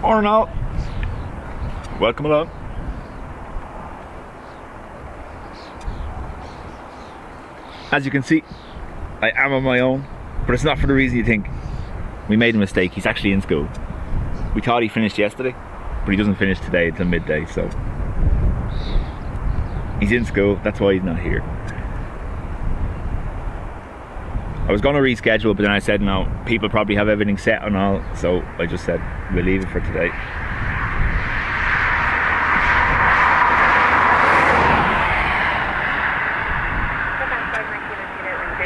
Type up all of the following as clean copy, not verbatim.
Arnold, welcome along. As you can see, I am on my own, but it's not for the reason you think. We made a mistake. He's actually in school. We thought he finished yesterday, but he doesn't finish today until midday, so he's in school. That's why he's not here. I was going to reschedule, but then I said no, people probably have everything set and all, so I just said we'll leave it for today.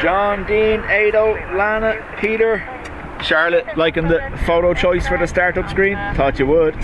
John, Dean, Ado, Lana, Peter, Charlotte, liking the photo choice for the startup screen? Thought you would.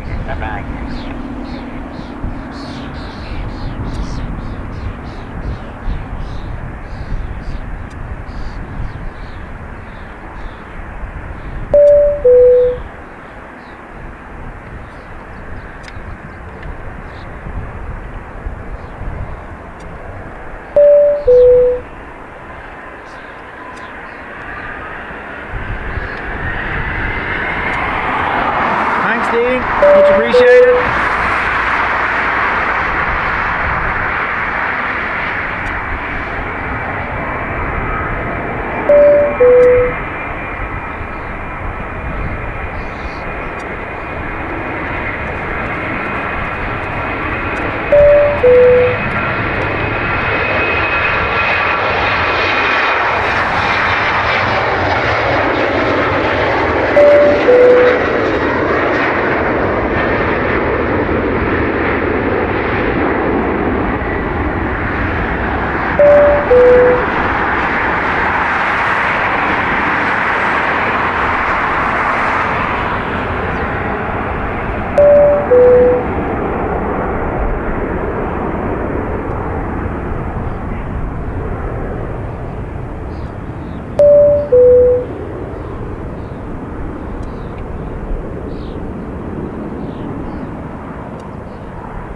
Much appreciated.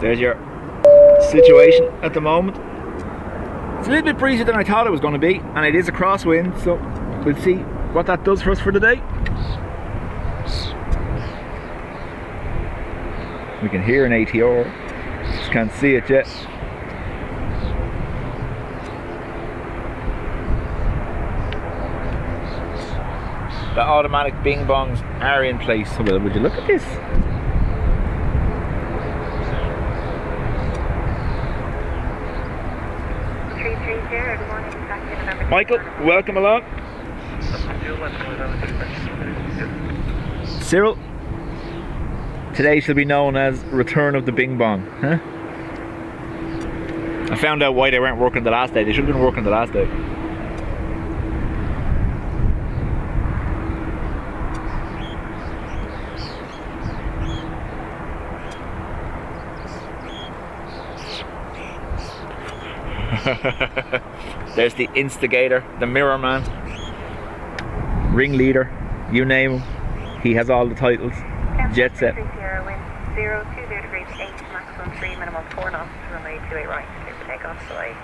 There's your situation at the moment. It's a little bit breezier than I thought it was going to be, and it is a crosswind, so we'll see what that does for us for the day. We can hear an ATR, just can't see it yet. The automatic bing bongs are in place, so would you look at this? Michael, welcome along. Cyril, today shall be known as Return of the Bing Bong. Huh? I found out why they weren't working the last day. They should have been working the last day. There's the instigator, the mirror man, ringleader, you name him. He has all the titles. Jet set. 020 degrees 8, maximum 3, minimum 4 knots, runway 28 right, clear for takeoff, delay.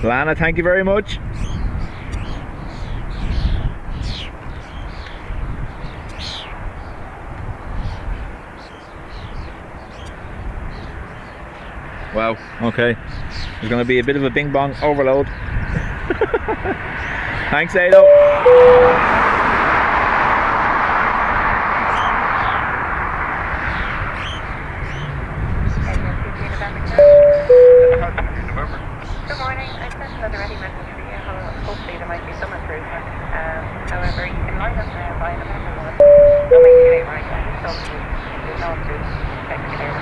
Lana, thank you very much. Wow, okay. There's going to be a bit of a bing bong overload. Thanks, Ado. Good morning. I sent another ready message for you. Hopefully there might be some improvement. However, you can line up now by November 1. Don't make it right. I just told you there's no improvement. Check the care.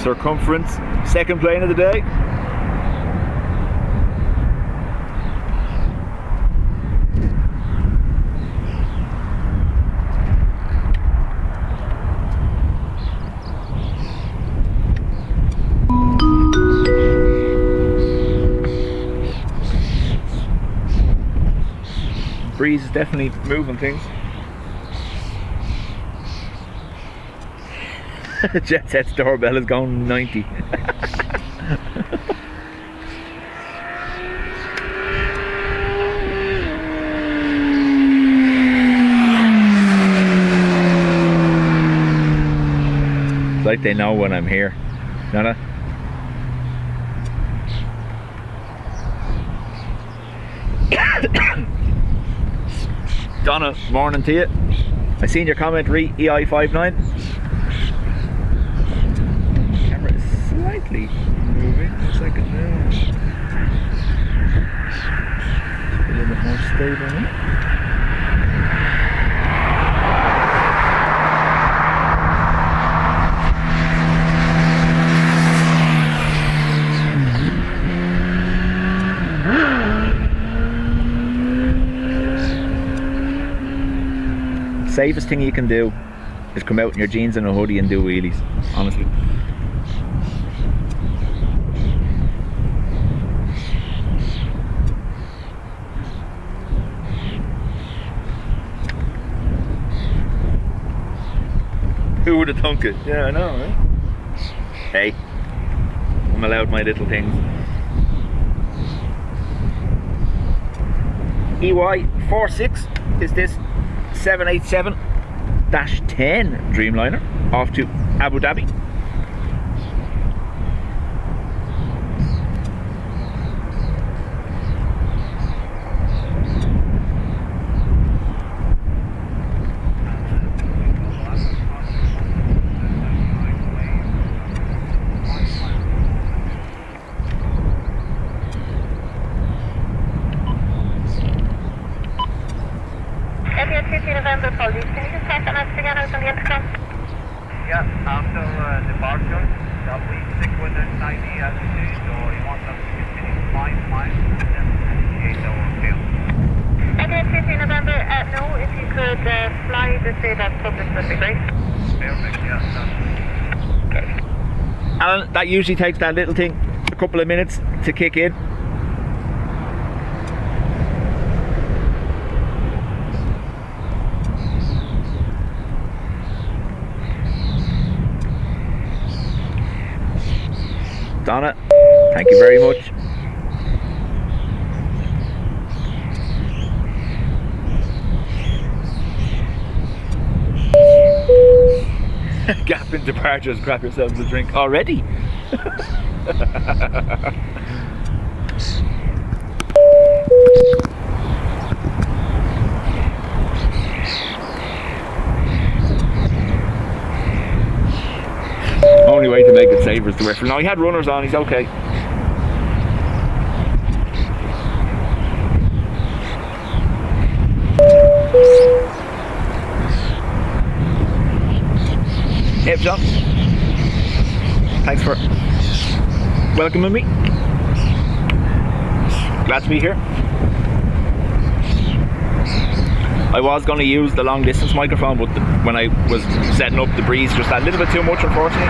Circumference, second plane of the day. Breeze is definitely moving things. Jet Set's doorbell is going 90. It's like they know when I'm here. Nana? Donna, morning to you. I seen your comment re EI59. Camera is slightly moving. A second now. A little bit more stable now. Safest thing you can do is come out in your jeans and a hoodie and do wheelies, honestly. Who would have thunk it? Yeah, I know, right? Hey, I'm allowed my little things. EY46 is this 787-10 Dreamliner off to Abu Dhabi. November, apologies. Can you just check that message again? I was on the intercom. Yeah, after departure, that we stick with the 90 altitude, or you want them to continue to climb, and then initiate our field? Again, 15 November, no, if you could fly to say that subject would be great. Perfect, yeah, done. Alan, that usually takes that little thing a couple of minutes to kick in. Donna, thank you very much. Gap in departures, grab yourselves a drink already. Only way to make it safer is to wear. Now he had runners on, he's okay. Hey, John. Thanks for welcoming me. Glad to be here. I was going to use the long distance microphone, but when I was setting up, the breeze just a little bit too much, unfortunately.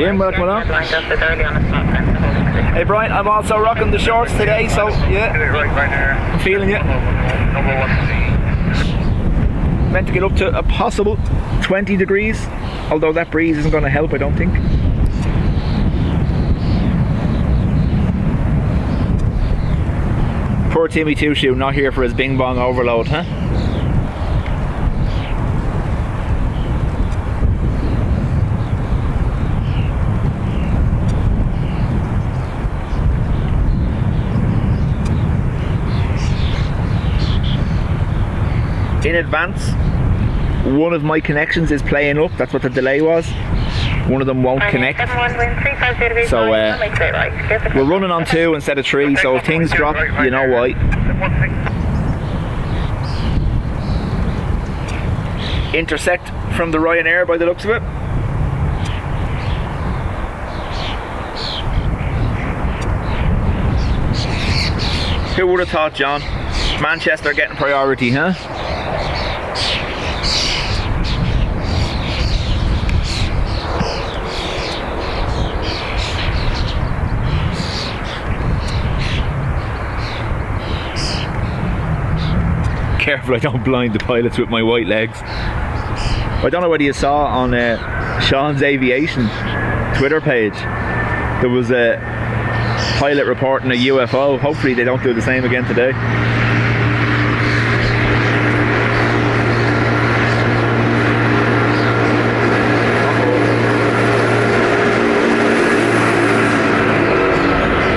Jim, welcome along. Hey Brian, I'm also rocking the shorts today, so yeah, I'm feeling it. Meant to get up to a possible 20 degrees, although that breeze isn't going to help, I don't think. Poor Timmy Two Shoe, not here for his bing bong overload, huh? In advance, one of my connections is playing up. That's what the delay was. One of them won't connect. So we're running on 2 instead of 3, so if things drop, you know why. Intersect from the Ryanair by the looks of it. Who would have thought, John? Manchester getting priority, huh? Careful I don't blind the pilots with my white legs. I don't know whether you saw on Sean's Aviation Twitter page, there was a pilot reporting a UFO. Hopefully they don't do the same again today.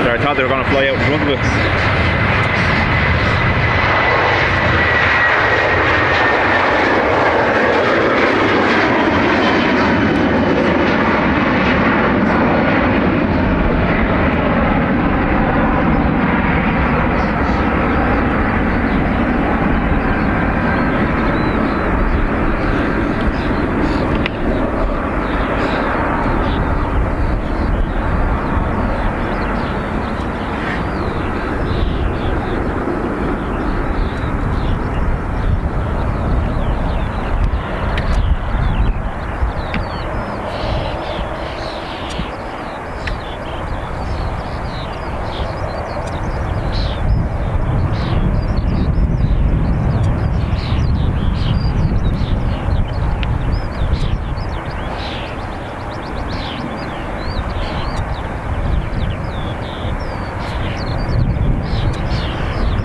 I thought they were going to fly out in front of us.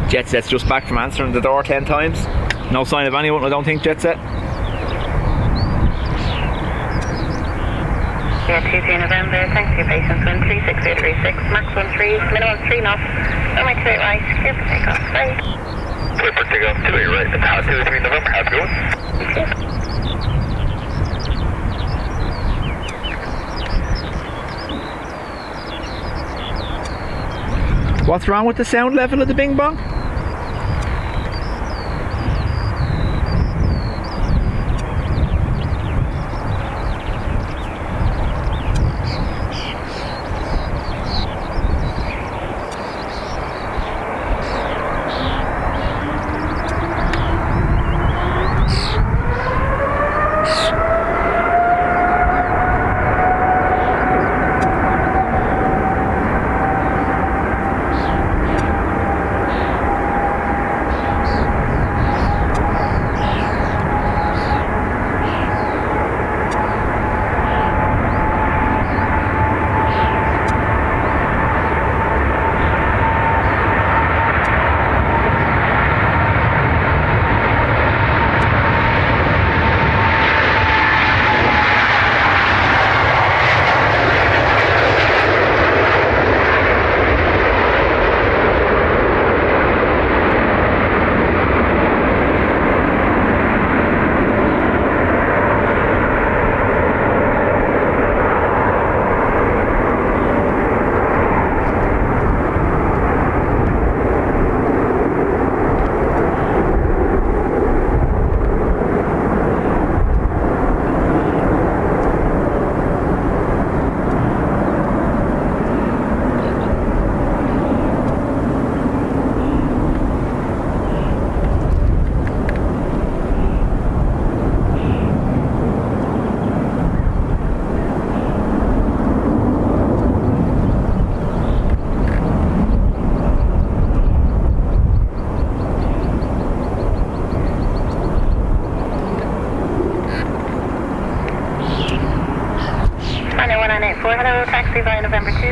Jetset's just back from answering the door 10 times. No sign of anyone, I don't think, Jetset. Yeah, 23 November, thanks for your patience. Wind 36036, max 13, minimum 3 knots. Runway 28 right, clear for takeoff. Bye. Clear for takeoff, 28 right, the tower 23 November, how's it going? What's wrong with the sound level of the bing bong?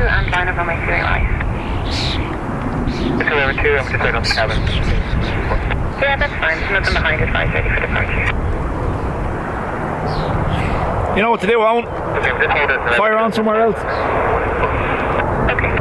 and line up runway 28 right. 2 over 2, I'm just out on the cabin. Yeah, that's fine. There's nothing behind it. 5:30 for departure. You know what to do, Owen? Okay, just hold it. Fire on somewhere else. Okay.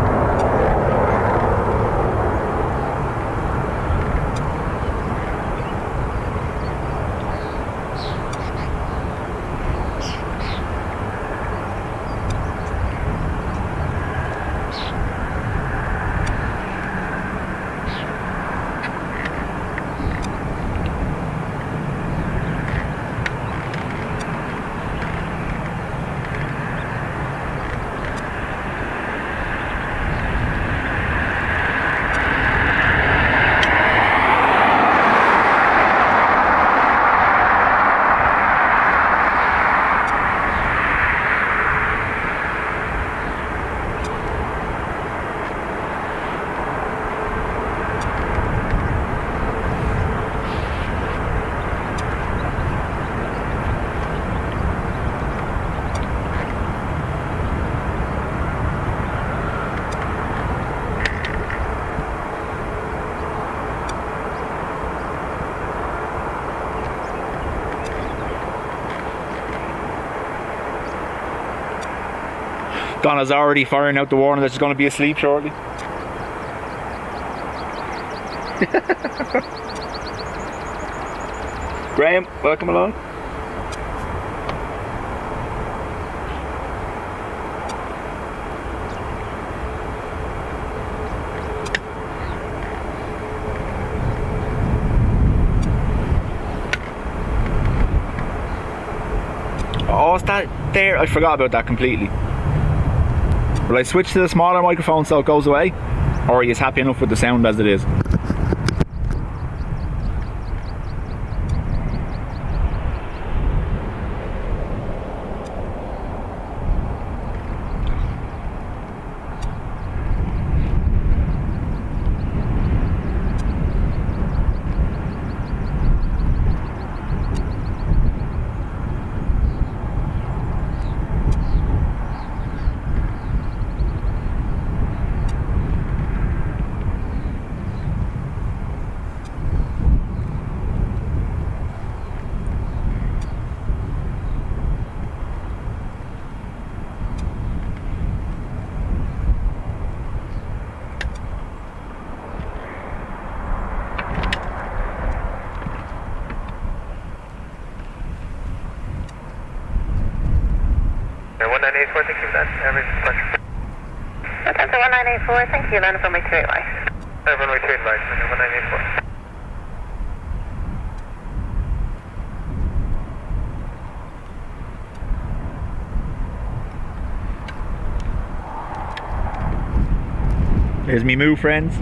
Donna's already firing out the warning that she's going to be asleep shortly. Graham, welcome along. Oh, is that there? I forgot about that completely. Will I switch to the smaller microphone so it goes away? Or are you happy enough with the sound as it is? Thank you, that average pressure. Attempt 1984, thank you, line up runway 28 right. Runway 28 right, 1984. Here's me move, friends.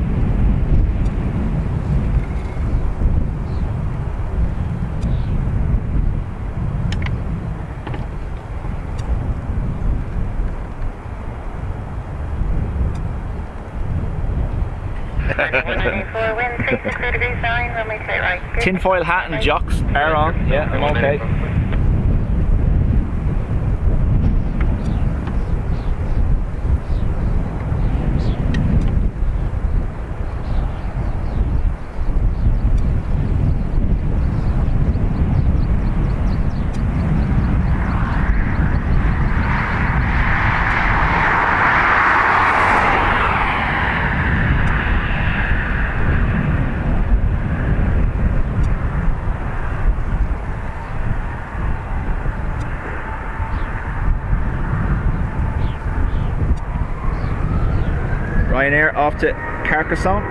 Wind 360 degrees 9, runway 28 right. Tinfoil hat and jocks are on. Yeah, I'm okay. Ryanair off to Carcassonne.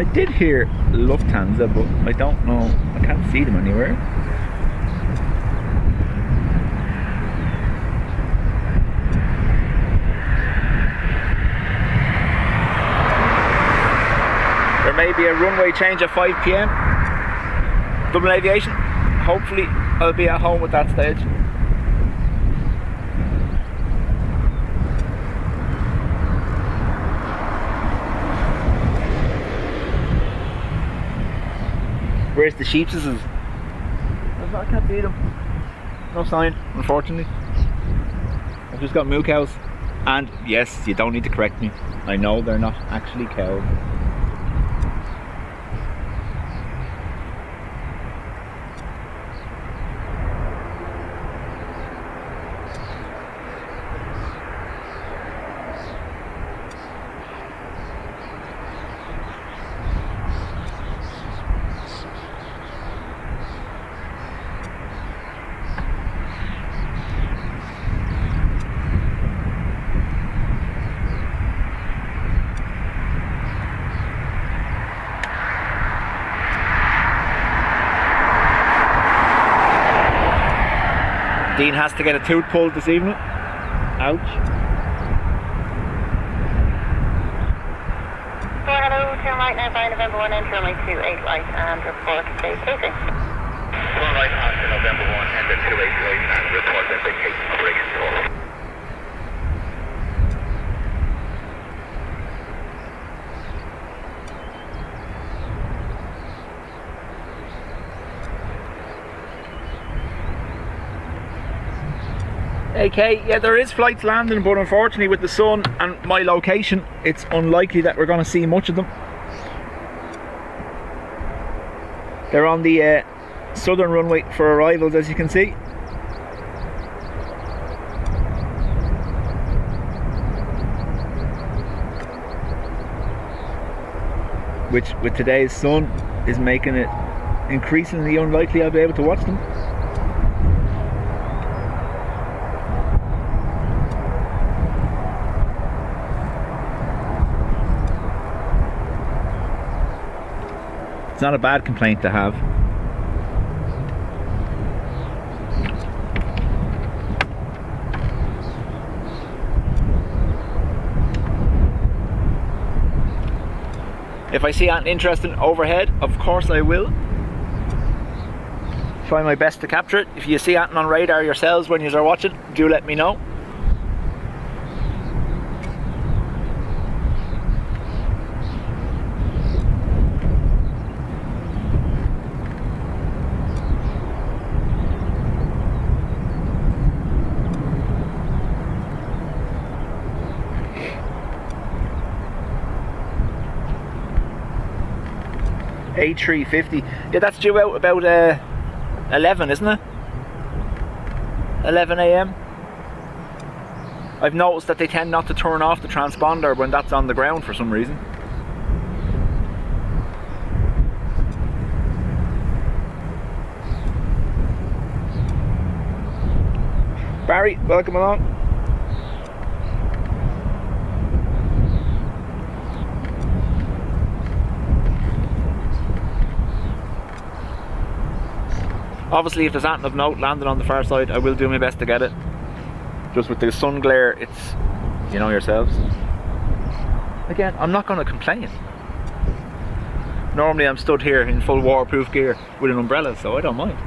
I did hear Lufthansa, but I don't know. I can't see them anywhere. There may be a runway change at 5 p.m. Dublin Aviation. Hopefully I'll be at home at that stage. Where's the sheepses? I can't see them. No sign, unfortunately. I've just got moo cows. And yes, you don't need to correct me. I know they're not actually cows. Dean has to get a tooth pulled this evening. Ouch. So hello, turn right now by November 1 enter runway 28 right and report safe pacing. Turn right onto November 1 and then 28 right and report that they take operation control. Okay, yeah, there is flights landing, but unfortunately with the sun and my location, it's unlikely that we're going to see much of them. They're on the southern runway for arrivals, as you can see. Which, with today's sun, is making it increasingly unlikely I'll be able to watch them. It's not a bad complaint to have. If I see anything interesting overhead, of course I will. Try my best to capture it. If you see anything on radar yourselves when you are watching, do let me know. A350. Yeah, that's due out about 11, isn't it? 11 a.m. I've noticed that they tend not to turn off the transponder when that's on the ground for some reason. Barry, welcome along. Obviously, if there's anything of note landing on the far side, I will do my best to get it. Just with the sun glare, it's, you know yourselves. Again, I'm not going to complain. Normally I'm stood here in full waterproof gear with an umbrella, so I don't mind.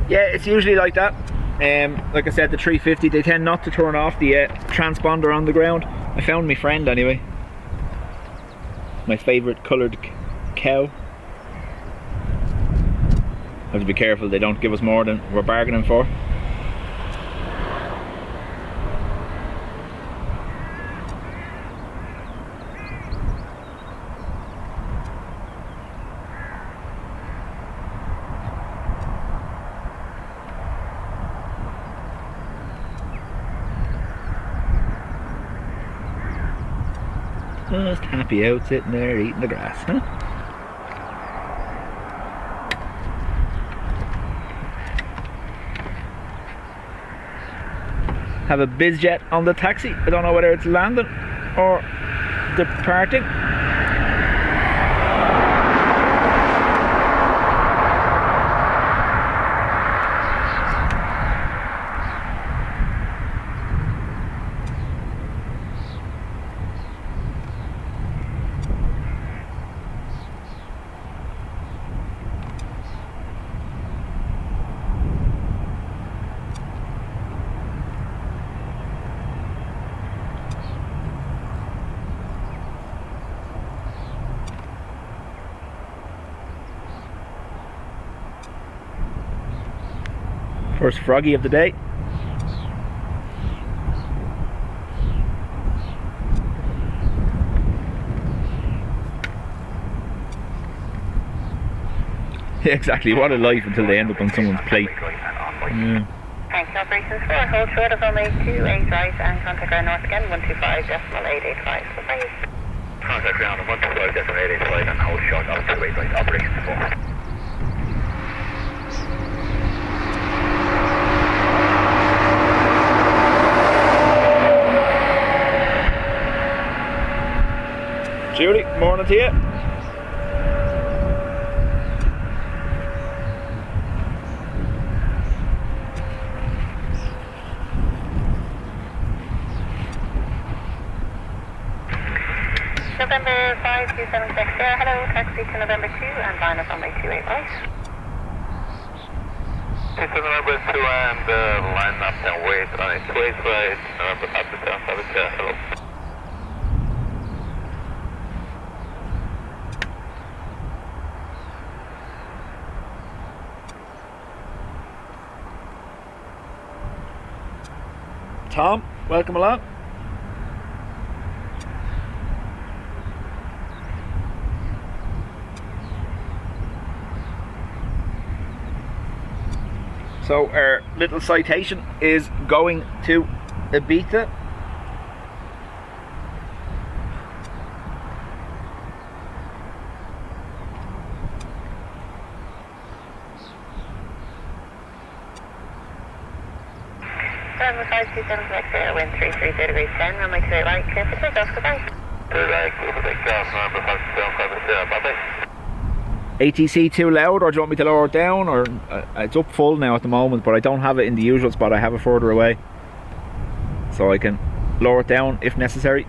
Yeah, it's usually like that. Like I said, the 350, they tend not to turn off the transponder on the ground. I found my friend anyway. My favourite coloured cow. Have to be careful they don't give us more than we're bargaining for. Just happy out sitting there eating the grass, huh? Have a bizjet on the taxi. I don't know whether it's landing or departing. First froggy of the day. Yeah, exactly, what a life until they end up on someone's plate. Yeah. Thanks, operations 4, hold short of runway 28 right and contact ground north again, 125.885. Bye. Contact ground 125.885 and hold short of 28 right, operations 4. Judy, morning to you. November 5276 there, hello, taxi to November 2 and line up on runway 28 right. It's November 2 and line up and wait on its way right, November 5276, hello. Tom, welcome along. So our little citation is going to Ibiza. November 5276 there, wind 330 degrees 10, runway 28 right, clear for takeoff, goodbye. Right, clear for takeoff, November 5276, bye-bye. ATC too loud, or do you want me to lower it down? Or it's up full now at the moment, but I don't have it in the usual spot. I have it further away, so I can lower it down if necessary.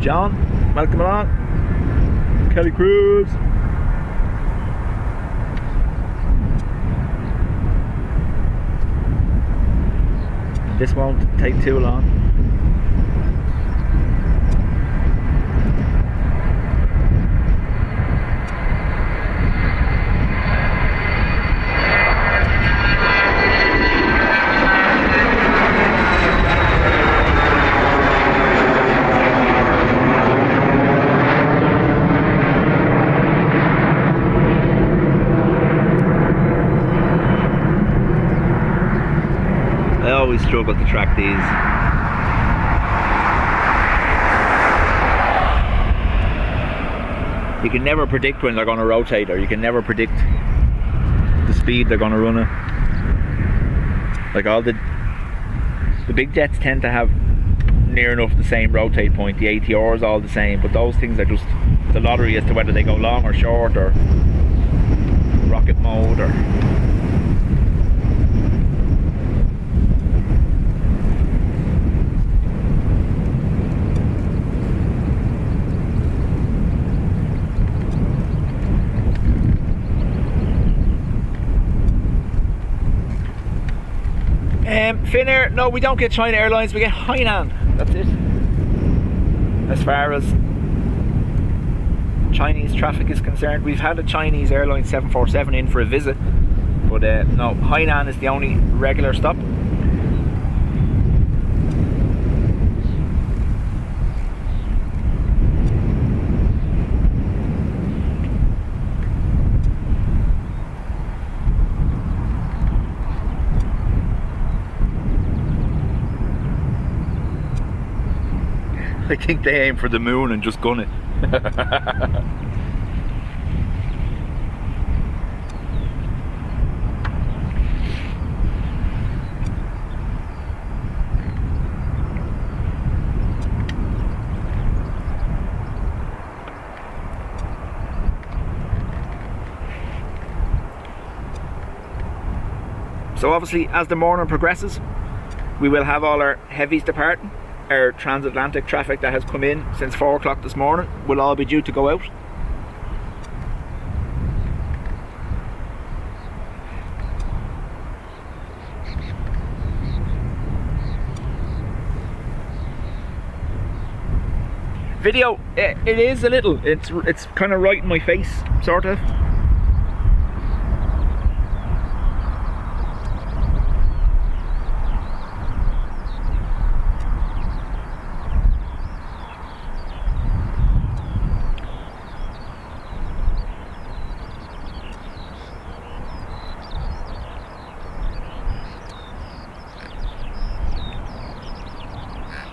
John, welcome along. Kelly Cruz. This won't take too long. I always struggle to track these. You can never predict when they're going to rotate, or you can never predict the speed they're going to run at. Like all the big jets tend to have near enough the same rotate point. The ATR is all the same, but those things are just the lottery as to whether they go long or short or rocket mode or. Finnair, no, we don't get China Airlines, we get Hainan. That's it. As far as Chinese traffic is concerned, we've had a Chinese airline 747 in for a visit, but no, Hainan is the only regular stop. I think they aim for the moon and just gun it. So obviously, as the morning progresses, we will have all our heavies departing. Our transatlantic traffic that has come in since 4 o'clock this morning will all be due to go out. Video, it is a little, it's kind of right in my face, sort of.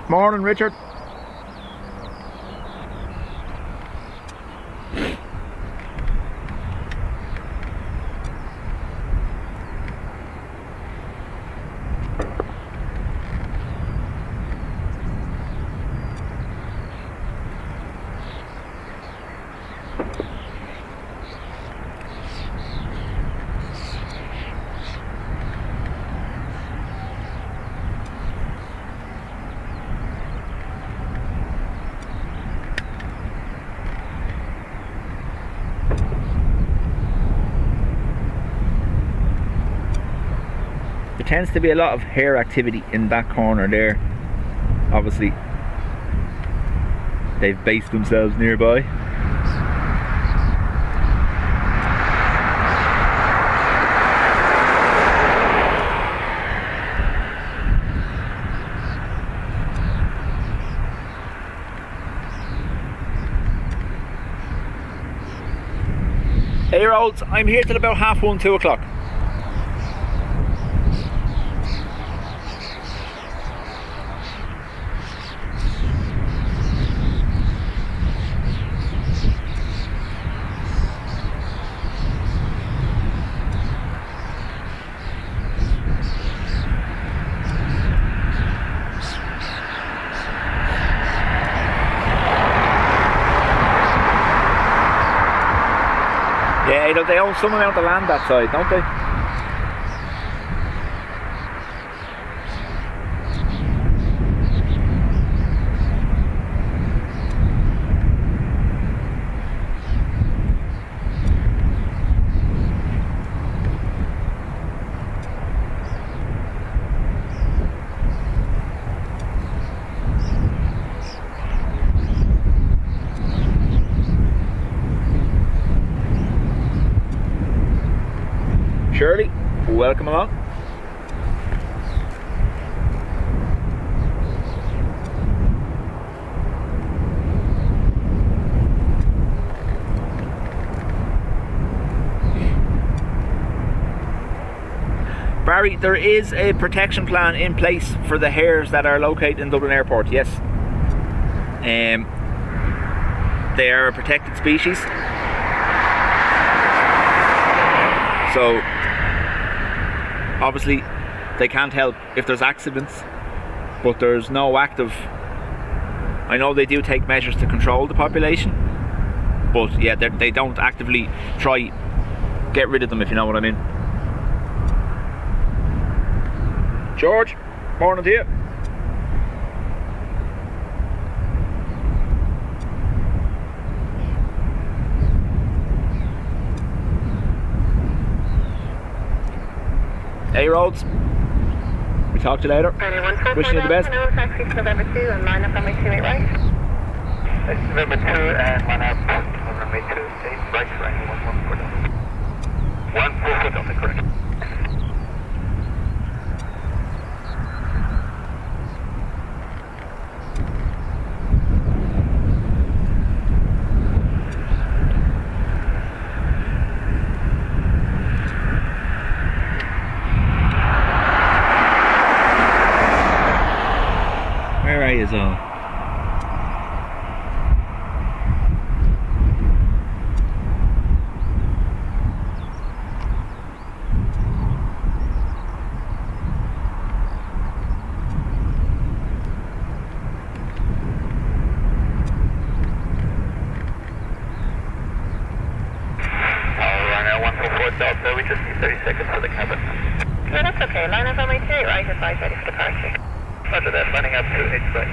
Morning, Richard. Tends to be a lot of hair activity in that corner there. Obviously they've based themselves nearby. Hey Rolls, I'm here till about 1:30, 2 o'clock. Yeah, they own some amount of land that side, don't they? Shirley, welcome along. Barry, there is a protection plan in place for the hares that are located in Dublin Airport, yes. They are a protected species. So obviously they can't help if there's accidents, but there's no active. I know they do take measures to control the population, but yeah, they don't actively try get rid of them, if you know what I mean. George, morning to you. Hey Rhodes, we talk to you later. Wishing you the best. Taxi to November 2 and line up runway 28 right. It's November 2 and line up on runway 2, 8 right, 1 4 Delta. 1 4 Delta, correct. as well. We just need 30 seconds for the cabin. No, that's okay. Line up on my 2 right, advise ready for departure. Roger that, lining up to 8 right.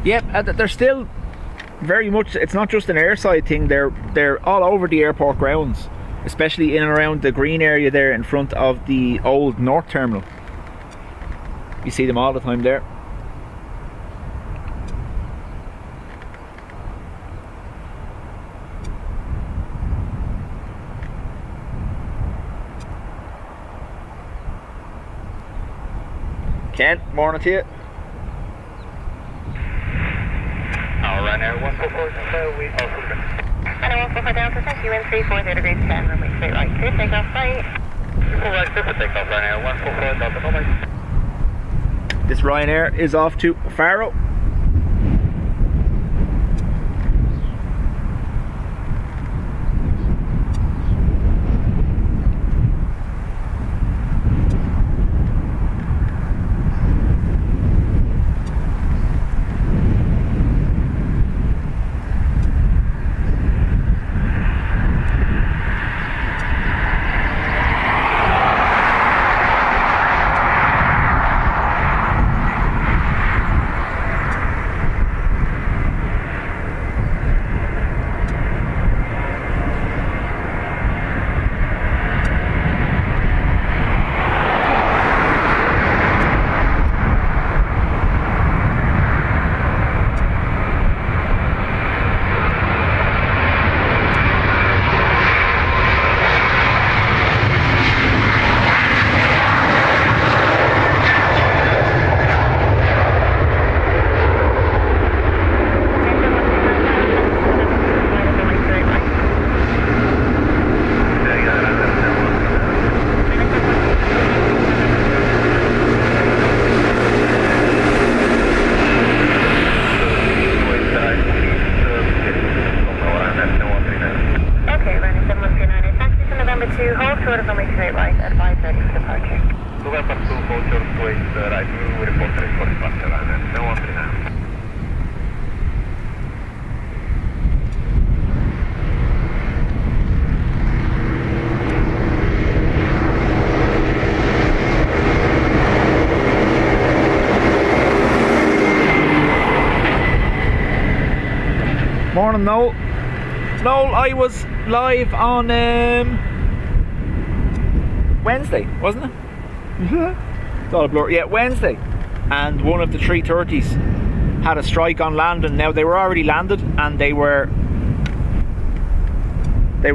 Yep, they're still very much, it's not just an airside thing, they're all over the airport grounds, especially in and around the green area there in front of the old North Terminal. You see them all the time there. Ken, morning to you. Ryanair 144, we also Hello, 144 Delta, thank you, in 340 degrees 10, runway straight right, clear takeoff, right. Alright, clear for takeoff, Ryanair 144 Delta, bye-bye. This Ryanair is off to Faro. Morning, Noel. Noel, I was live on Wednesday, wasn't it? It's all a blur. Yeah, Wednesday. And one of the 330s had a strike on landing. Now, they were already landed and they were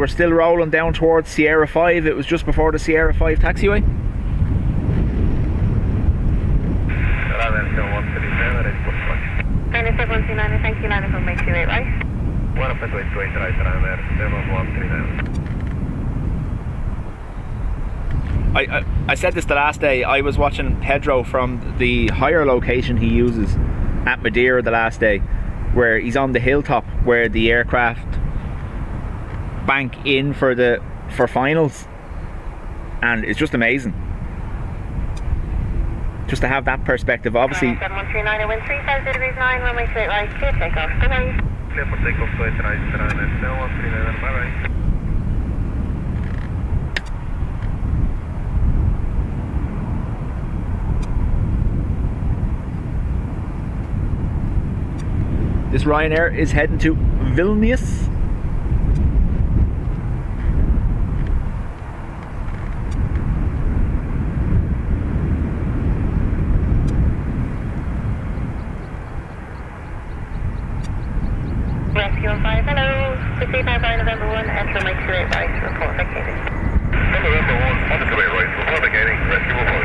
still rolling down towards Sierra 5. It was just before the Sierra 5 taxiway. Ryanair 7139, thank you, line up on my 28 right. 1 up at 28 right, Ryanair 7139. I said this the last day. I was watching Pedro from the higher location he uses at Madeira the last day, where he's on the hilltop where the aircraft bank in for finals, and it's just amazing just to have that perspective. Obviously 7139, wind 350 degrees 9, runway straight right, clear takeoff, bye-bye. Clear for takeoff, 28 right, Ryanair 7139, bye-bye. this Ryanair is heading to Vilnius. Rescue on 5, hello. Proceed now by November 1, enter my 28 right, report vacating. November 1, on the 28 right, report vacating, rescue on 5.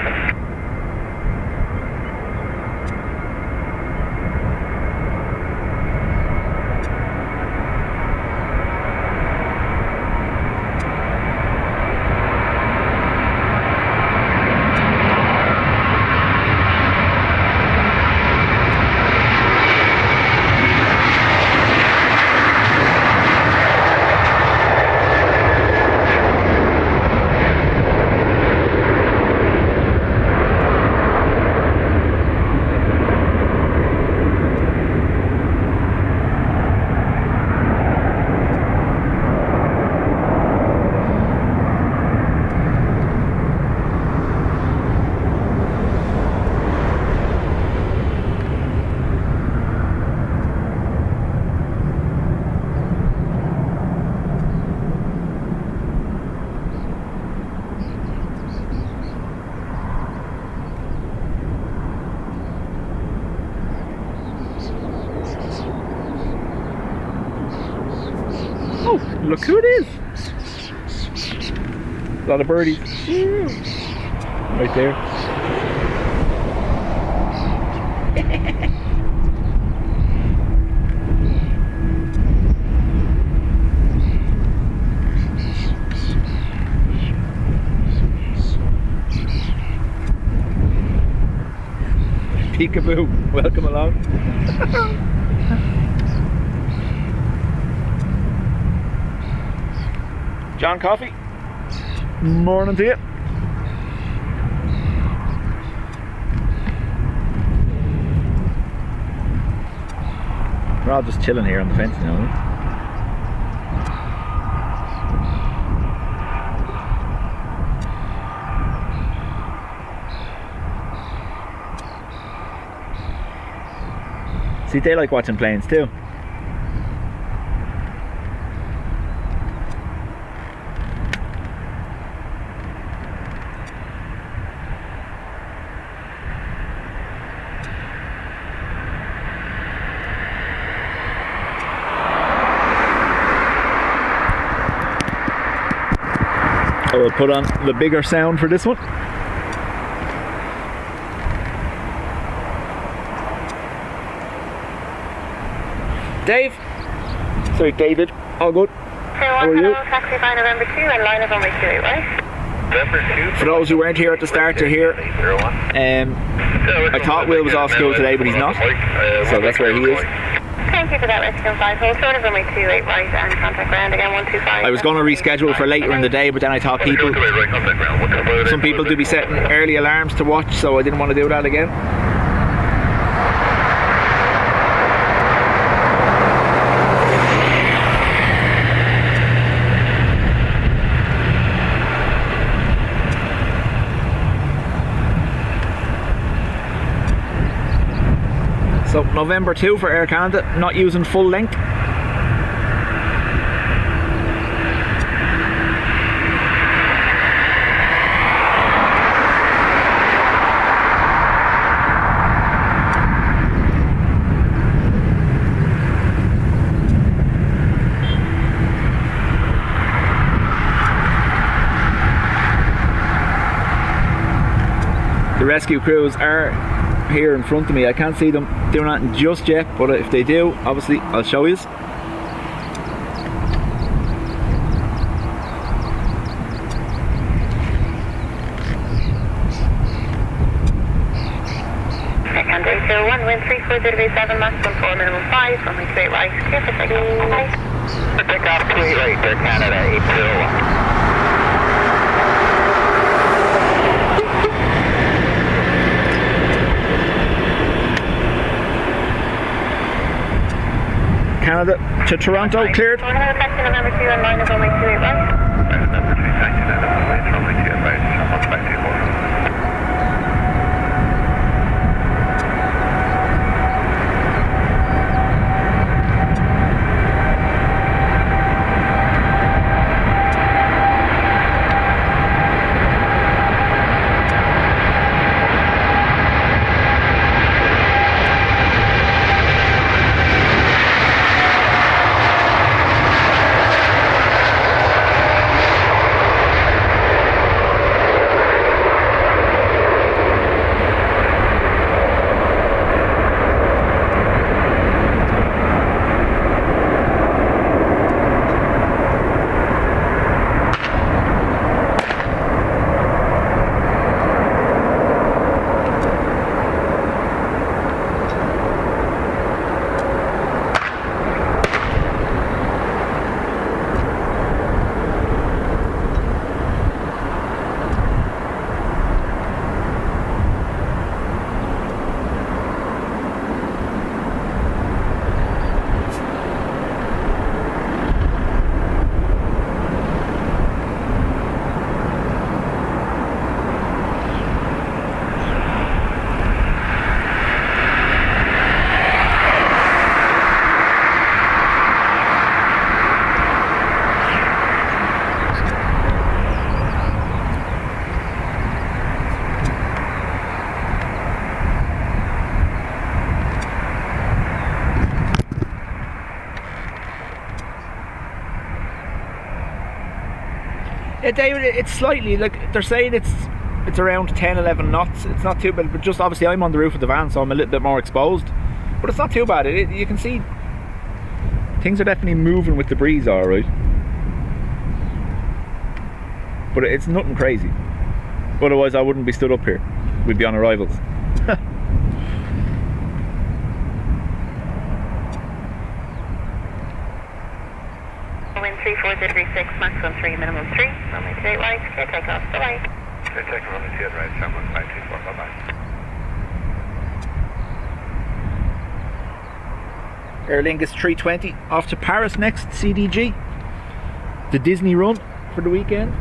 look who it is. A lot of birdies. Woo. Right there. Peekaboo, welcome along. John Coffey, morning to you. We're all just chilling here on the fence now. See, they like watching planes too. I will put on the bigger sound for this one. Dave. Sorry, David. All good. How are you? Taxi by November 2 and line of only 2, right? November 2. For those who weren't here at the start, they're here. I thought Will was off school today, but he's not. So that's where he is. Thank you for that, Mexican 5 hold. Short of only 28 right and contact ground again 125. I was going to reschedule for later in the day, but then I thought some people do be setting early alarms to watch, so I didn't want to do that again. So November 2 for Air Canada, not using full length. The rescue crews are here in front of me. I can't see them doing that just yet, but if they do, obviously I'll show you. Second day 01, wind 340 maximum 4, minimum 5, runway 28 right, clear for takeoff. Take off 28 right, Air Canada 801. Canada to Toronto, cleared. Taxi November 2 and line of only 28 right. November 2, taxi November 2, runway 28 right, Shamrock 524. David, it's slightly, like, they're saying it's around 10, 11 knots. It's not too bad, but just obviously I'm on the roof of the van, so I'm a little bit more exposed. But it's not too bad. You can see things are definitely moving with the breeze, alright. But it's nothing crazy. Otherwise I wouldn't be stood up here. We'd be on arrivals. Wind 34036, maximum 3, minimum 3. Runway 28 right, clear takeoff, bye-bye. Clear takeoff, runway 28 right, 71524, bye-bye. Aer Lingus 320 off to Paris next, CDG. The Disney run for the weekend.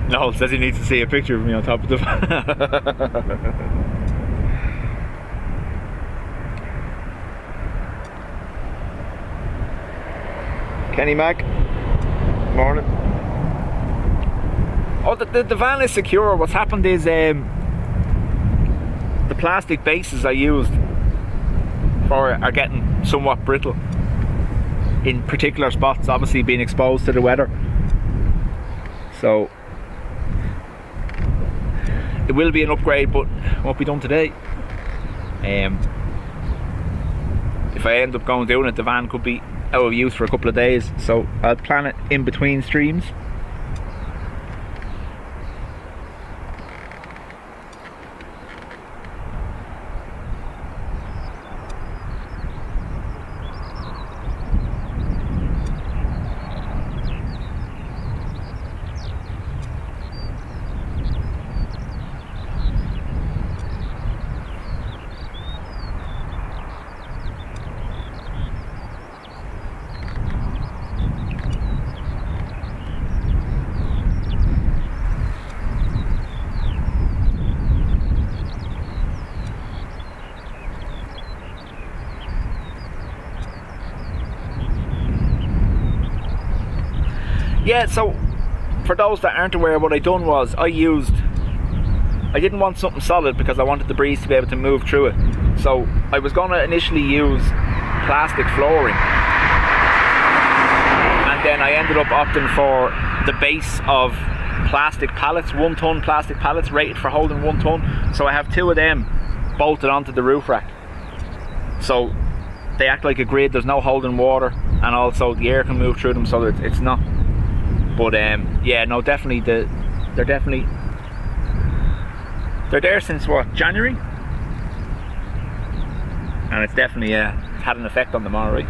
Noel says he needs to see a picture of me on top of the van. Kenny Mac, morning. Oh, the van is secure. What's happened is the plastic bases I used are getting somewhat brittle in particular spots, obviously being exposed to the weather. So it will be an upgrade, but it won't be done today. If I end up doing it, the van could be out of use for a couple of days, so I'll plan it in between streams. Yeah, so for those that aren't aware, what I done was I didn't want something solid because I wanted the breeze to be able to move through it. So I was going to initially use plastic flooring, and then I ended up opting for the base of plastic pallets, 1 ton plastic pallets rated for holding 1 ton. So I have 2 of them bolted onto the roof rack. So they act like a grid, there's no holding water, and also the air can move through them, so it's not. But yeah, no, definitely they're there since what, January, and it's definitely had an effect on them already.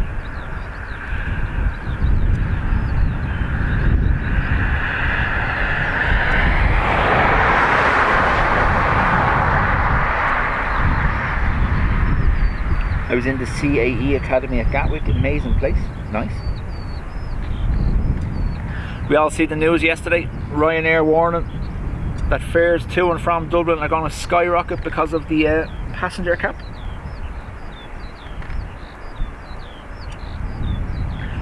I was in the CAE Academy at Gatwick, amazing place, nice. We all see the news yesterday. Ryanair warning that fares to and from Dublin are going to skyrocket because of the passenger cap.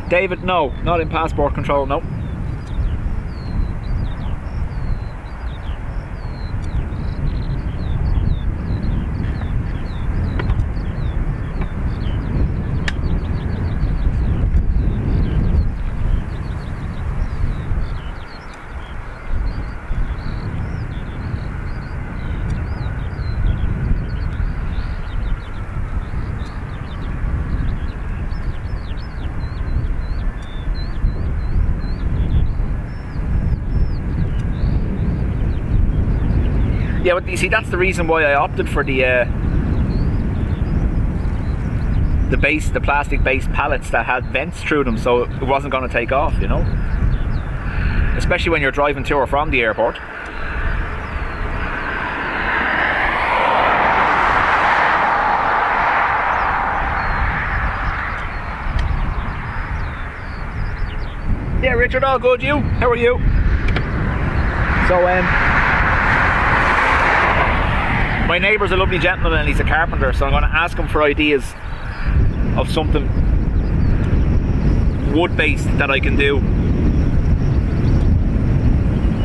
David, no, not in passport control, no. Yeah, but you see, that's the reason why I opted for the plastic base pallets that had vents through them, so it wasn't going to take off, you know. Especially when you're driving to or from the airport. Yeah, Richard, all good. You? How are you? So, my neighbour's a lovely gentleman and he's a carpenter, so I'm going to ask him for ideas of something wood-based that I can do.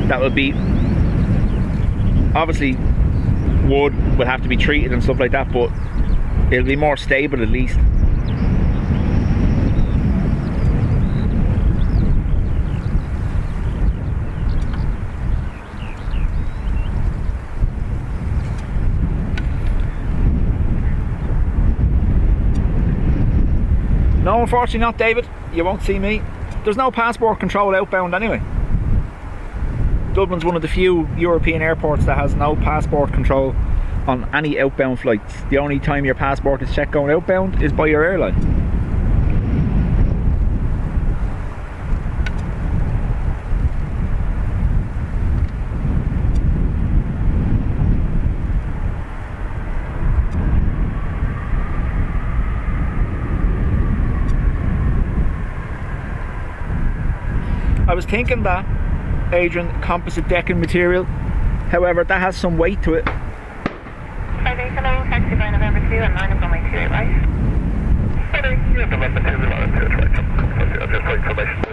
That would be, obviously, wood will have to be treated and stuff like that, but it'll be more stable at least. No, unfortunately not, David. You won't see me. There's no passport control outbound anyway. Dublin's one of the few European airports that has no passport control on any outbound flights. The only time your passport is checked going outbound is by your airline. I was thinking that, Adrian, composite decking material, however, that has some weight to it. Friday, hello, taxi by November 2 and 9 of my 2 right? Friday, yeah, November 2 and 9 of 2 right. I've just got information to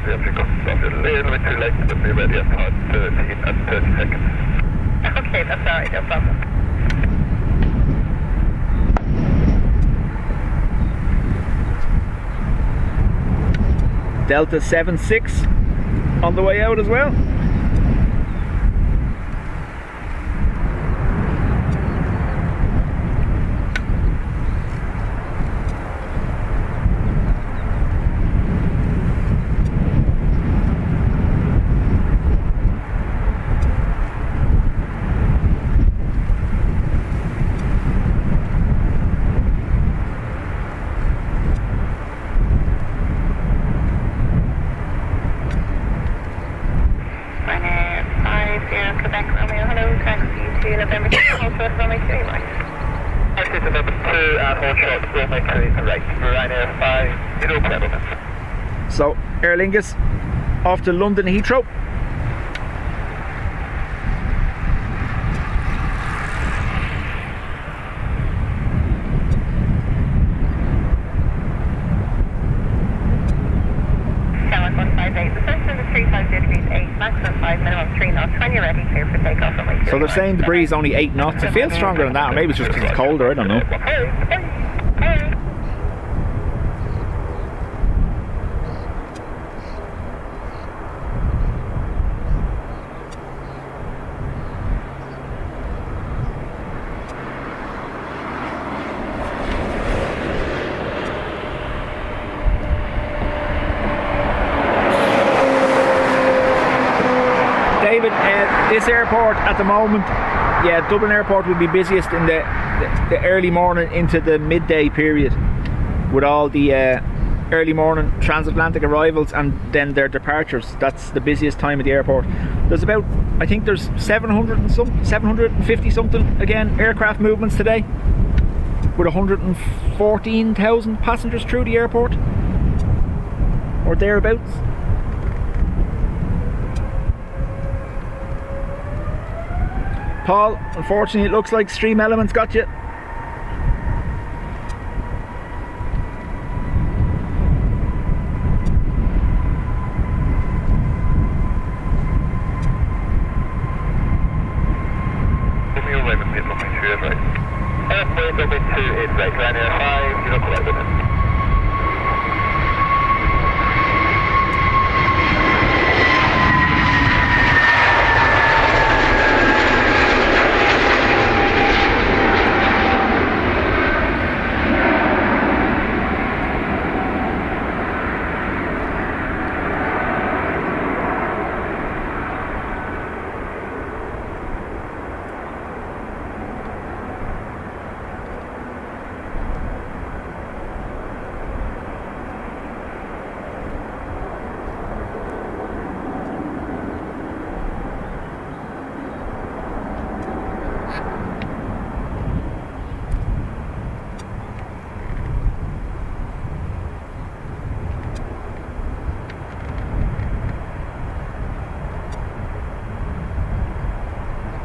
see if you got stuff a little bit too late, but be ready at 13 and 30 seconds. Okay, that's alright, no problem. Delta 76 on the way out as well. So, Aer Lingus off to London Heathrow. So they're saying the breeze only 8 knots. It feels stronger than that, or maybe it's just because it's colder, I don't know. David, this airport at the moment, yeah, Dublin Airport will be busiest in the early morning into the midday period, with all the early morning transatlantic arrivals and then their departures. That's the busiest time at the airport. There's about, I think there's 750 something again aircraft movements today, with 114,000 passengers through the airport or thereabouts. Paul, unfortunately it looks like Stream Elements got you.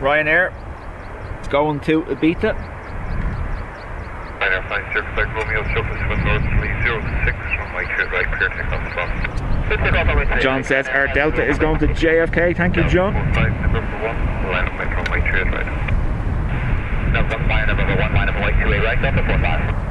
Ryanair going to Ibiza. Ryanair flying circle back Romeo surface with north 306 from my clear right, clear takeoff spot. John says our Delta is going to JFK. Thank you, John. 45 November 1, line up from my clear right. Number 1, number 1, line up white 2A right, Delta 45.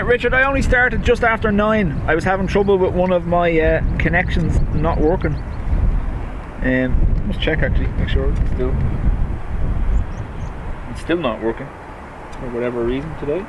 Richard, I only started just after 9. I was having trouble with one of my connections not working. Let's check actually, make sure it's still not working for whatever reason today.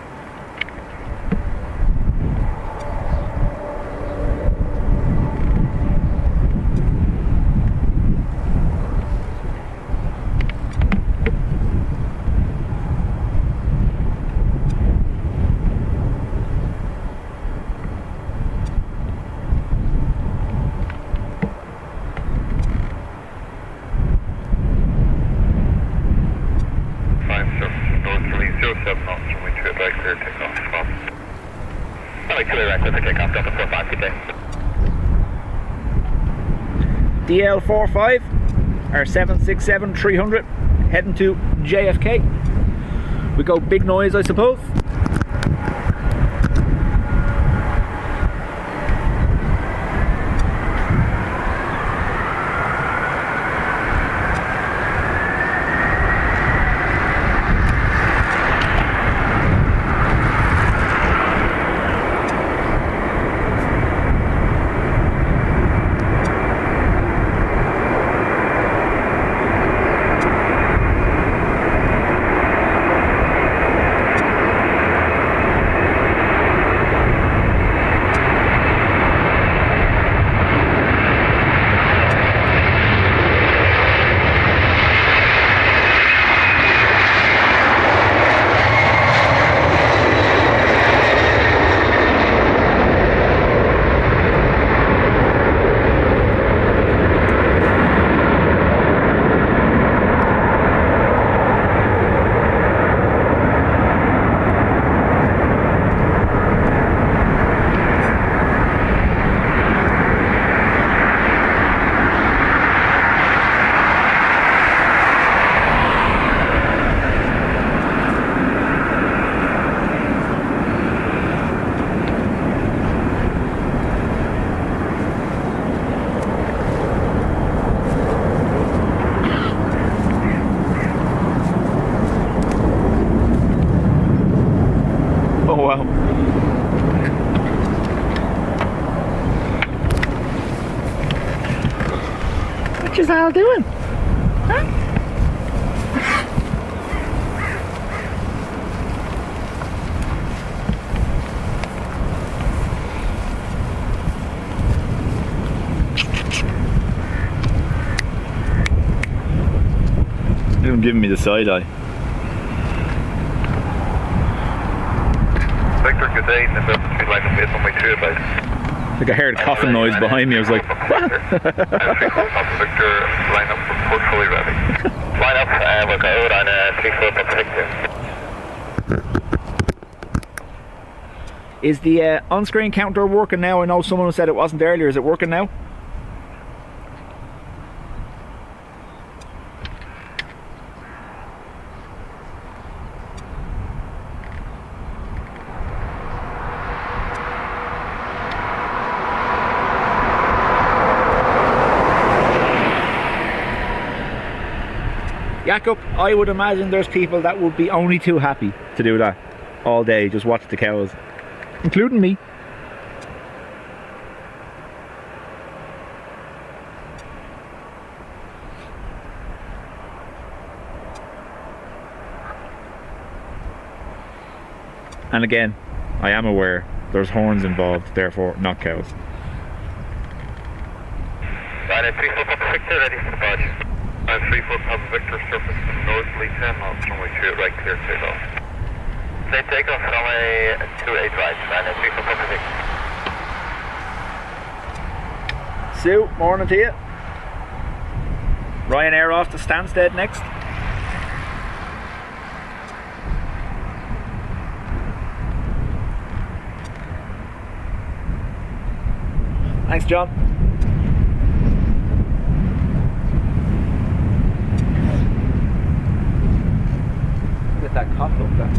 DL45, our 767-300, heading to JFK. We go big noise, I suppose. What you all doing? Huh? You're giving me the side eye. Victor, good day. The 73 line up based on my 2 advice. I think I heard a coughing noise behind me. I was like, what? Victor, line up for port fully ready. Line up, we'll go out on 3-4 Victor. Is the on-screen counter working now? I know someone said it wasn't earlier. Is it working now? Jakob, I would imagine there's people that would be only too happy to do that all day, just watch the cows, including me. And again, I am aware there's horns involved, therefore not cows. Line 3-4 Victor, ready for the badge. 3-4 Papa Victor, surface to northerly 10 knots, runway 2 right, clear takeoff. Clear takeoff, runway 28 right, line 3-4 Papa Victor. Sue, morning to you. Ryanair off to Stansted next. Thanks, John. Get that cough up there.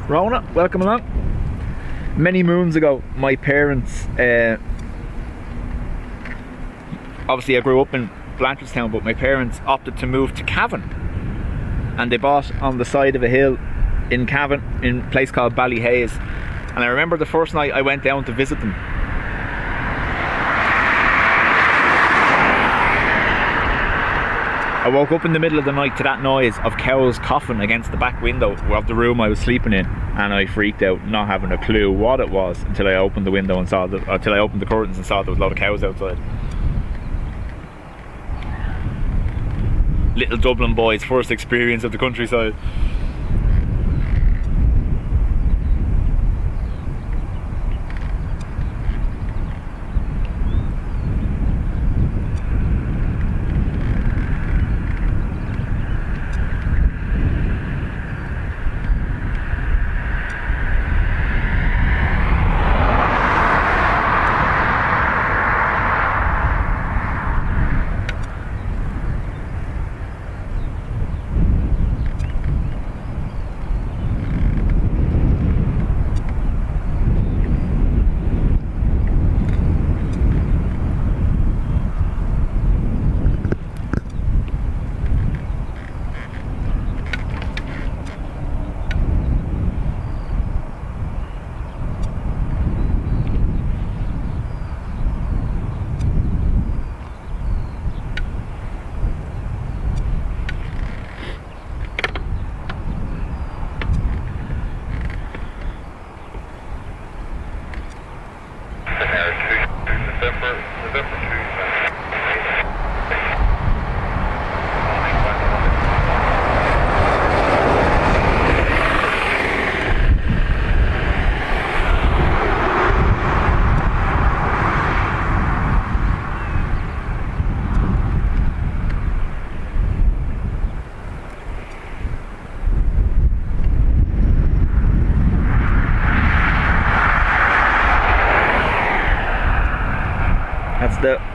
Rona, welcome along. Many moons ago, my parents, obviously I grew up in Blanchardstown, but my parents opted to move to Cavan, and they bought on the side of a hill in Cavan, in a place called Ballyhaise. And I remember the first night I went down to visit them, I woke up in the middle of the night to that noise of cows coughing against the back window of the room I was sleeping in, and I freaked out, not having a clue what it was until I opened the window and saw that, until I opened the curtains and saw there was a lot of cows outside. Little Dublin boy's first experience of the countryside.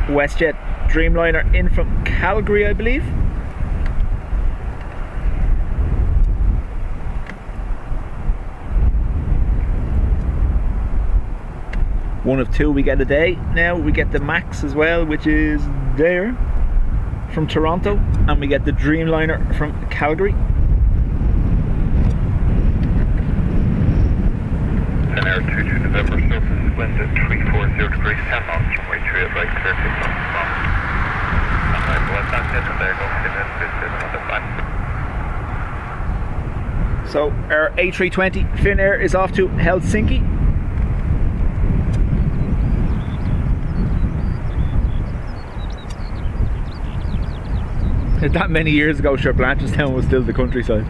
WestJet Dreamliner in from Calgary, I believe. One of two we get a day. Now we get the Max as well, which is there from Toronto, and we get the Dreamliner from Calgary. An Air 22 November surface wind at 340 degrees 10 knots from way through it right clear to and I will let that get in there, go in another 5. So our A320 Finnair is off to Helsinki. That many years ago, sure, Blanchardstown was still the countryside.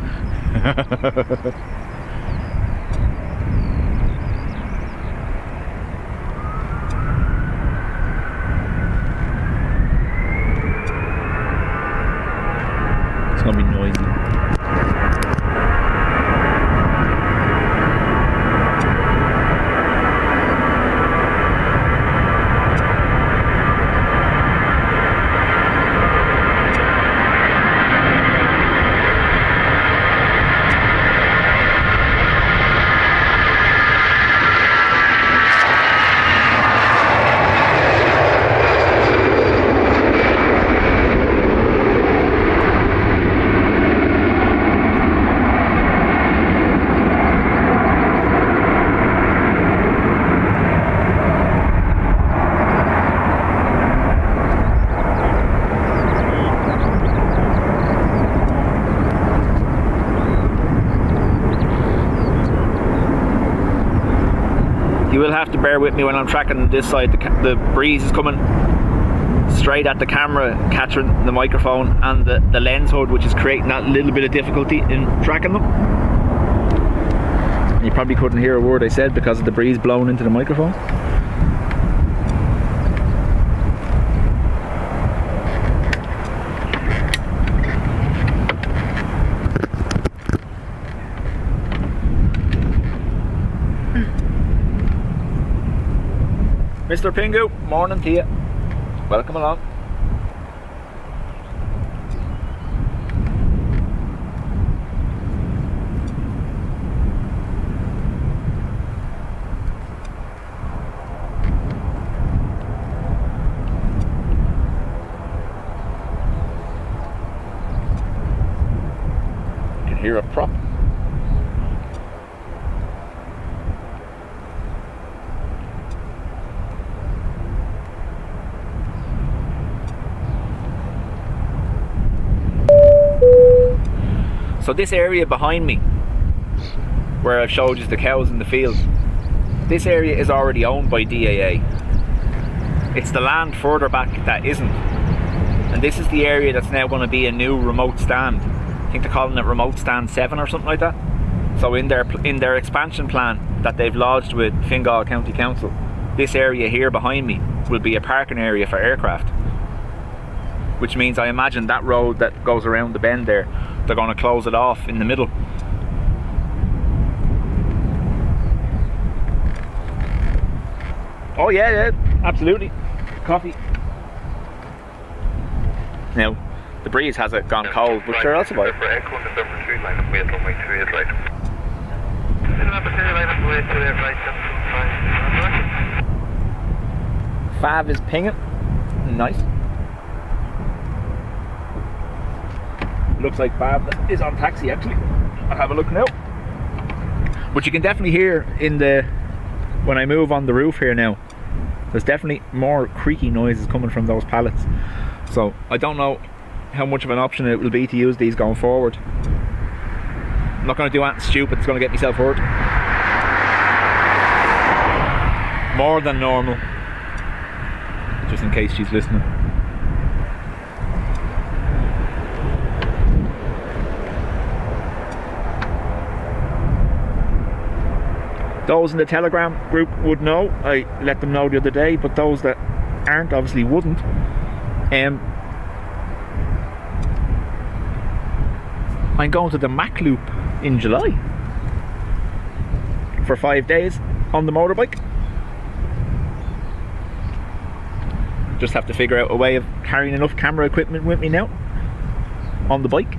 It's gonna be noisy. You will have to bear with me when I'm tracking this side. The breeze is coming straight at the camera, catching the microphone and the lens hood, which is creating that little bit of difficulty in tracking them. You probably couldn't hear a word I said because of the breeze blowing into the microphone. Mr. Pingu, morning to you. Welcome along. You can hear a prop. So this area behind me, where I've showed you the cows in the field, this area is already owned by DAA. It's the land further back that isn't. And this is the area that's now going to be a new remote stand. I think they're calling it Remote Stand 7 or something like that. So in their expansion plan that they've lodged with Fingal County Council, this area here behind me will be a parking area for aircraft. Which means I imagine that road that goes around the bend there, they're going to close it off in the middle. Oh yeah, absolutely. Coffee. Now, the breeze has it gone cold, but sure, that's about it. Fav is pinging. Nice. Looks like Fav is on taxi actually. I'll have a look now. But you can definitely hear when I move on the roof here now, there's definitely more creaky noises coming from those pallets. So I don't know how much of an option it will be to use these going forward. I'm not going to do anything stupid, it's going to get myself hurt. More than normal. Just in case she's listening. Those in the Telegram group would know. I let them know the other day, but those that aren't obviously wouldn't. I'm going to the Mac Loop in July for 5 days on the motorbike. Just have to figure out a way of carrying enough camera equipment with me now on the bike.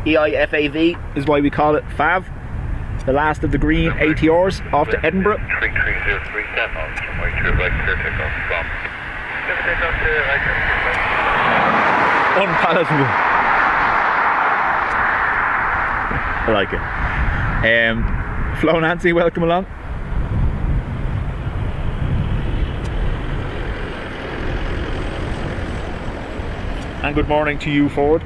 EIFAV is why we call it FAV, the last of the green ATRs off to Edinburgh. 3303 10 knots, runway 2 right, clear takeoff from. Clear takeoff to right, Unpalatable. I like it. Flo Nancy, welcome along. And good morning to you, Ford.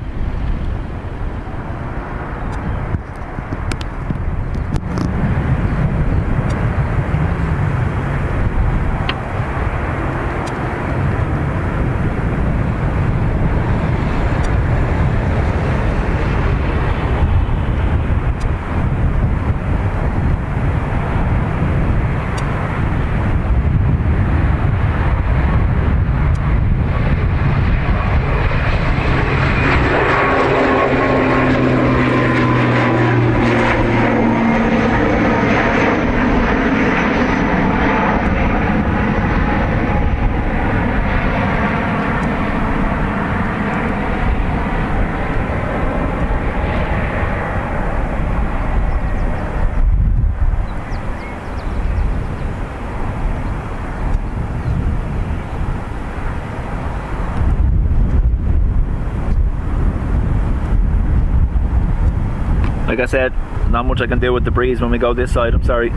Like I said, not much I can do with the breeze when we go this side, I'm sorry.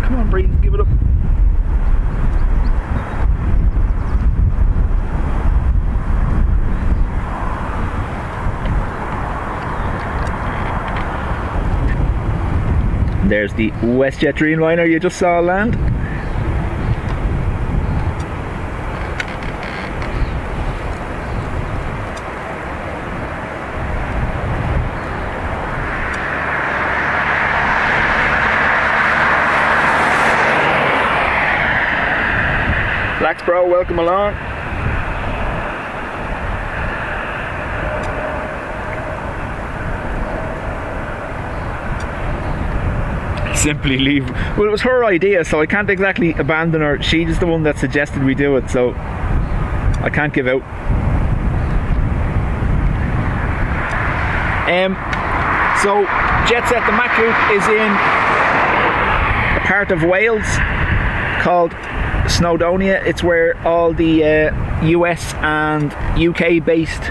Come on, breeze, give it up. There's the WestJet Dreamliner you just saw land. Blacks bro, welcome along. Simply leave. Well, it was her idea, so I can't exactly abandon her. She's the one that suggested we do it, so I can't give out. So Jet Set, the MAC route is in a part of Wales called Snowdonia. It's where all the US and UK based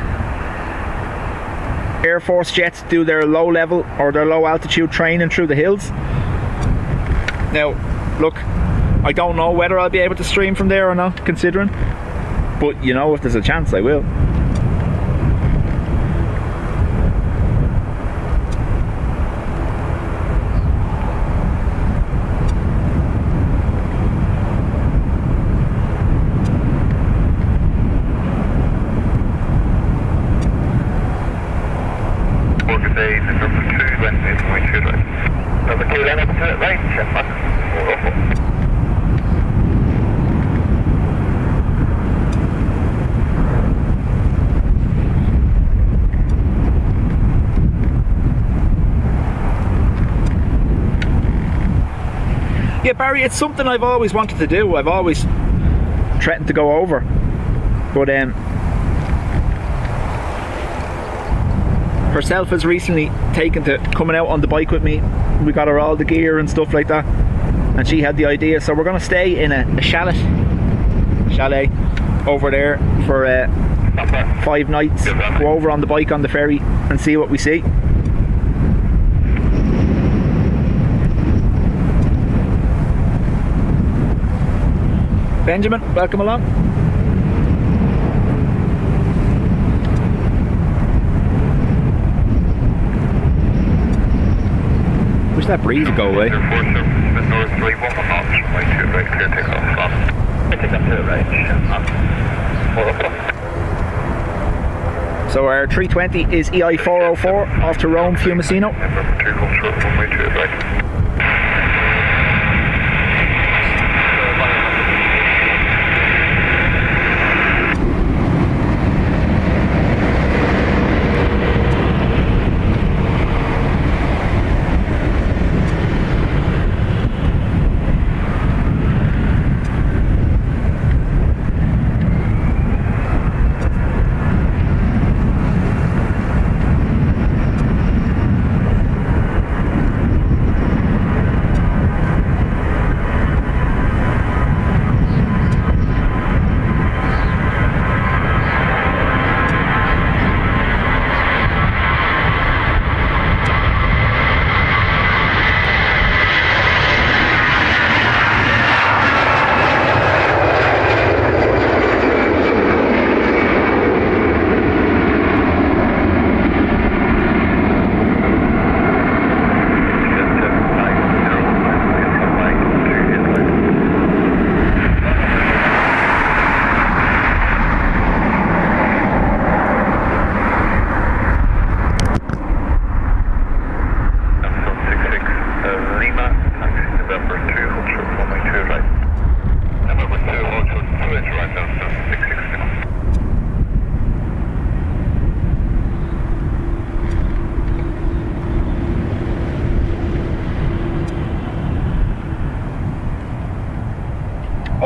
Air Force jets do their low level or their low altitude training through the hills. Now look, I don't know whether I'll be able to stream from there or not, considering, but you know, if there's a chance I will. Yeah, Barry, it's something I've always wanted to do. I've always threatened to go over, but herself has recently taken to coming out on the bike with me. We got her all the gear and stuff like that, and she had the idea, so we're going to stay in a chalet over there for 5 nights, go over on the bike on the ferry and see what we see. Benjamin, welcome along. Wish that breeze would go away. So our 320 is EI 404 off to Rome, Fiumicino.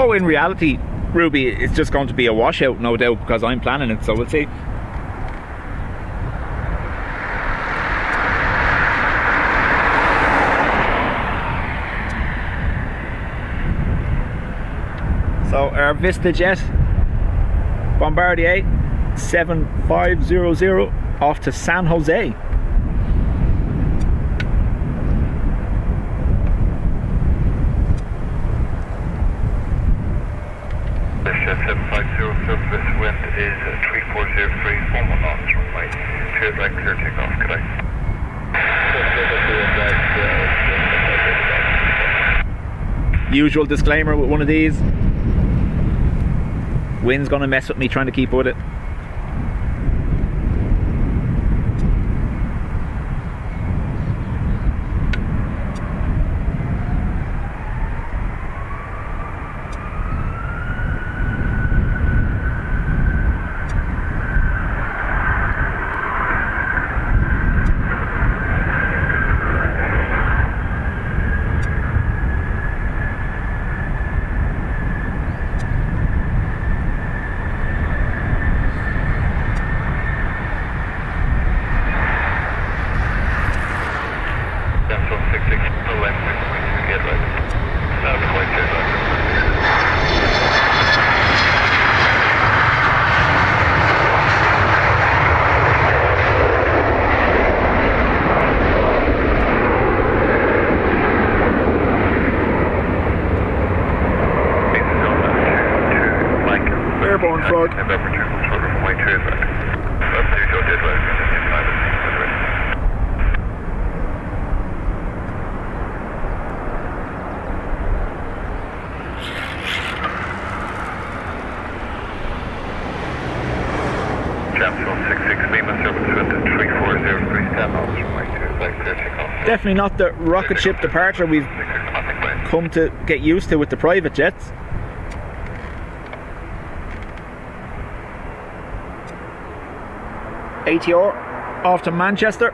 Oh, in reality, Ruby, it's just going to be a washout, no doubt, because I'm planning it, so we'll see. So our VistaJet Bombardier 7500 off to San Jose. Jet 750, this wind is 3403, 11 knots runway 2 right, clear takeoff, good day. Usual disclaimer with one of these. Wind's gonna mess with me trying to keep with it. Airborne frog. Definitely not the rocket ship departure we've come to get used to with the private jets. ATR off to Manchester.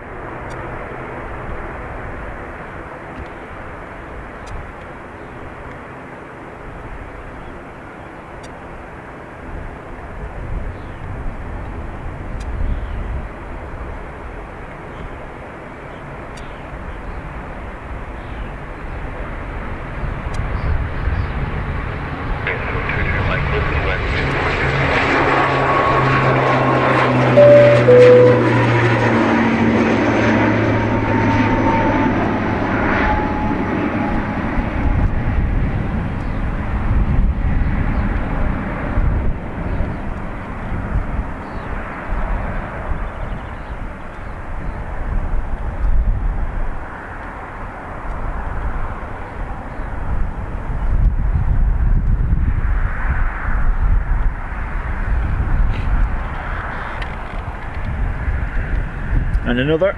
And another.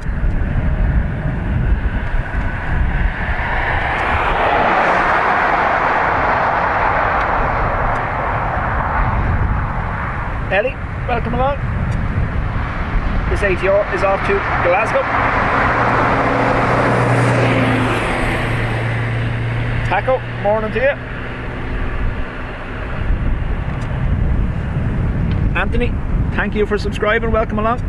Ellie, welcome along. This ATR is off to Glasgow. Taco, morning to you. Anthony, thank you for subscribing, welcome along.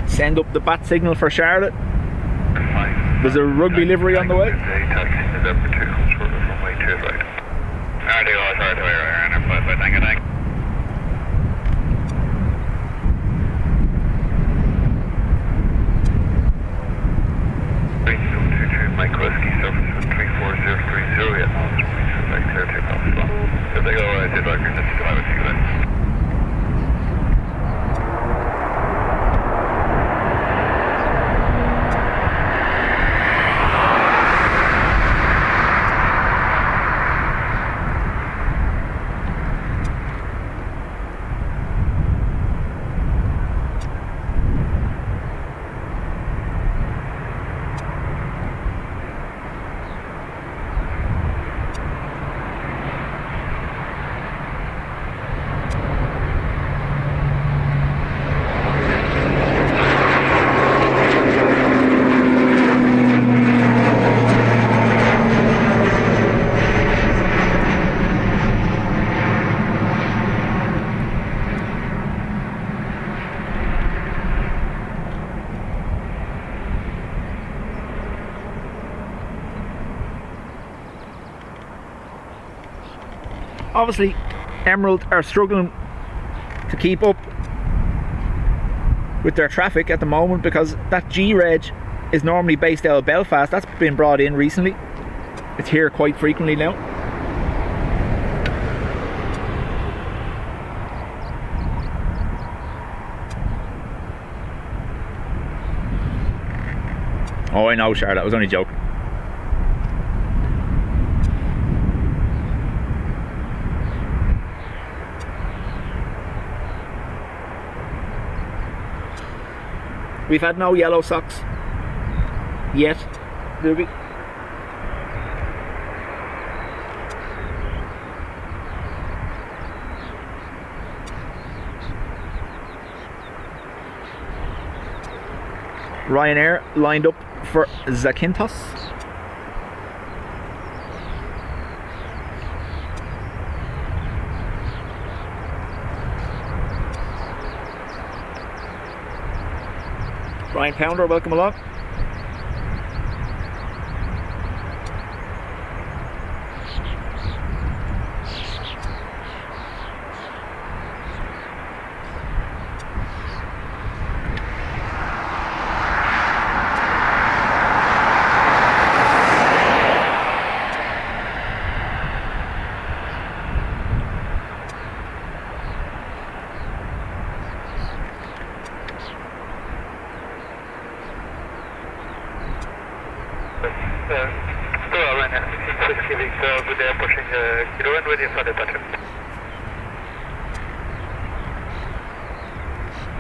Send up the bat signal for Charlotte. There's a rugby livery on the way. Obviously, Emerald are struggling to keep up with their traffic at the moment because that G-Reg is normally based out of Belfast. That's been brought in recently. It's here quite frequently now. Oh, I know, Charlotte, I was only joking. We've had no yellow socks yet, Ruby. Ryanair lined up for Zakynthos. Ryan Pounder, welcome along.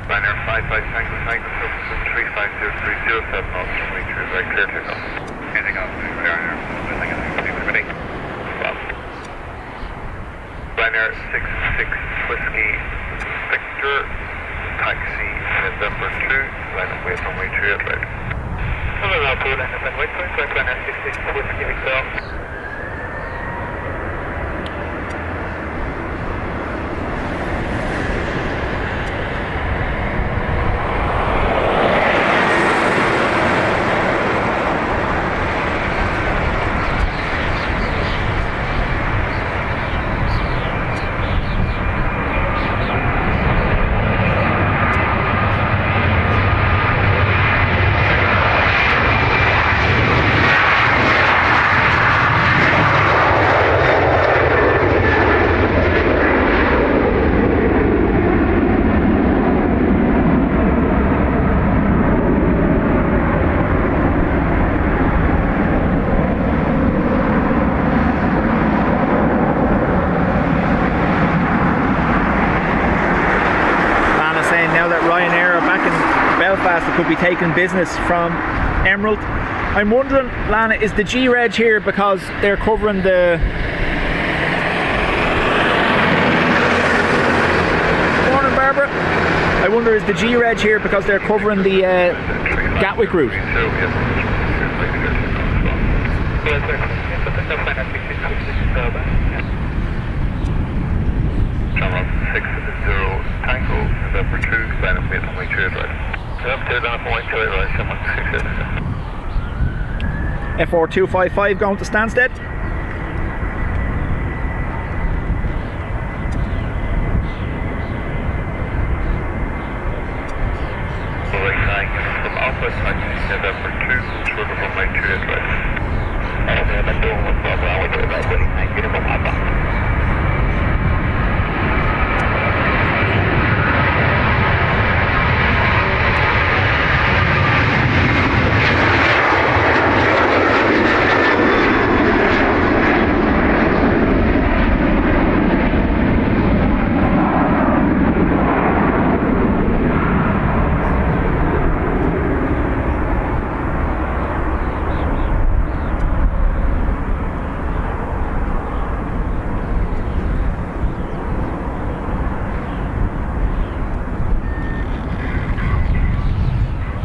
Ryanair 55 Tango Tango Surface 35030 7 knots, runway 2 right clear takeoff. Anything else? Ryanair, nothing else. Ready? Stop. Ryanair 66 Whiskey Victor, taxi November 2, line up wait runway 2 at right. Hello, Rapid, line up and wait point, Ryanair 66 Whiskey Victor. Could be taking business from Emerald. I'm wondering, Lana, is the G-Reg here because they're covering the... Morning, Barbara. I wonder, is the G-Reg here because they're covering the Gatwick route? Channel 60 Tango, November 2, line up wait runway 2 at right. F4255 going to Stansted. From Alpha taxi November 2, short of runway 2 at right.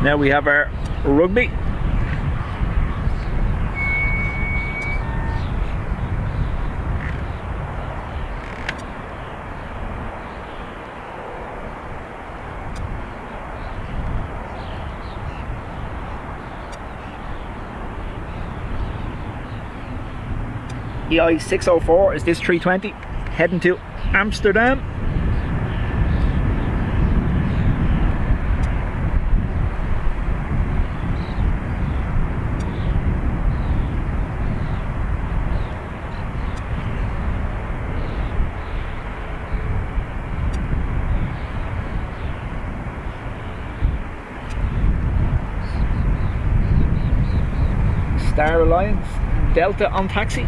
Now we have our rugby. EI 604, is this 320? heading to Amsterdam. Star Alliance, Delta on taxi.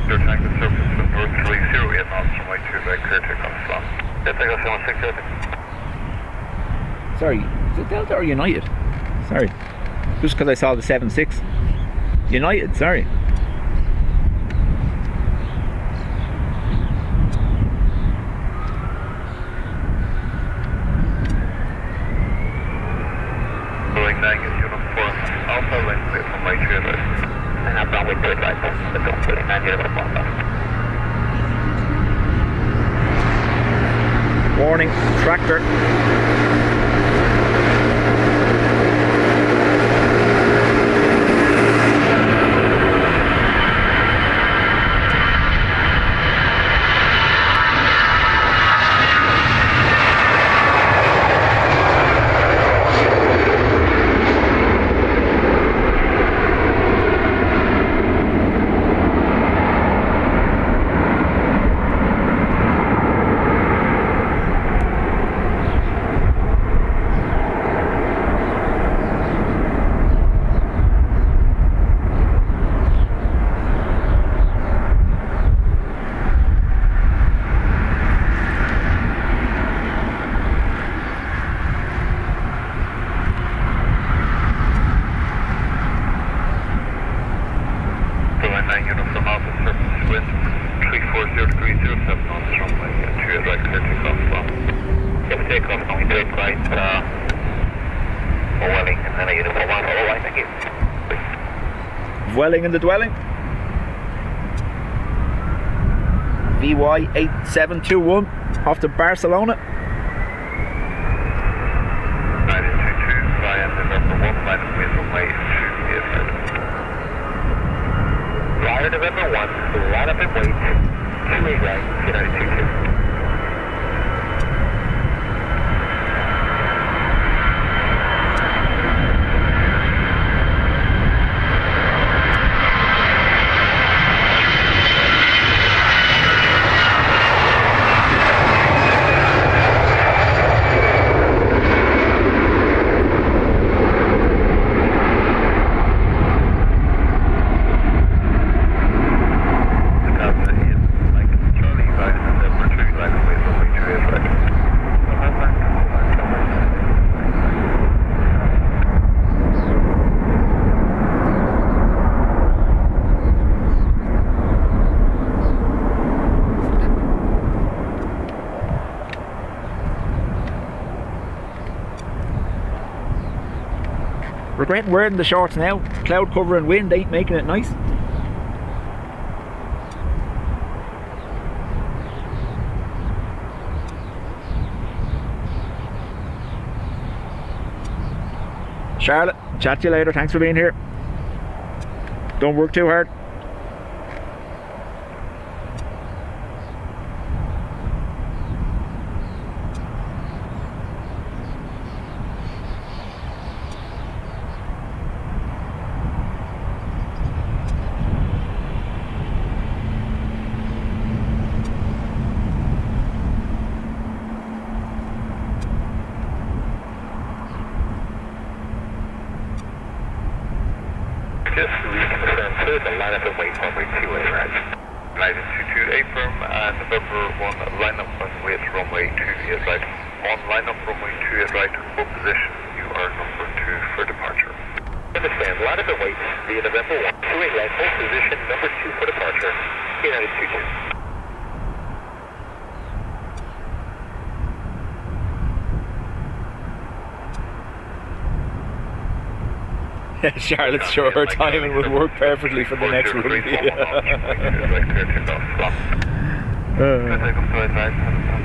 Your tank is surface from north 30, 8 knots from right 2 right clear takeoff slot. Yeah, take off 760. Sorry, is it Delta or United? Sorry, just because I saw the 76. United, sorry. Boeing 9 is uniform. Alpha line clear from right 2 right. And I'm runway 2 right. But don't Boeing 9 uniform Alpha. Warning, tractor. Dwelling in the dwelling. VY8721 off to Barcelona. 922, via November 1, line of wind runway 2 via November 1, line up and wait, 28 right, United 22. Regretting wearing the shorts now. Cloud cover and wind ain't making it nice. Charlotte, chat to you later. Thanks for being here. Don't work too hard. Line up and wait runway 2 right. United 22 April and November 1, line up and wait runway 2 right. On line up runway 2 right, full position, you are number 2 for departure. Understand, line up and wait via November 1, 28 right, full position, number 2 for departure, United 22. Charlotte's sure her timing would work perfectly for the next route.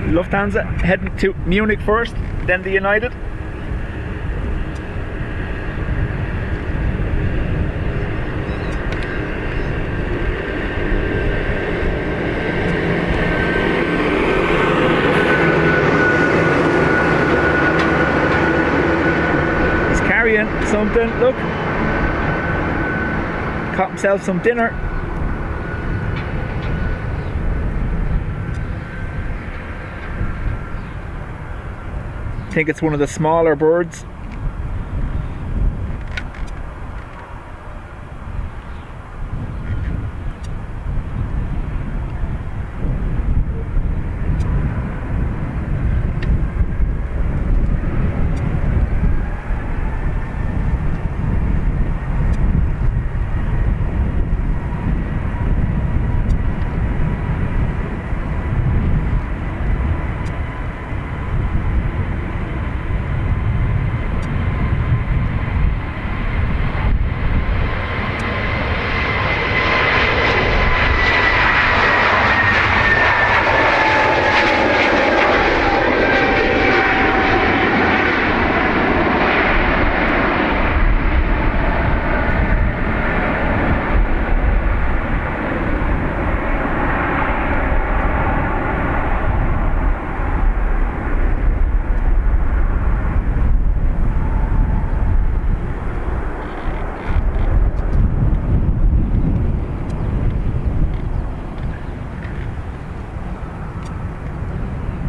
Lufthansa heading to Munich first, then the United. something. Look. Caught himself some dinner. I think it's one of the smaller birds.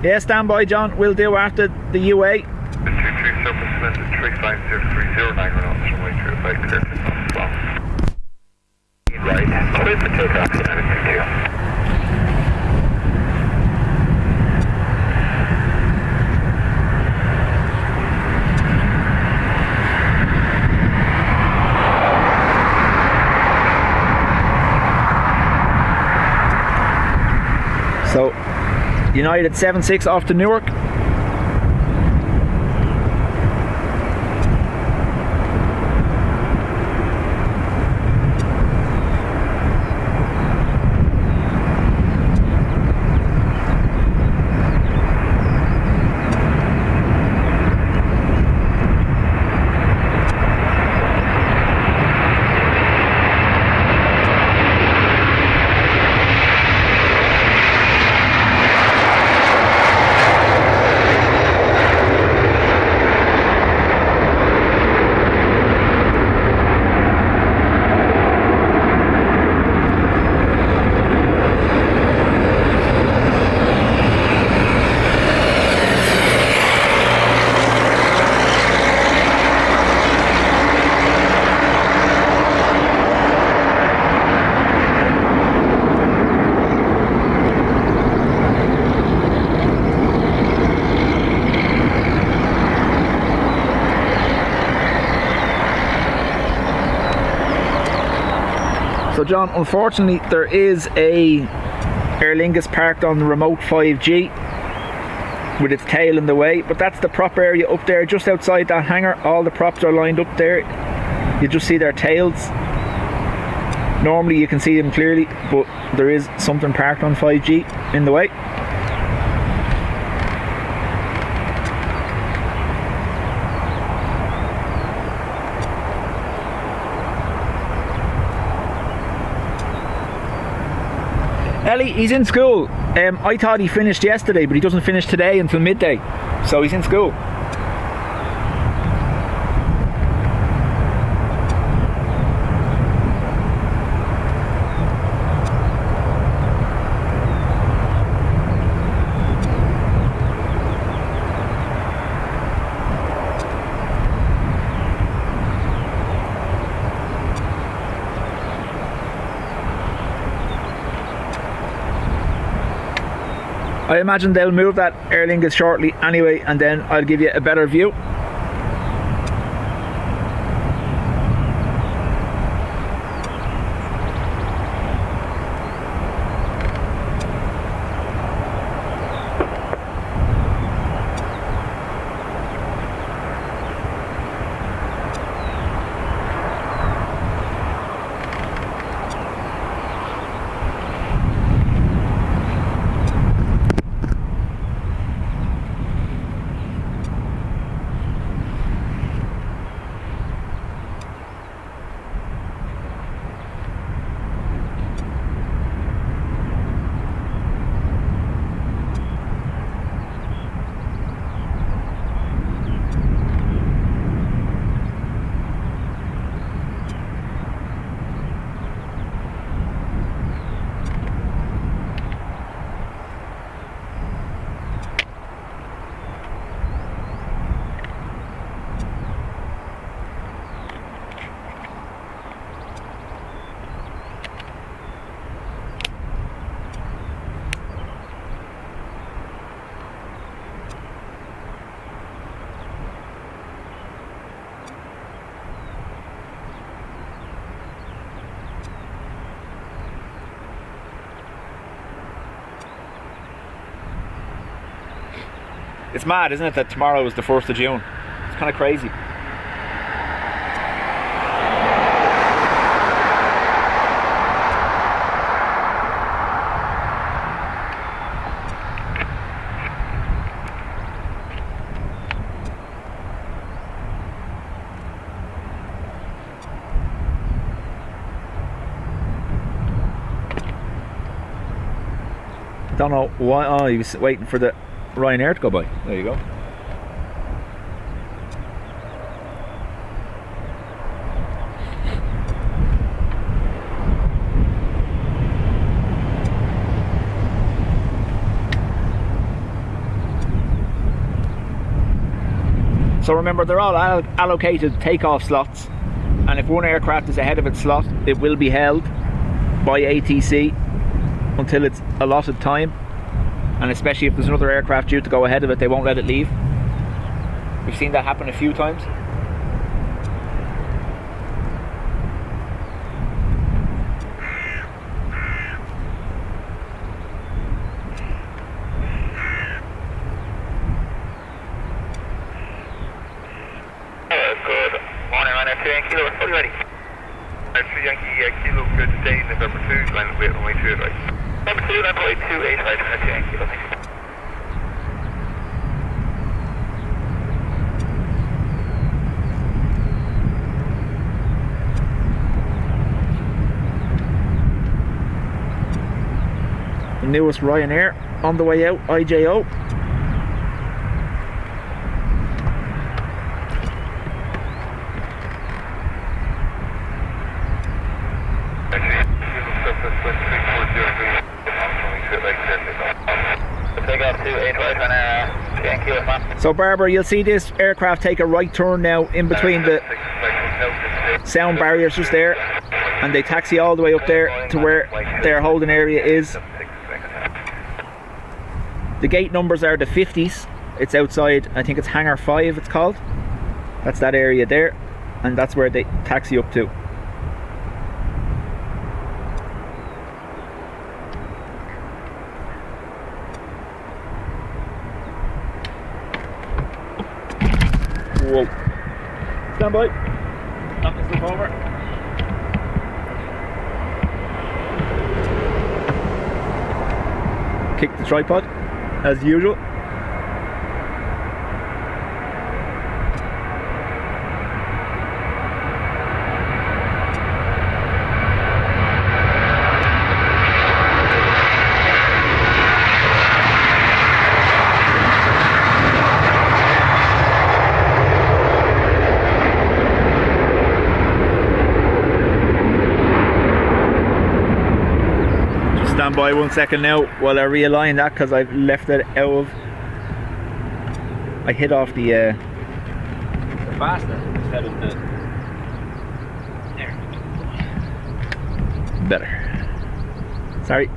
Yeah, stand by, John. We'll do after the UA. 23 surface wind at 350-309 knots from way through by clear to South. Right, clear for takeoff, United 22. So, United 7-6 off to Newark. So John, unfortunately there is a Aer Lingus parked on the remote 5G with its tail in the way, but that's the prop area up there just outside that hangar. All the props are lined up there. You just see their tails. Normally you can see them clearly, but there is something parked on 5G in the way. Ellie, he's in school. I thought he finished yesterday, but he doesn't finish today until midday. So he's in school. I imagine they'll move that Aer Lingus shortly anyway, and then I'll give you a better view. It's mad, isn't it, that tomorrow is the 1st of June? It's kind of crazy. Don't know why. Oh, he was waiting for the Ryanair to go by. There you go. So remember, they're all allocated takeoff slots, and if one aircraft is ahead of its slot, it will be held by ATC until its allotted time, and especially if there's another aircraft due to go ahead of it, they won't let it leave. We've seen that happen a few times. Good morning, Ryanair 2 Yankee Kilo, fully ready. 3 Yankee Kilo, good to stay in November 2, line up runway 2 right. Number 2, runway 28 right, 2 Yankee Kilo, thank you. The newest Ryanair on the way out, IJO. So Barbara, you'll see this aircraft take a right turn now in between the sound barriers just there, and they taxi all the way up there to where their holding area is. The gate numbers are the 50s. It's outside, I think it's Hangar 5 it's called. That's that area there, and that's where they taxi up to. Whoa. Stand by. Knock this stuff over. Kick the tripod, as usual. Stand by 1 second now while I realign that, because I've left it out of. I hit off the fastener instead of the. There. Better. Sorry.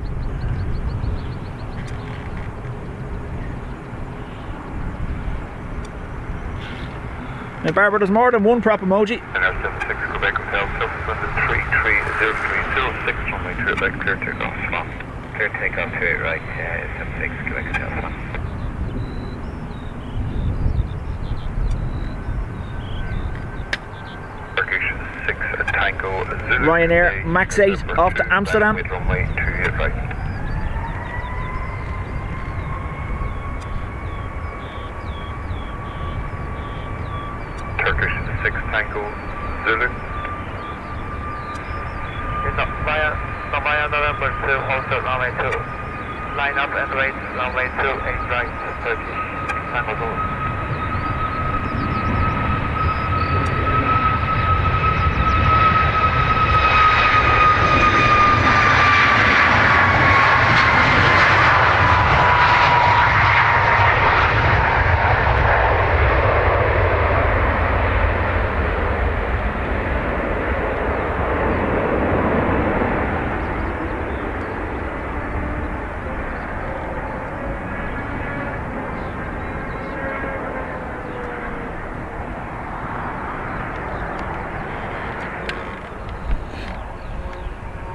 Now Barbara, there's more than one prop emoji. And 76 Quebec Hotel, Southwest 330306 runway 2 right, clear takeoff, swap. Clear takeoff 28 right, 76 Quebec Hotel, swap. Turkish 6 Tango Zulu. Ryanair Max 8 off to Amsterdam. Runway 28 right. Turkish 6 Tango Zulu. Via November 2, also runway 2. Line up and wait, runway 28 right, Turkish 6 Tango Zulu.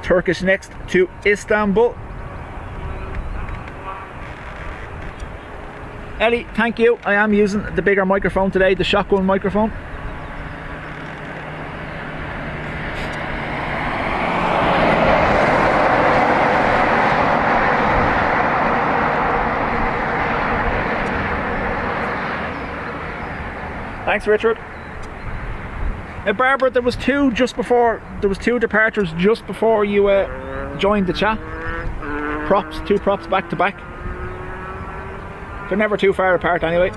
Turkish next to Istanbul. Ellie, thank you. I am using the bigger microphone today, the shotgun microphone. Thanks, Richard. Barbara, there was two departures just before you joined the chat. Two props back to back. They're never too far apart anyway.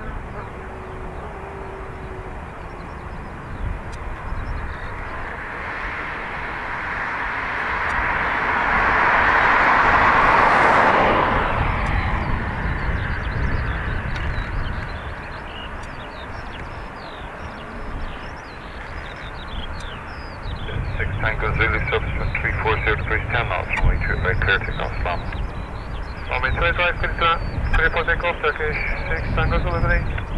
Tango Zulu service from 340 degrees 10 knots from way to right clear takeoff from. On my side drive, clear for takeoff, Turkish 6 Tango Zulu 8.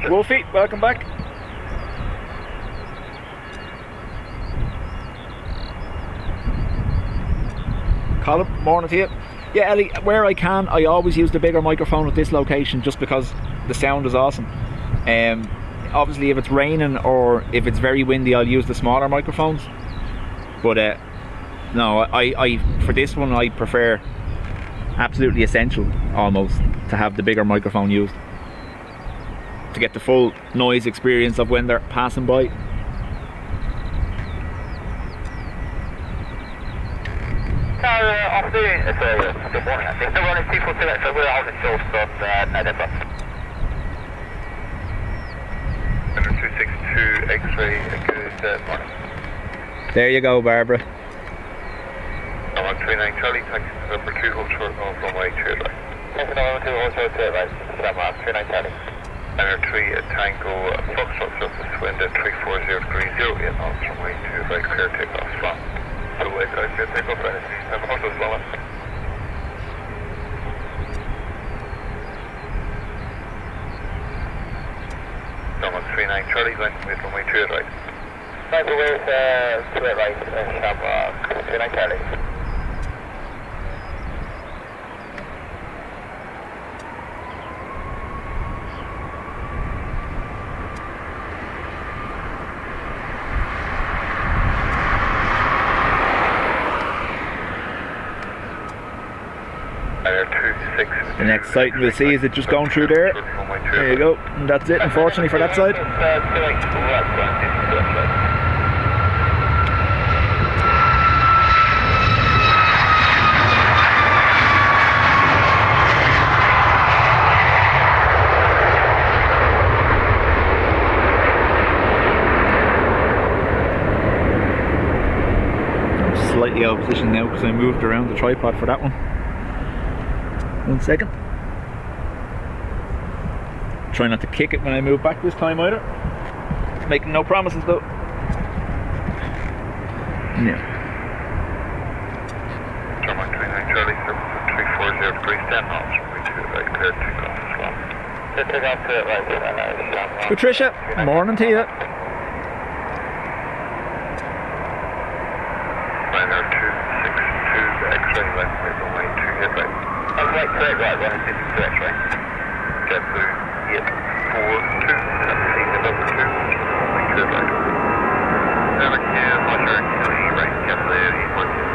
Wolfie, welcome back. Colin, morning to you. Yeah, Ellie, where I can, I always use the bigger microphone at this location just because the sound is awesome. Obviously, if it's raining or if it's very windy, I'll use the smaller microphones. But no, I for this one, I prefer, absolutely essential almost, to have the bigger microphone used, to get the full noise experience of when they're passing by. Afternoon, good morning I think. We're on a 242, so we're out of short from Edinburgh. Number 262 X-ray, good morning. There you go, Barbara. Number 39 Charlie, taxi number 2 hold short on runway 2 right. Taxi number 2 hold short 2 right, 39 Charlie. Number 3 Tango Foxtrot surface wind at 340 degrees 08 knots from way to right clear takeoff from. So wait, I clear takeoff right. I'm also slower. Number 39 Charlie, line from way 2 right. Right, the way to it right, Shamrock, 39 Charlie. The next sight we'll see is it just going through there. There you go, and that's it, unfortunately, for that side. I'm slightly out of position now because I moved around the tripod for that one. 1 second. Try not to kick it when I move back this time either. Making no promises though. Yeah. Charlie 340 degrees 10 knots from way to right clear takeoff as well. They take off to right. Patricia, morning to you. Liner 262, X-ray, left, runway 2, hit right. Oh, right, correct, right, runway 262, X-ray. JetBlue, hit 42, November 2, runway 2, right. November 2, Flusher, right, JetBlue, 812.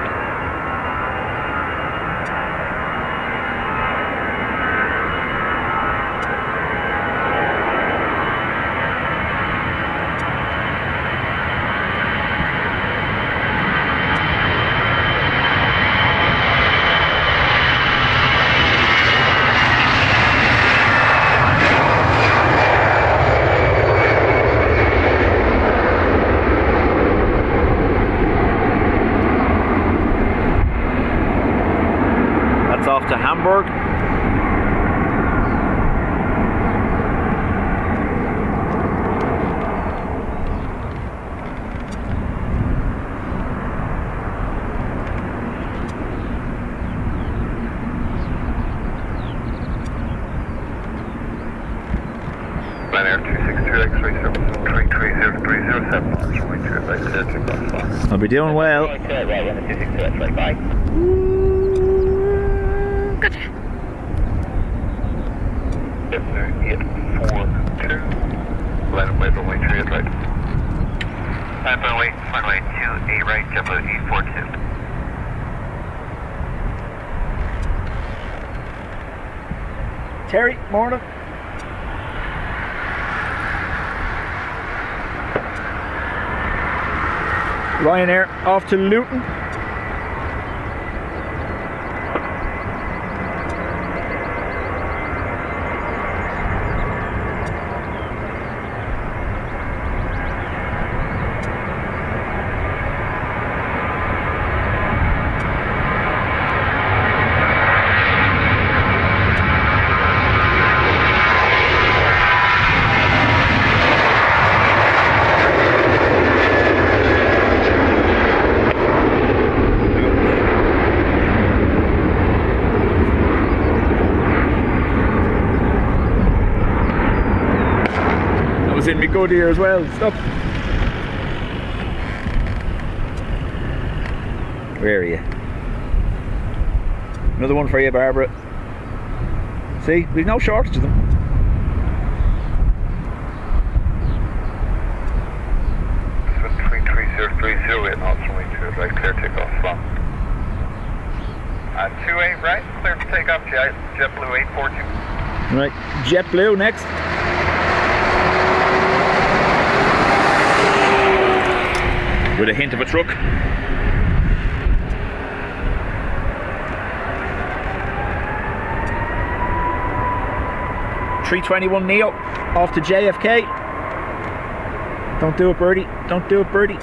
Off to Hamburg. Air 262 X-ray service 330-307, runway 2, right, clear takeoff. I'll be doing well. Right, runway 262 X-ray, bye. JetBlue, hit 42, landing way runway 2, hit right. Runway 2, 8 right, JetBlue, 842. Terry, morning. Ryanair off to Luton. In me good ear as well. Stop. Where are you? Another one for you, Barbara. See, we've no shortage of them. This is 33030 knots, runway 2, right, clear takeoff from. 28 right, clear for takeoff, JetBlue 842. Right, JetBlue next. With a hint of a truck. $321neo off to JFK. Don't do it, birdie. Don't do it, birdie.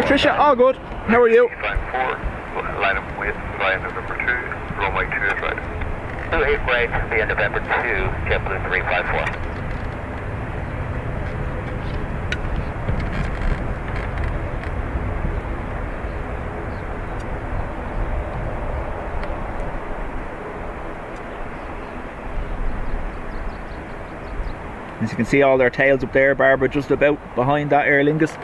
Patricia, all good. How are you? 354, line up with via November 2, runway 2 is right. 28 right via November 2, JetBlue 354. As you can see, all their tails up there, Barbara, just about behind that Aer Lingus.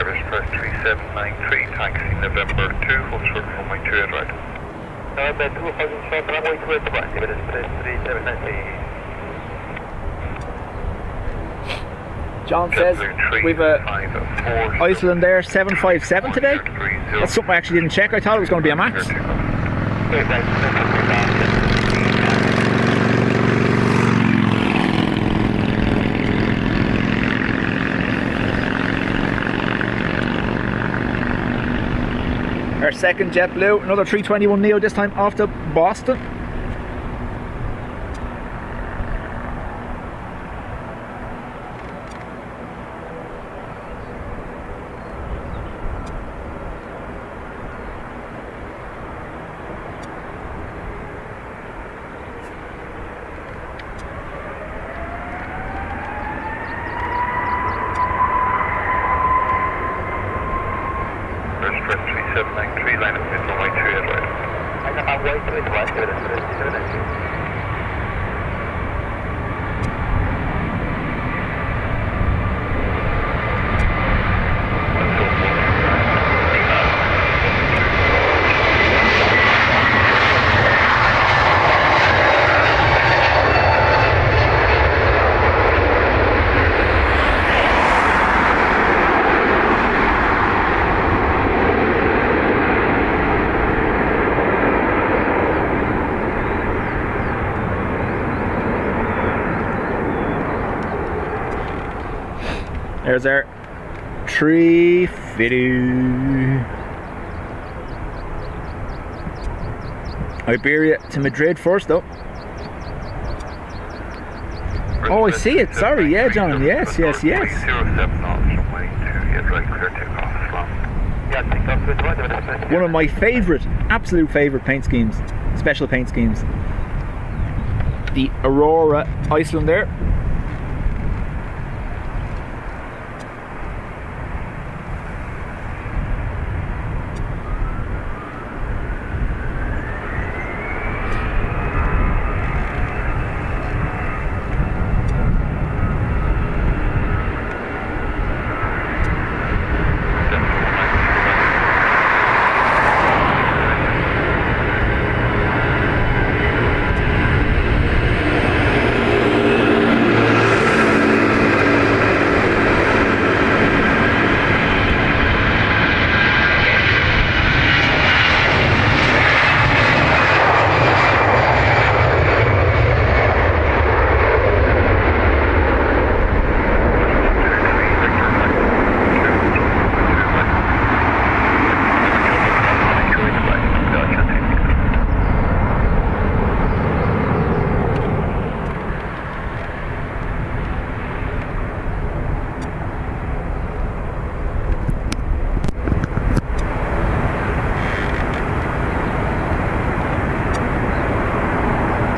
Express 3793, taxi November 2, hold short runway 2 is right. November 2, holding short runway 2 is right, Express 3793. John says we've a Iceland Air 757 today. That's something I actually didn't check. I thought it was going to be a MAX. Our second JetBlue, another 321neo, this time off to Boston. There's our 350. Iberia to Madrid first though. Oh, I see it. Sorry, yeah, John. Yes. One of my absolute favourite paint schemes, special paint schemes. The Aurora Iceland Air.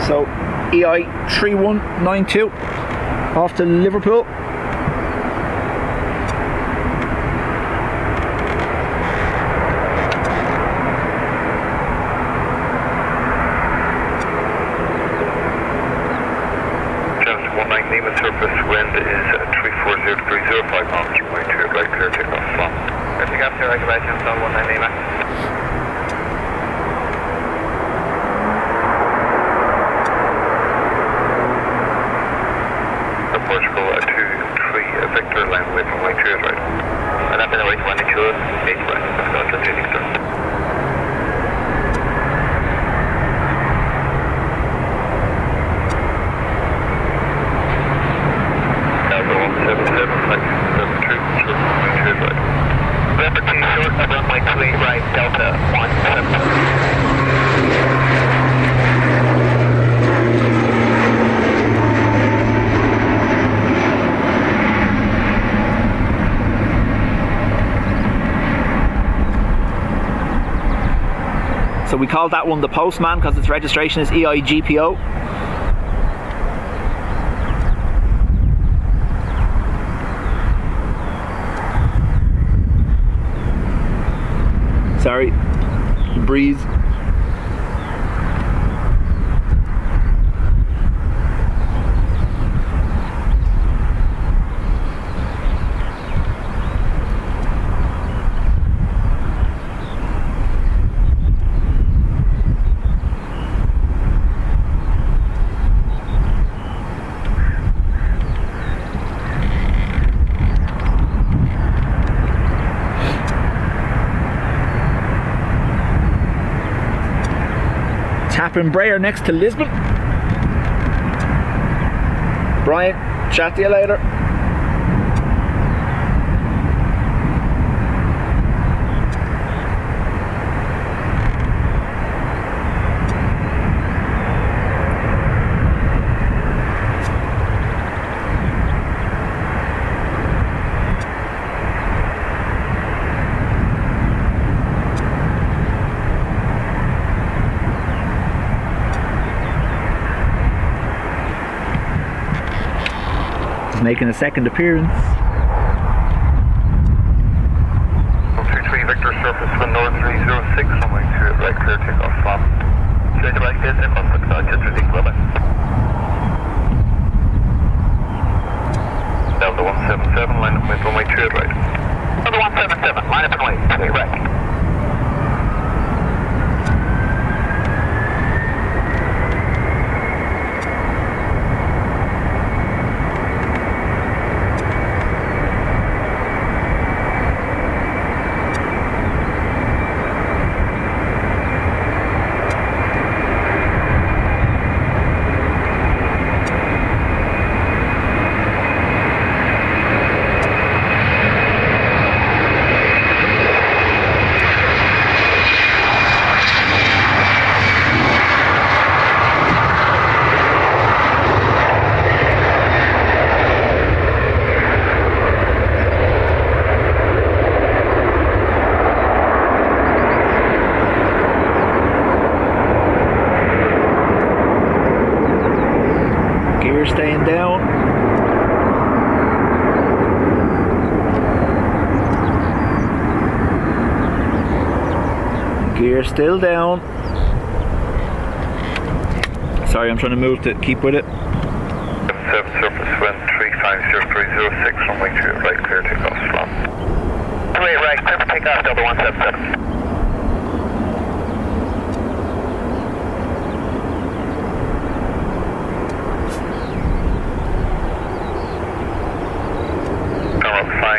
So EI 3192 off to Liverpool. Lima surface wind is 340 degrees 05 knots, runway 2 right clear takeoff. Lifting up to regulation zone 19 Lima. Portugal 2-3 Victor line away from runway 2 right. And up in the right 1 2 8 right. That's the taking start. So we called that one the Postman because its registration is EIGPO. Sorry, breeze. Tap Embraer next to Lisbon. Brian, chat to you later. Making a second appearance. 133 Victor surface wind north 306, runway 28 right clear takeoff flap. Straight right gate, inbound 6 just release level. Delta 177, line up with runway 28 right. Delta 177, line up and wait, 28 right. Staying down. Gear still down. Sorry, I'm trying to move to keep with it. 77 surface wind 350306, runway 28 right clear takeoff flap. 28 right, clear for takeoff, Delta 177.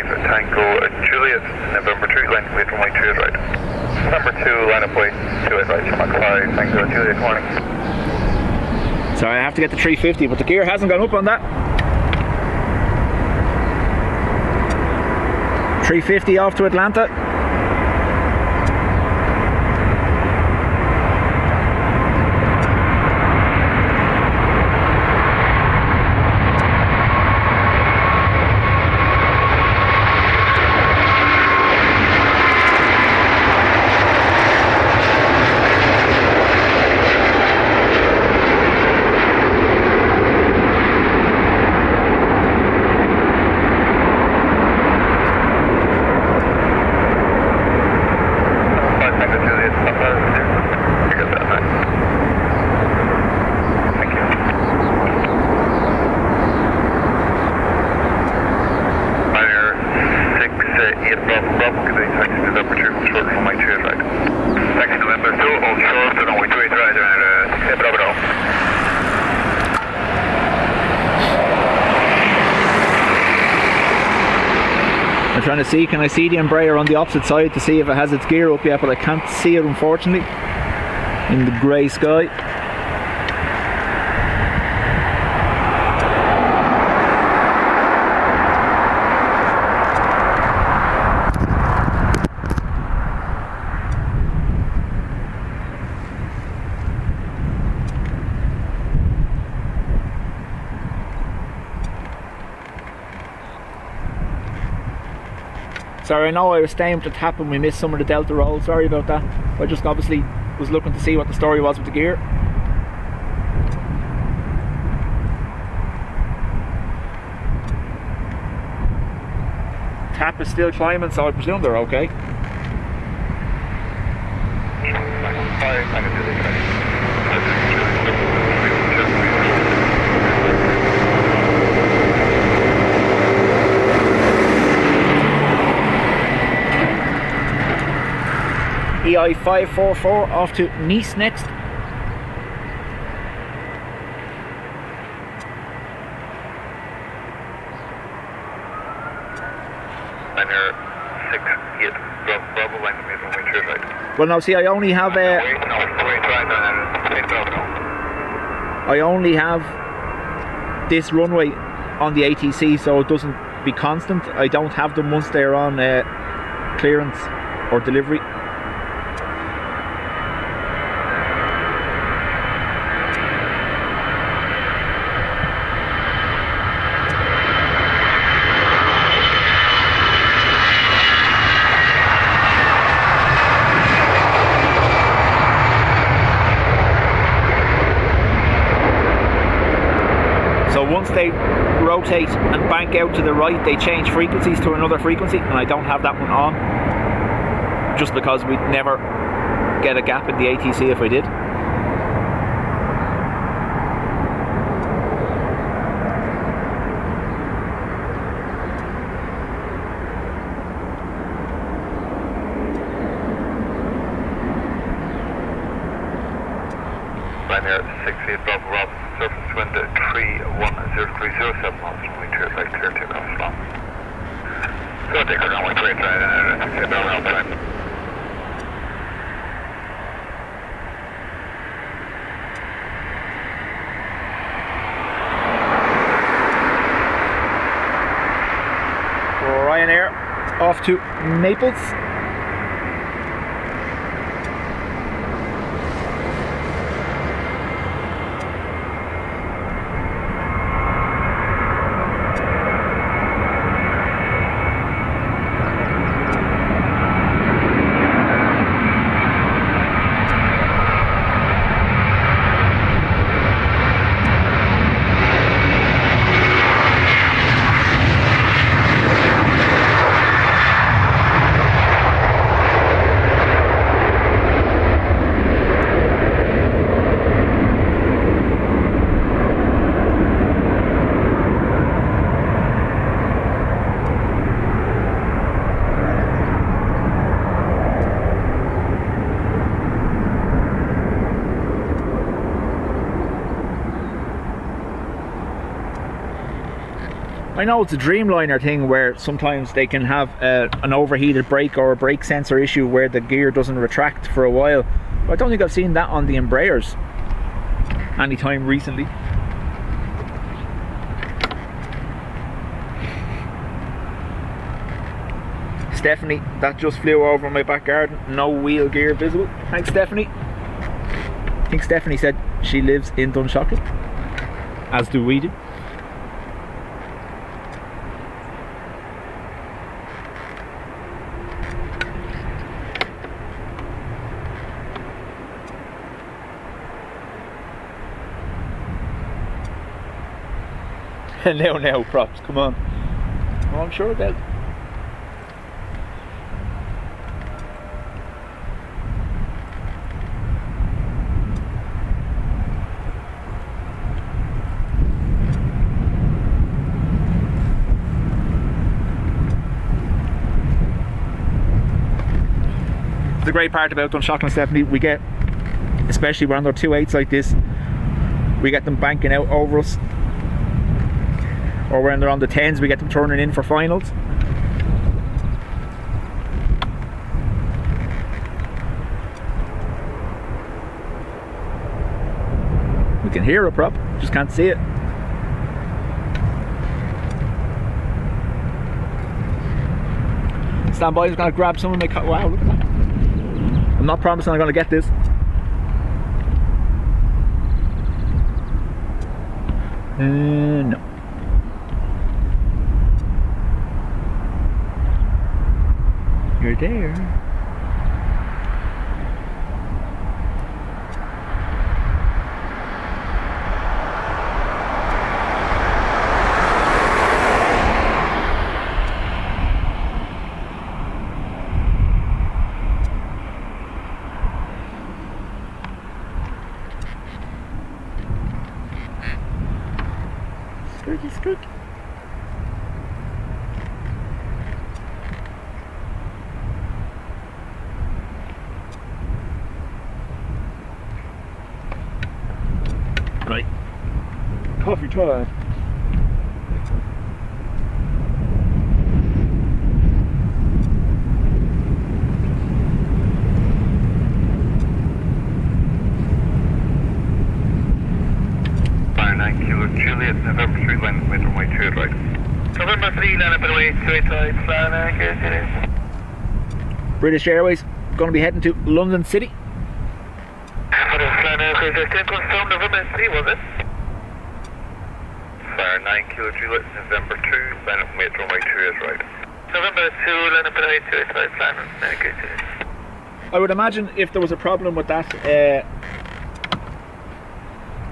Tango Juliet, November 2, line up wait, runway 28 right. Number 2, line up wait, 28 right, Mach 5, Tango Juliet, morning. Sorry, I have to get the 350, but the gear hasn't gone up on that. 350 off to Atlanta. I'm trying to see, can I see the Embraer on the opposite side to see if it has its gear up yet, but I can't see it unfortunately in the grey sky. Sorry, I know I was staying to tap and we missed some of the Delta roll, sorry about that. I just obviously was looking to see what the story was with the gear. Tap is still climbing, so I presume they're okay. EI 544 off to Nice next. Well, no, see, I only have a. I only have this runway on the ATC, so it doesn't be constant. I don't have them once they're on clearance or delivery. Once they rotate and bank out to the right, they change frequencies to another frequency, and I don't have that one on, just because we'd never get a gap in the ATC if I did. Line here, 68 Bravo Rob, surface wind 31030, 7 knots, runway 2 right clear takeoff long. Go take her runway 2 right, time. Ryanair off to Naples. I know it's a Dreamliner thing where sometimes they can have an overheated brake or a brake sensor issue where the gear doesn't retract for a while. But I don't think I've seen that on the Embraers anytime recently. Stephanie, that just flew over my back garden. No wheel gear visible. Thanks, Stephanie. I think Stephanie said she lives in Dunshaughlin, as do we do. Now, props, come on. Oh, I'm sure about it. The great part about Dunshaughlin, Stephanie, we get, especially when they're 2.8s like this, we get them banking out over us. Or when they're on the 10s, we get them turning in for finals. We can hear it, prop, just can't see it. Stand by, I'm just gonna grab some of my wow, look at that. I'm not promising I'm gonna get this. No. You're there. Skirky, skirky. Right, coffee time. 3, line up runway 2 right. November 3, line up runway 285, flying accurate. British Airways going to be heading to London City. Flying accurate, confirm November 3, was it? Fire 9 kilo Juliet, November 2, line up runway 2 is right. November 2, line up runway 285, flying accurate. I would imagine if there was a problem with that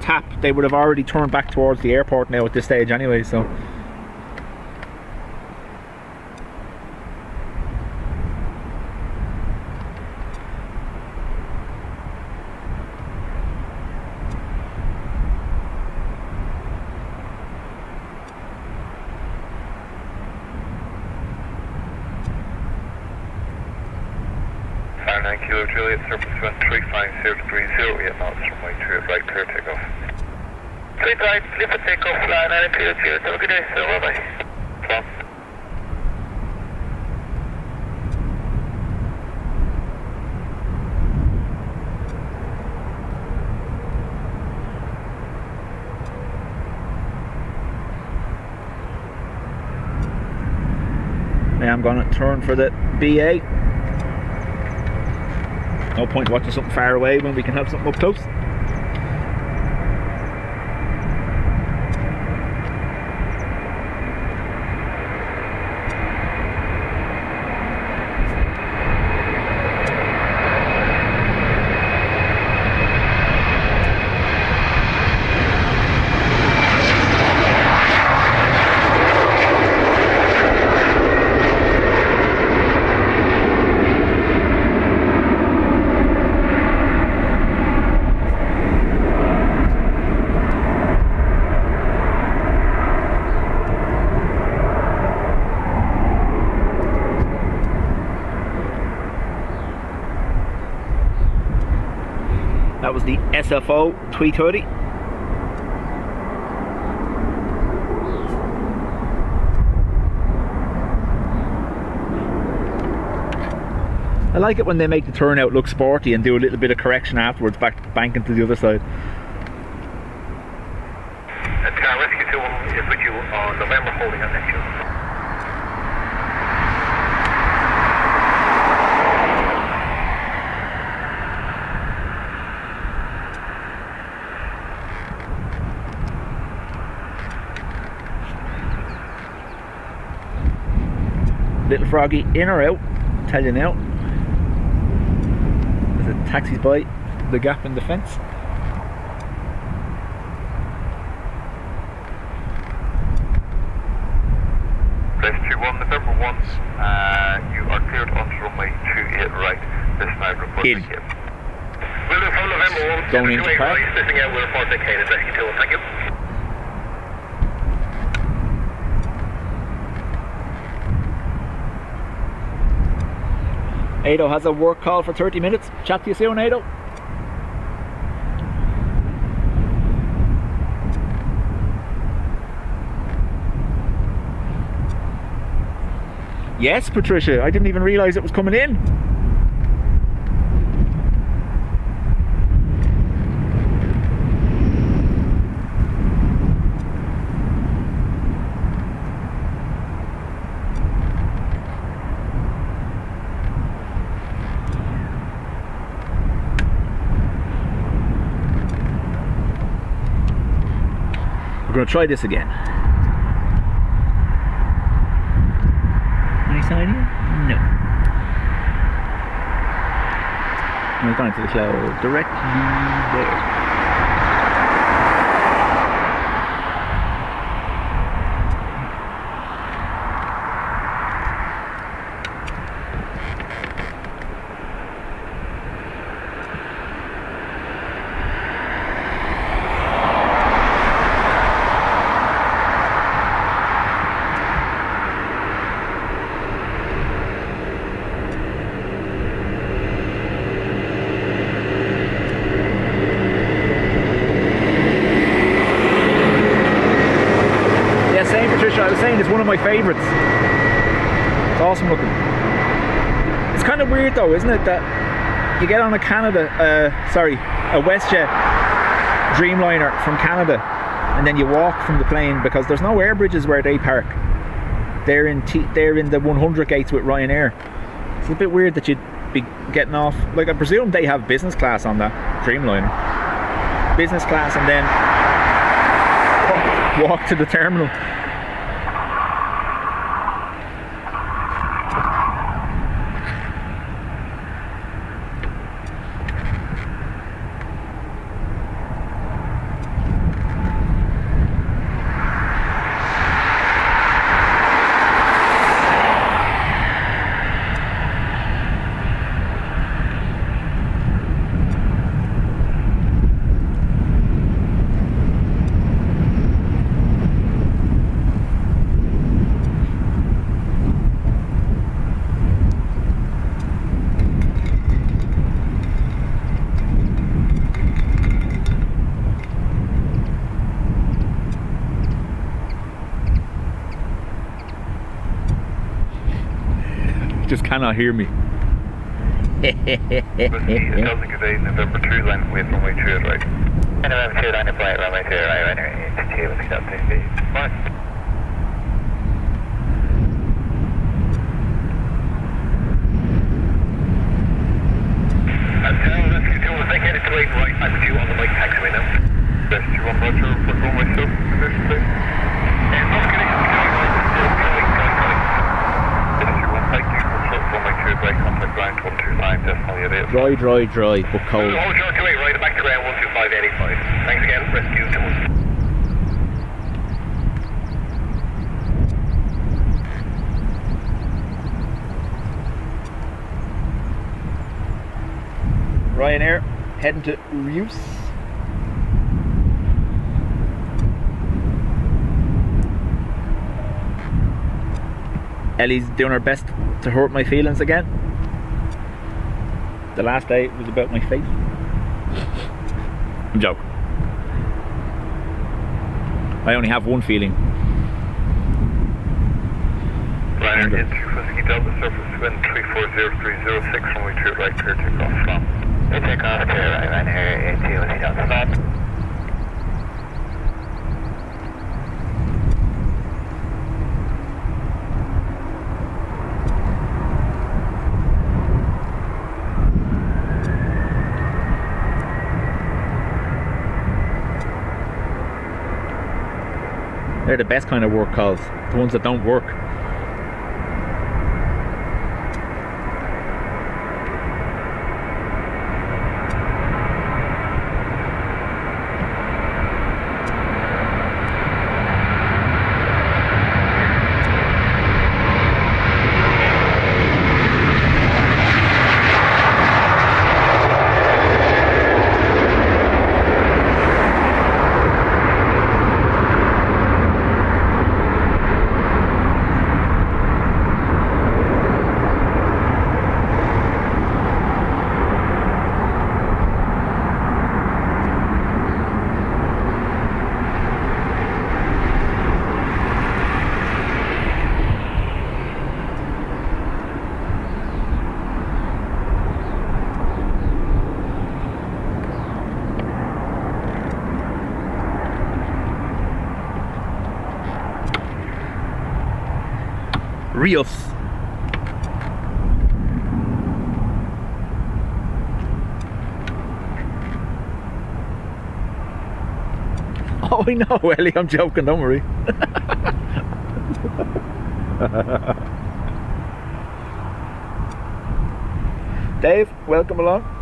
tap, they would have already turned back towards the airport now at this stage anyway, so. Fire 9 kilo Juliet, surface 13530, 8 knots, runway 2 right, clear takeoff. 3 right, clear for takeoff, flying 9 kilo Juliet, have a good day, sir, bye bye. Plum. Now I'm going to turn for the BA. No point watching something far away when we can have something up close. That was the SFO 330. I like it when they make the turnout look sporty and do a little bit of correction afterwards, banking to the other side. Tower Rescue 2 is with you on November holding on next year. Little Froggy in or out, tell you now. As it taxis by the gap in the fence. Place 21, November 1, you are cleared onto runway 28 right, this now report In. indicated. We'll do from November 1, Going into 28 park. right, listening out, we'll report indicated, Rescue 2, thank you. Ado has a work call for 30 minutes. Chat to you soon, Ado. Yes, Patricia, I didn't even realise it was coming in. We're going to try this again. Any sign here? No. We're going to the cloud directly there. I was saying it's one of my favourites. It's awesome looking. It's kind of weird though, isn't it, that you get on a WestJet Dreamliner from Canada and then you walk from the plane because there's no air bridges where they park. They're in the 100 gates with Ryanair. It's a bit weird that you'd be getting off. Like, I presume they have business class on that Dreamliner. Business class, and then walk to the terminal. Just cannot hear me. Delta G'day, November 2 line with runway 2 right. November 2 line of flight, runway 2 right, runway 2 with Delta G'day. Fine. Rescue 2 was vacated to 8 right, I'm 2 on the bike taxiway now. Rescue 1 Roger, for runway 2, position please. And Oscar 8, thank you. Right, contact ground 125, decimal 88. Dry, but cold. Hold your 28 right, back to ground 125.85. Thanks again, rescue 2. Ryanair heading to Reus. Ellie's doing her best to hurt my feelings again. The last day was about my face. I'm joking. I only have one feeling. Ryanair into Whiskey Delta surface wind 340306 runway 2 right, clear takeoff from. Clear takeoff to Ryanair into Whiskey Delta stop. They're the best kind of work calls, the ones that don't work. Rios. Oh, I know, Ellie, I'm joking, don't worry. Dave, welcome along.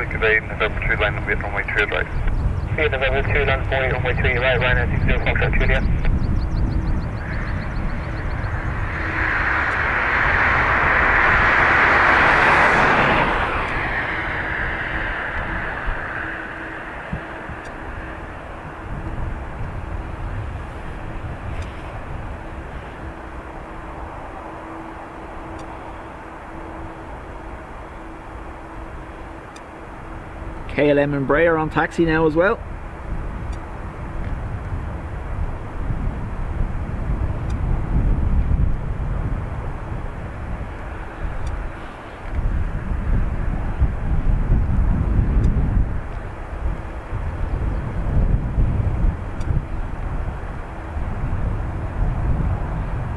G'day, November 2 line with runway 2 right. Yeah, November 2 line 4, runway 3 right, Ryanair 60 Foxtrot Juliet. KLM and Bray are on taxi now as well.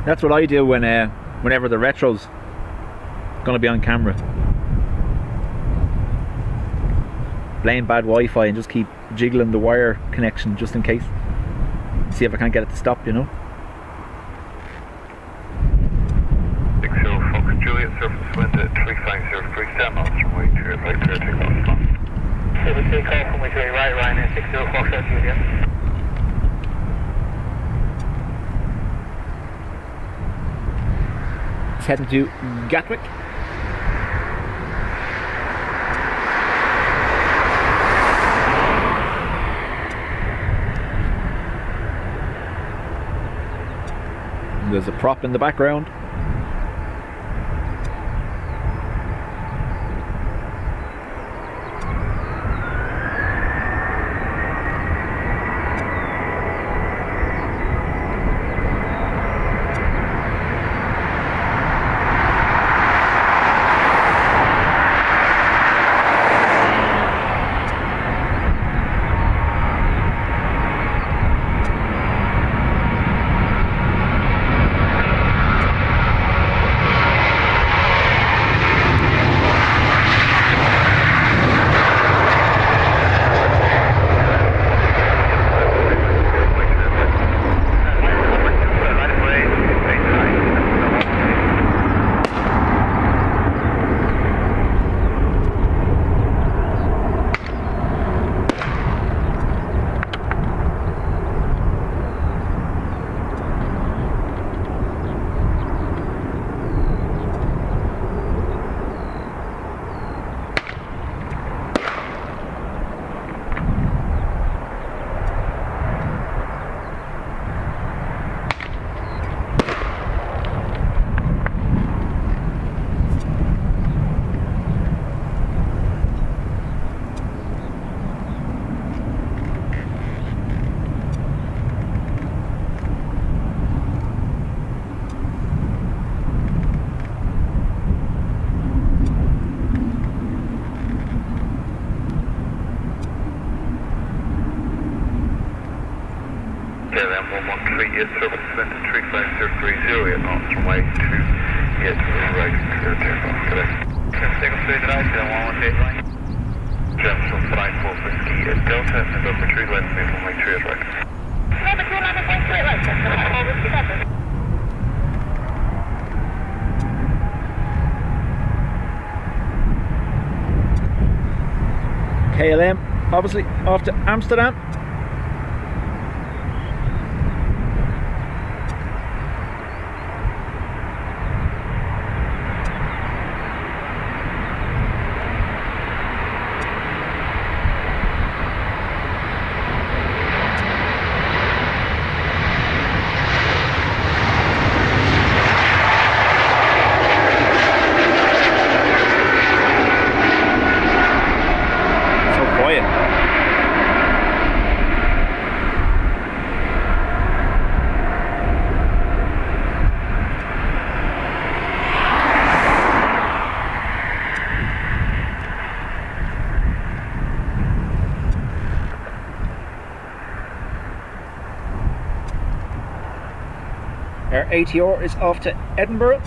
That's what I do when whenever the retro's gonna be on camera. Blame bad Wi-Fi and just keep jiggling the wire connection just in case. See if I can't get it to stop, you know. 60 Fox Juliet, surface wind at 3503, stand knots from way to right clear takeoff. Service takeoff from way to right, Ryan, 60 Fox Juliet. It's heading to Gatwick. And there's a prop in the background. KLM 113 is service wind at 35030 at knots from way to get to the right clear takeoff today. Take us straight right, KLM 118 line. Gemstone 54 Whiskey is Delta, November 3 line, move from way 3 at right. November 2 line, point 3 right, November 4 Whiskey Delta. KLM, obviously, off to Amsterdam. Our ATR is off to Edinburgh.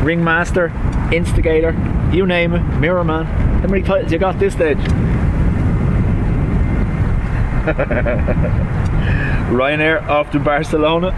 ringmaster, instigator, you name it, mirror man. How many titles you got this stage? Ryanair off to Barcelona.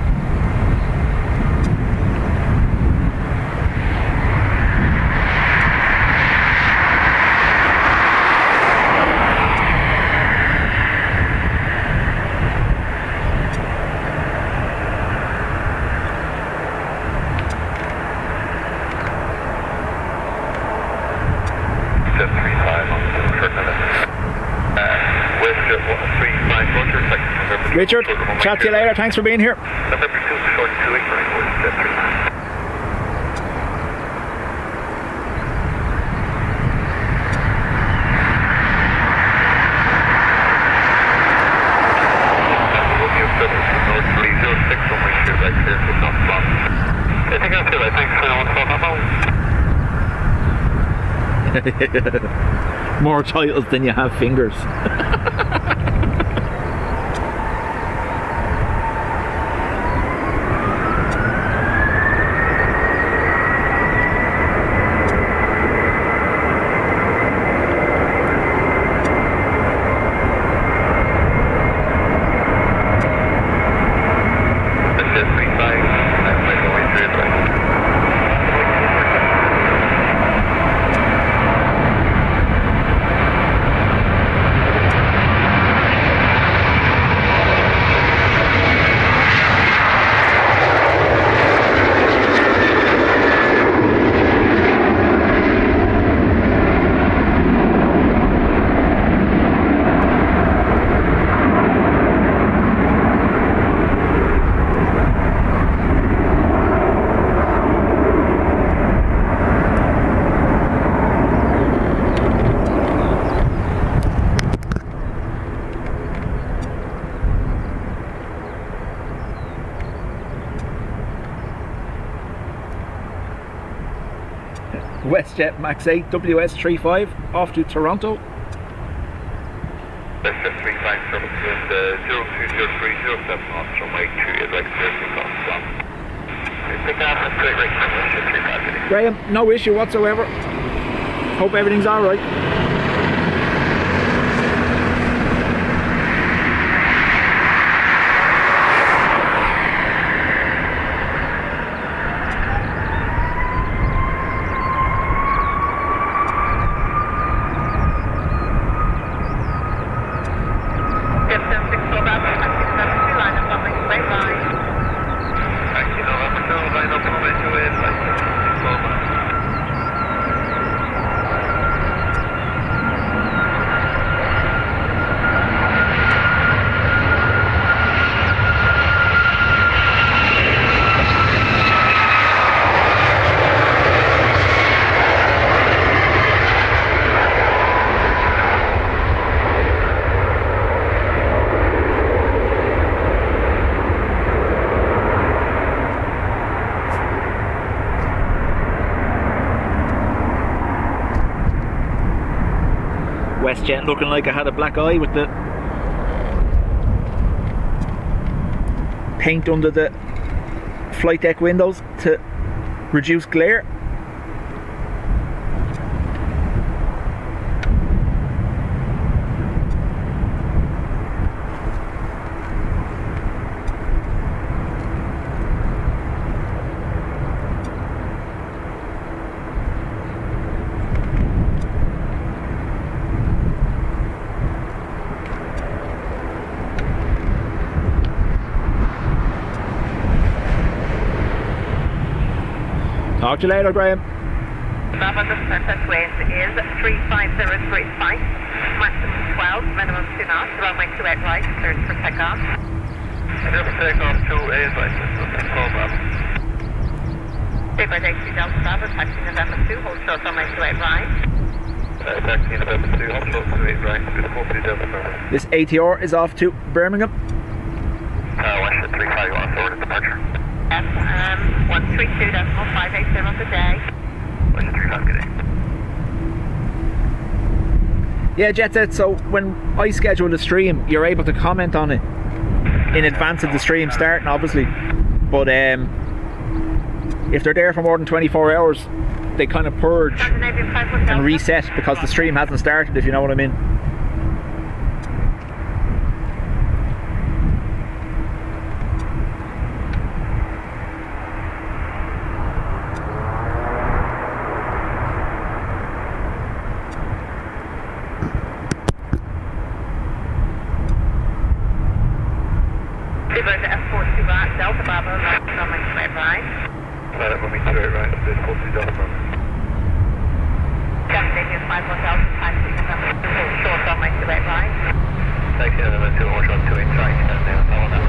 Richard, chat to you later. Thanks for being here. More titles than you have fingers. WestJet Max 8 WS35 off to Toronto. WestJet 35 service with 02030 knots from Mike 2 is like 30 knots long. Take off and straight right from WestJet 35. Graham, no issue whatsoever. Hope everything's alright. WestJet looking like I had a black eye with the paint under the flight deck windows to reduce glare. Talk to you later, Graham. Bravo, the surface wind is 35035, maximum 12, minimum 2 knots, runway 28 right, cleared for takeoff. Just take off 2A right, Take right 80 Delta Bravo, taxi November 2, hold short runway 28 right. Taxi November 2, hold short 28 right, beautiful 3 Delta Bravo. This ATR is off to Birmingham. WestJet 35 on forward departure. 132.580 today. WestJet 35 good day. Yeah, Jet Set, so when I schedule the stream, you're able to comment on it in advance of the stream starting, obviously. But if they're there for more than 24 hours, they kind of purge Scandinavian 510 and reset because the stream hasn't started, if you know what I mean. Delta Bravo, runway 28 right. Planet runway 28 right, this is 42 Delta Bravo. Scandinavian 51 Delta, time to November, short runway 28 right. Thank you, and then 2 more short 28 right, and then follow that.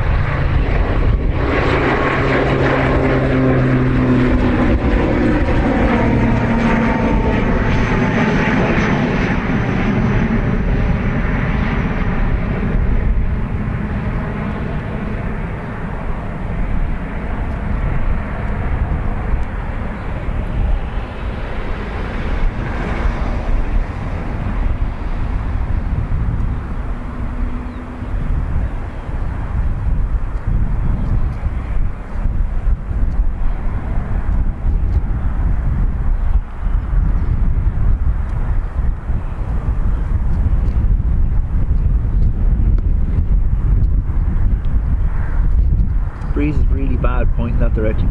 Breeze is really bad pointing that direction.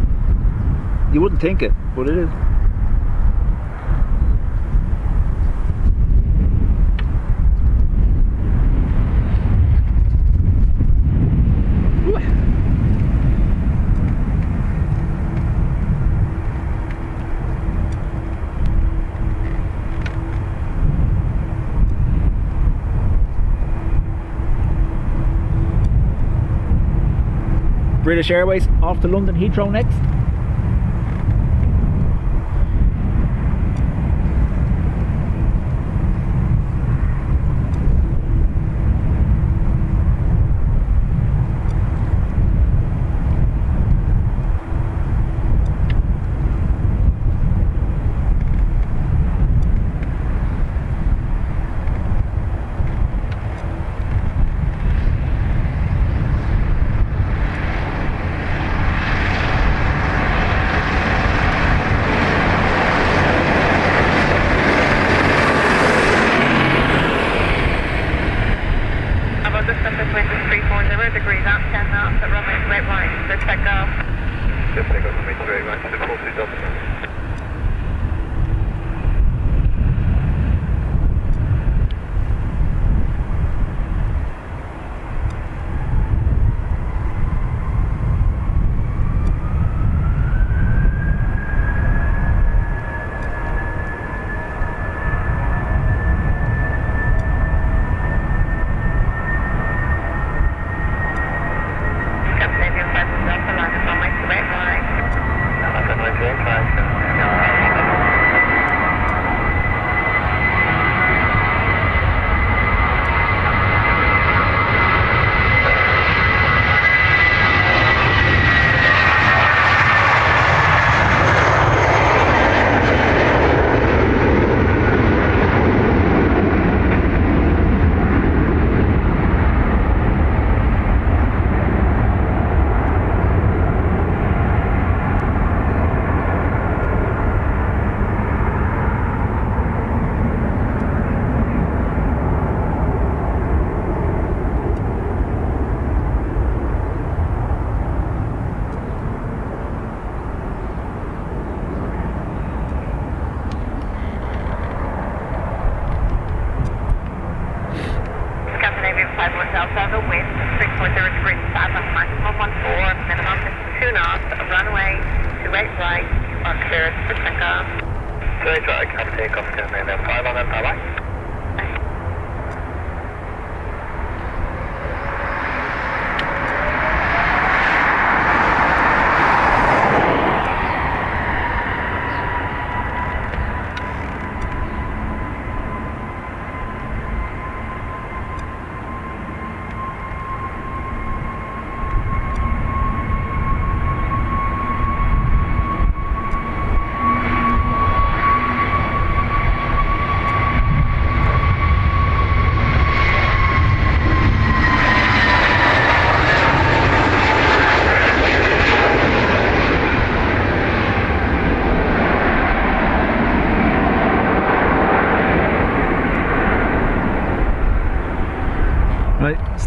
You wouldn't think it, but it is. British Airways off to London Heathrow next.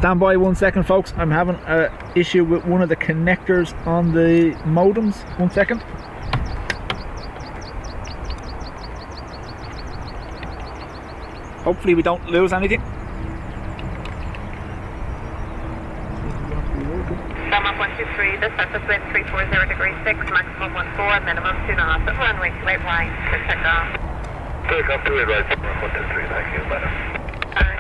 Stand by 1 second, folks. I'm having an issue with one of the connectors on the modems. 1 second. Hopefully we don't lose anything. Summer 123, the surface wind 340 degrees 6, maximum 14, minimum 2 knots, runway 28 right, to check off. Take off 28 right, 123, thank you, madam. Alright.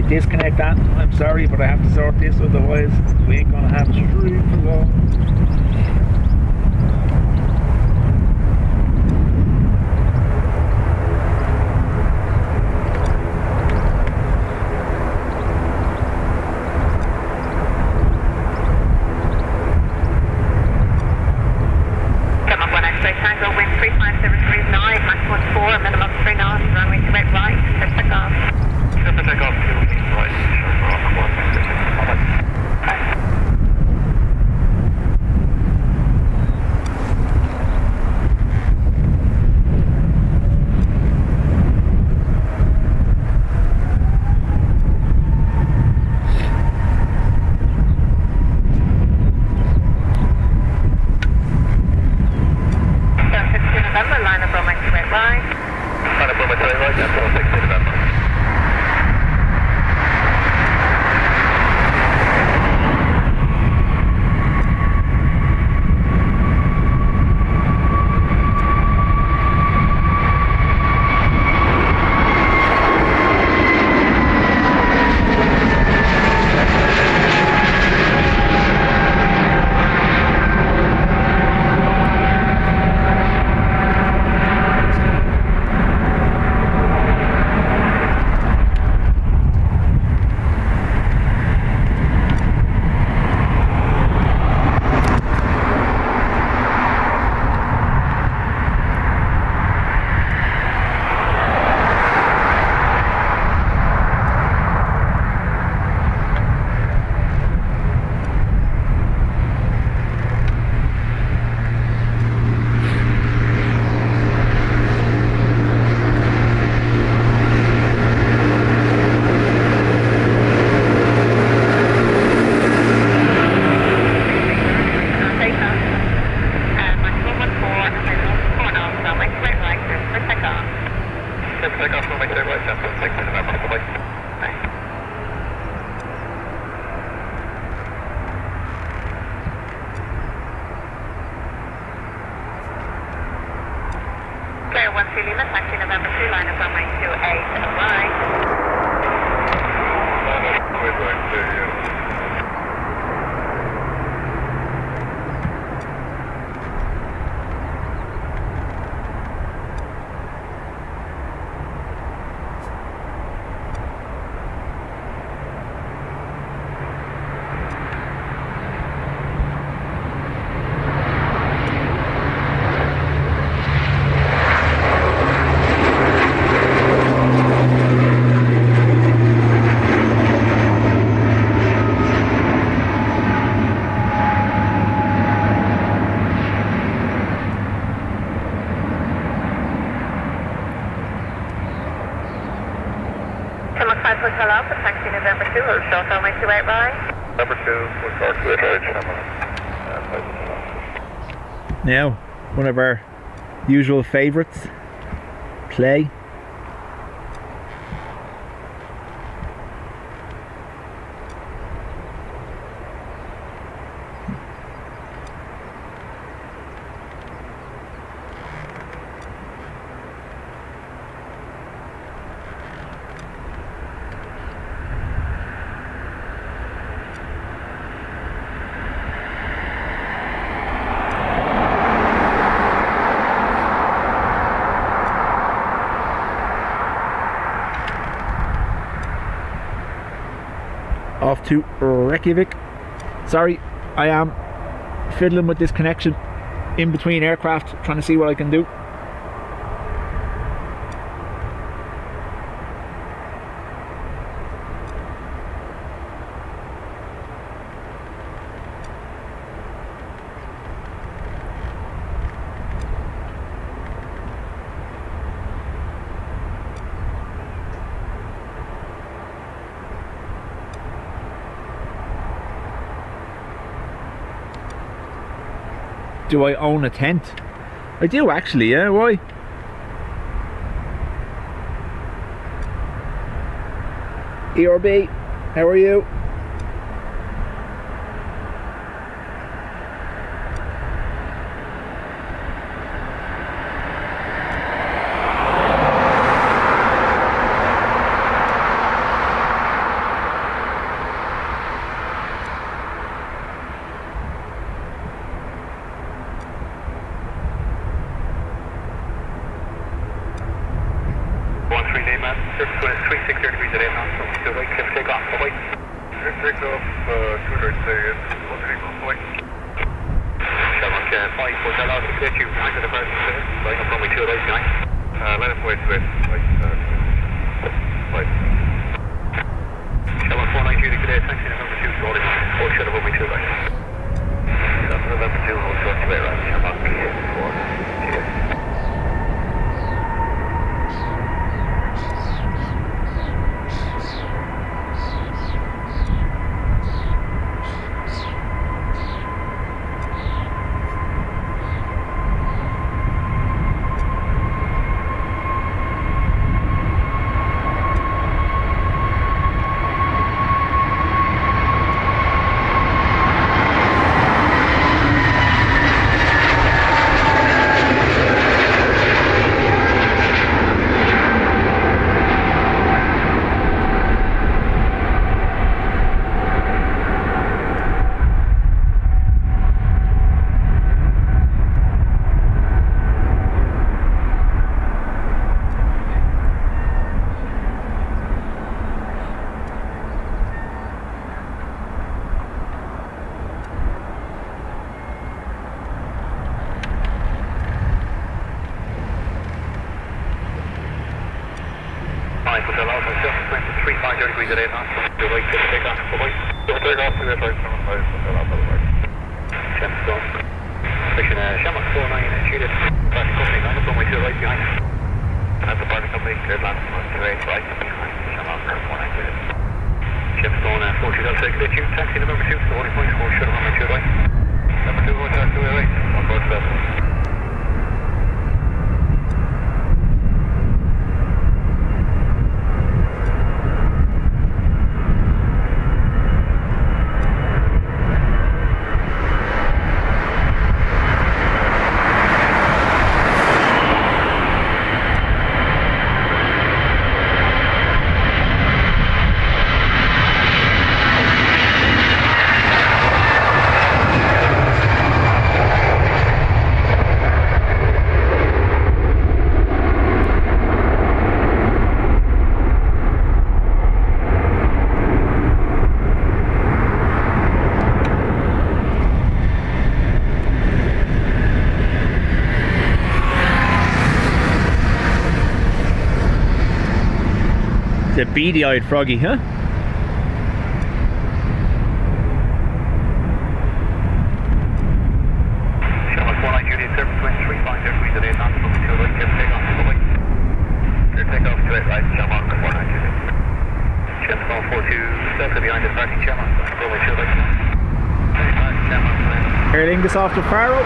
Disconnect that. I'm sorry, but I have to sort this, otherwise we ain't gonna have stream for long. Come up 1 X-ray Tango, wind 357 9, maximum 4, minimum 3 knots, runway 28 right, let's take off. Take off 2 right, rock 1. clear 13 Lima, taxi November 2, line up runway 28 and right. Hotel Alpha, taxi November 2, hold short runway 28 right. Number 2, we'll start to it right, Now, one of our usual favourites, play. Off to Reykjavik. Sorry, I am fiddling with this connection in between aircraft, trying to see what I can do. Do I own a tent? I do actually, yeah, why? ERB, how are you? beady-eyed froggy, huh? Aer Lingus off to Faro.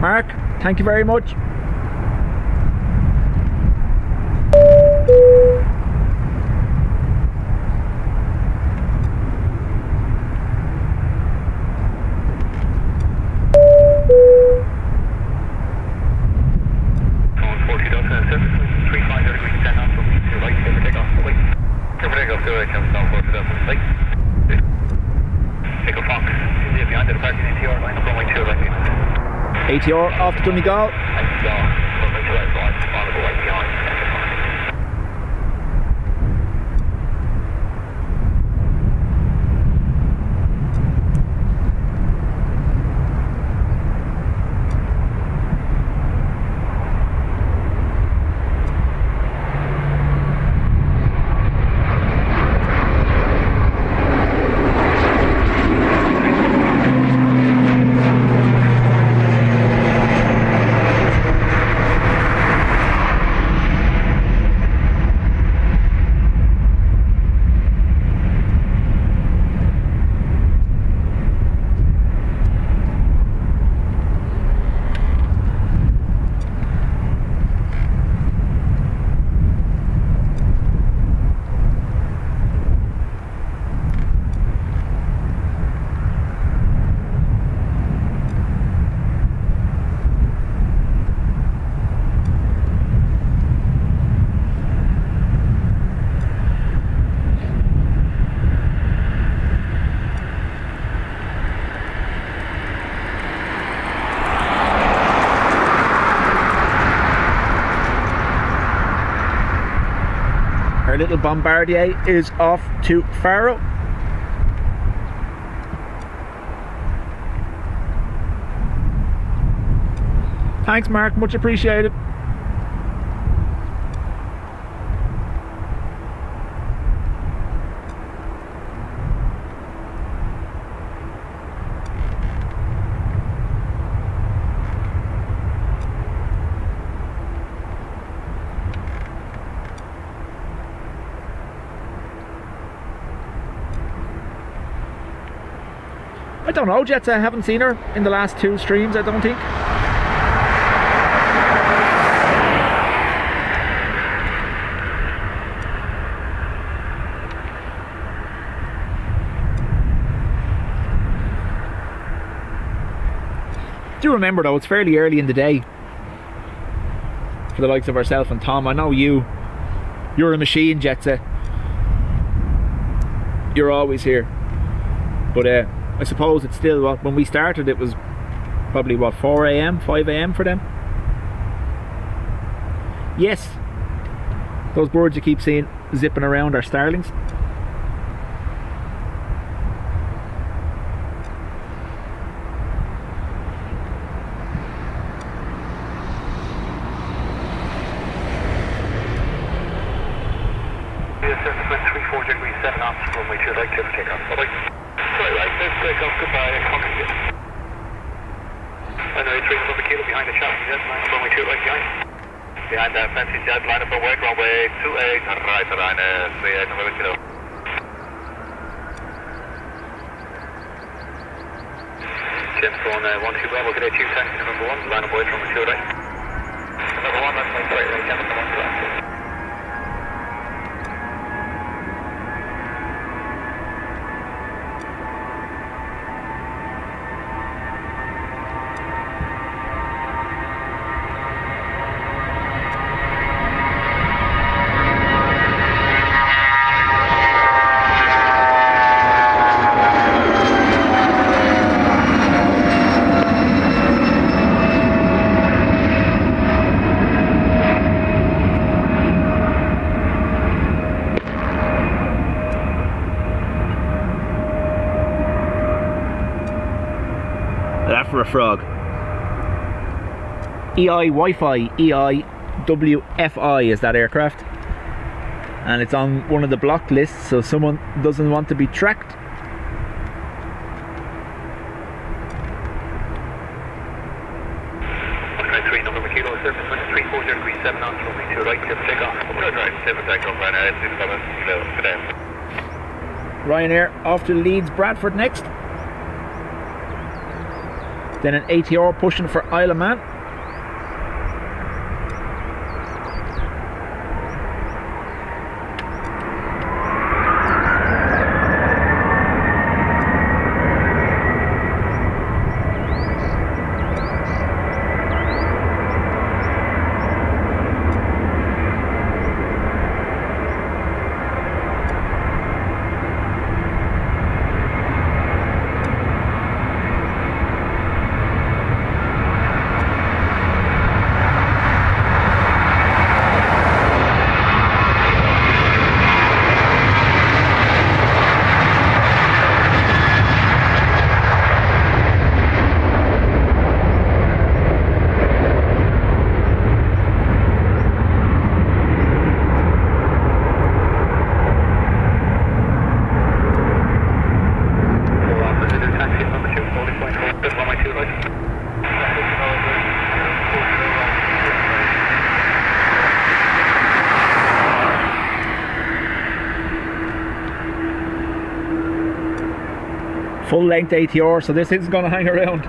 Mark, thank you very much. ATR off to Donegal. Our little Bombardier is off to Faro. Thanks, Mark, much appreciated. I don't know, Jets, I haven't seen her in the last two streams, I don't think. Do remember though, it's fairly early in the day for the likes of ourselves and Tom. I know you're a machine, Jetsa. You're always here. But I suppose it's still, what, when we started it was probably what, 4 AM, 5 AM for them? Yes, those birds you keep seeing zipping around are starlings. 7 knots, runway 2 right, clear for takeoff. Bye-bye. Sorry, right, let's take off, goodbye, contact you. Runway 3, number kilo behind the chassis jet, line up runway 2 right behind. Behind that fancy jet, line up runway 28, right around 38, number kilo. James Bond, 1-2 Bravo, good day, Chief Taxi number 1, line up away from runway 2 right. Number 1, runway 3 right, James Bond, 1 left. That for a frog. EI Wi-Fi, EIWFI is that aircraft, and it's on one of the blocked lists, so someone doesn't want to be tracked. Okay, 3 November Kilo, surface 2340 degrees 7 knots, runway 2 right, clear for takeoff. Good right, clear for takeoff, right now, 67 kilo, good day. Ryanair off to Leeds Bradford next. Then an ATR pushing for Isle of Man. Full length ATR, so this isn't going to hang around.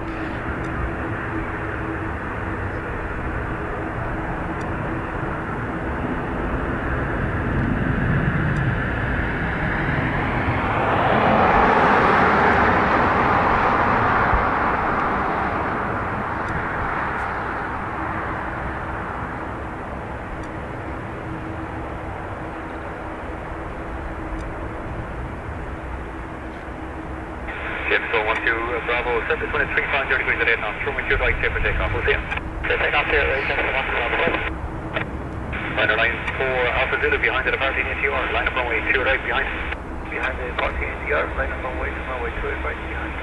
James Bond, 1-2 Bravo, surface 2350 degrees at 8 knots, runway 2 right, clear for takeoff, we'll see you. Clear takeoff here, James Bond, 1-2 Bravo. Liner line 4 Alpha Zulu behind the departing ATR, line up runway 2 right behind. Behind the departing ATR, line up runway 2 right behind.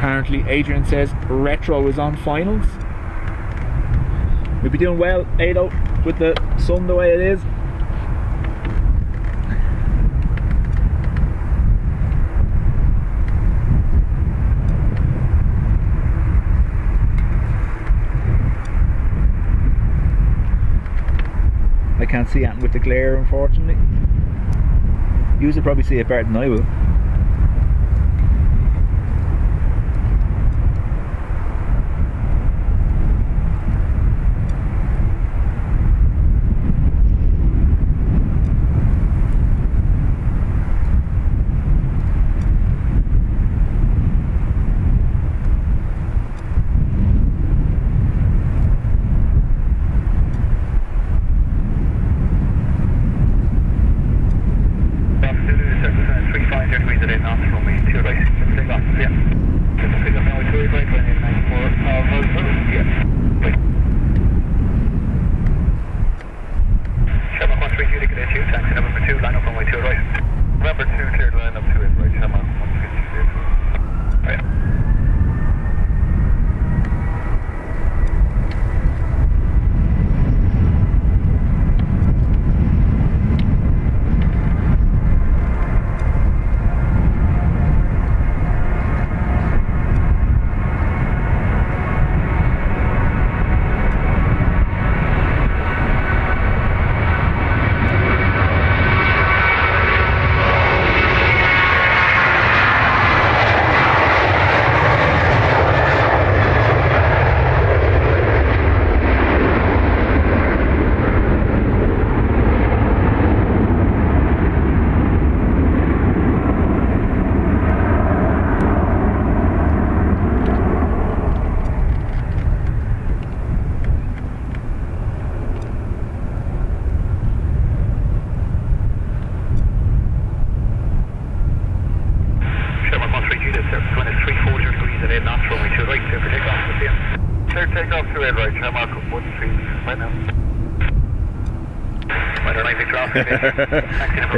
Apparently, Adrian says retro is on finals. We'll be doing well, Ado, with the sun the way it is. I can't see anything with the glare, unfortunately. You will probably see it better than I will.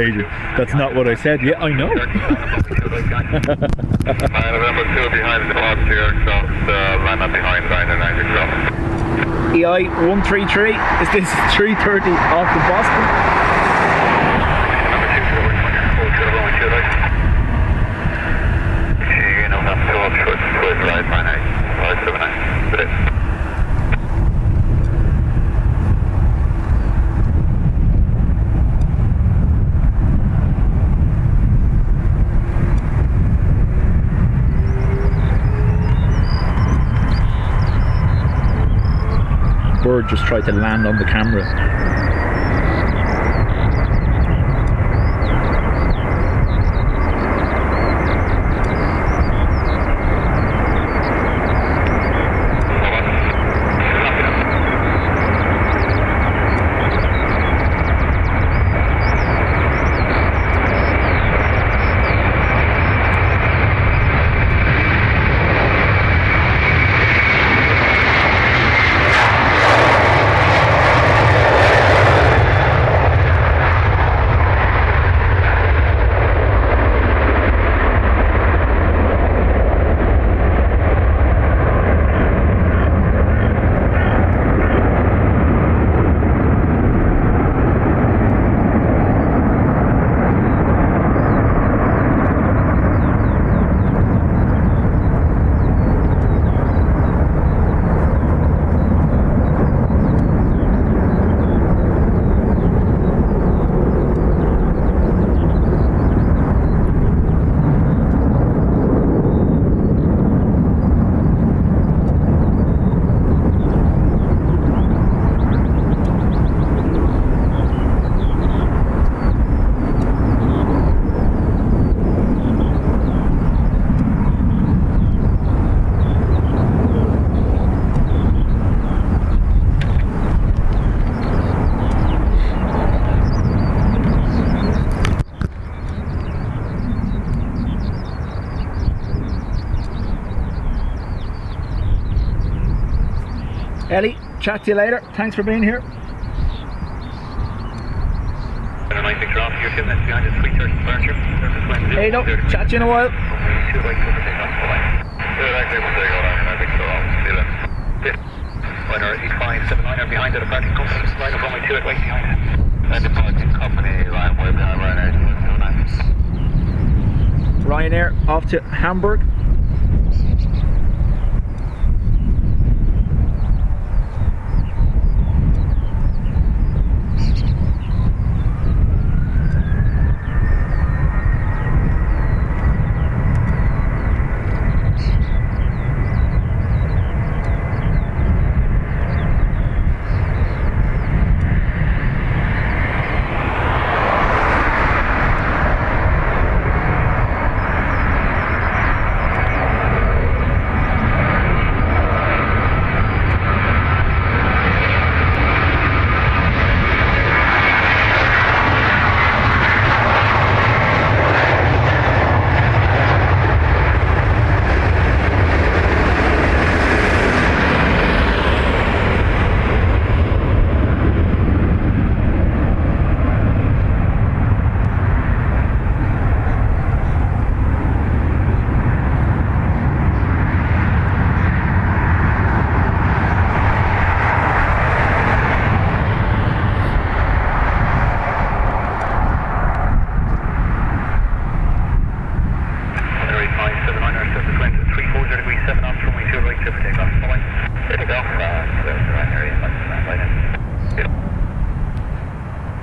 Adrian, that's not what I said. Yeah, I know. November 2 behind the box here, so line up behind line and 90 cross. EI 133, is this 330 off to Boston? Bird just tried to land on the camera. Ellie, chat to you later. Thanks for being here. Hey, no, chat to you in a while. Liner 8579 behind the departing company, line of runway 28 right behind it. And departing company, line way behind Ryanair 279. Ryanair off to Hamburg.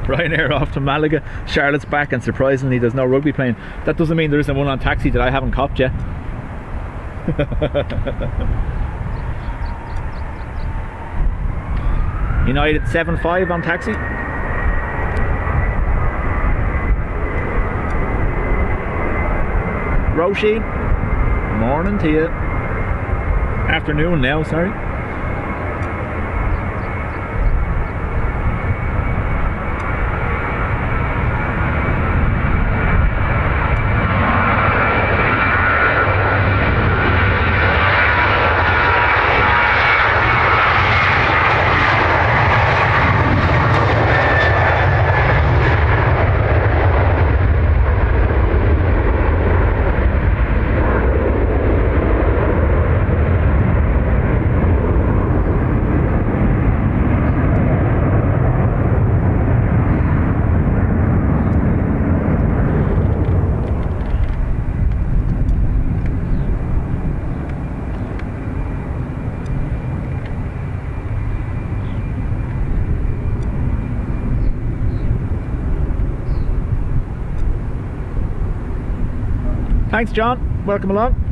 Ryanair off to Malaga, Charlotte's back, and surprisingly there's no rugby playing. That doesn't mean there isn't one on taxi that I haven't copped yet. United 7-5 on taxi. Roisin, morning to you. Afternoon now, sorry. Thanks, John. Welcome along.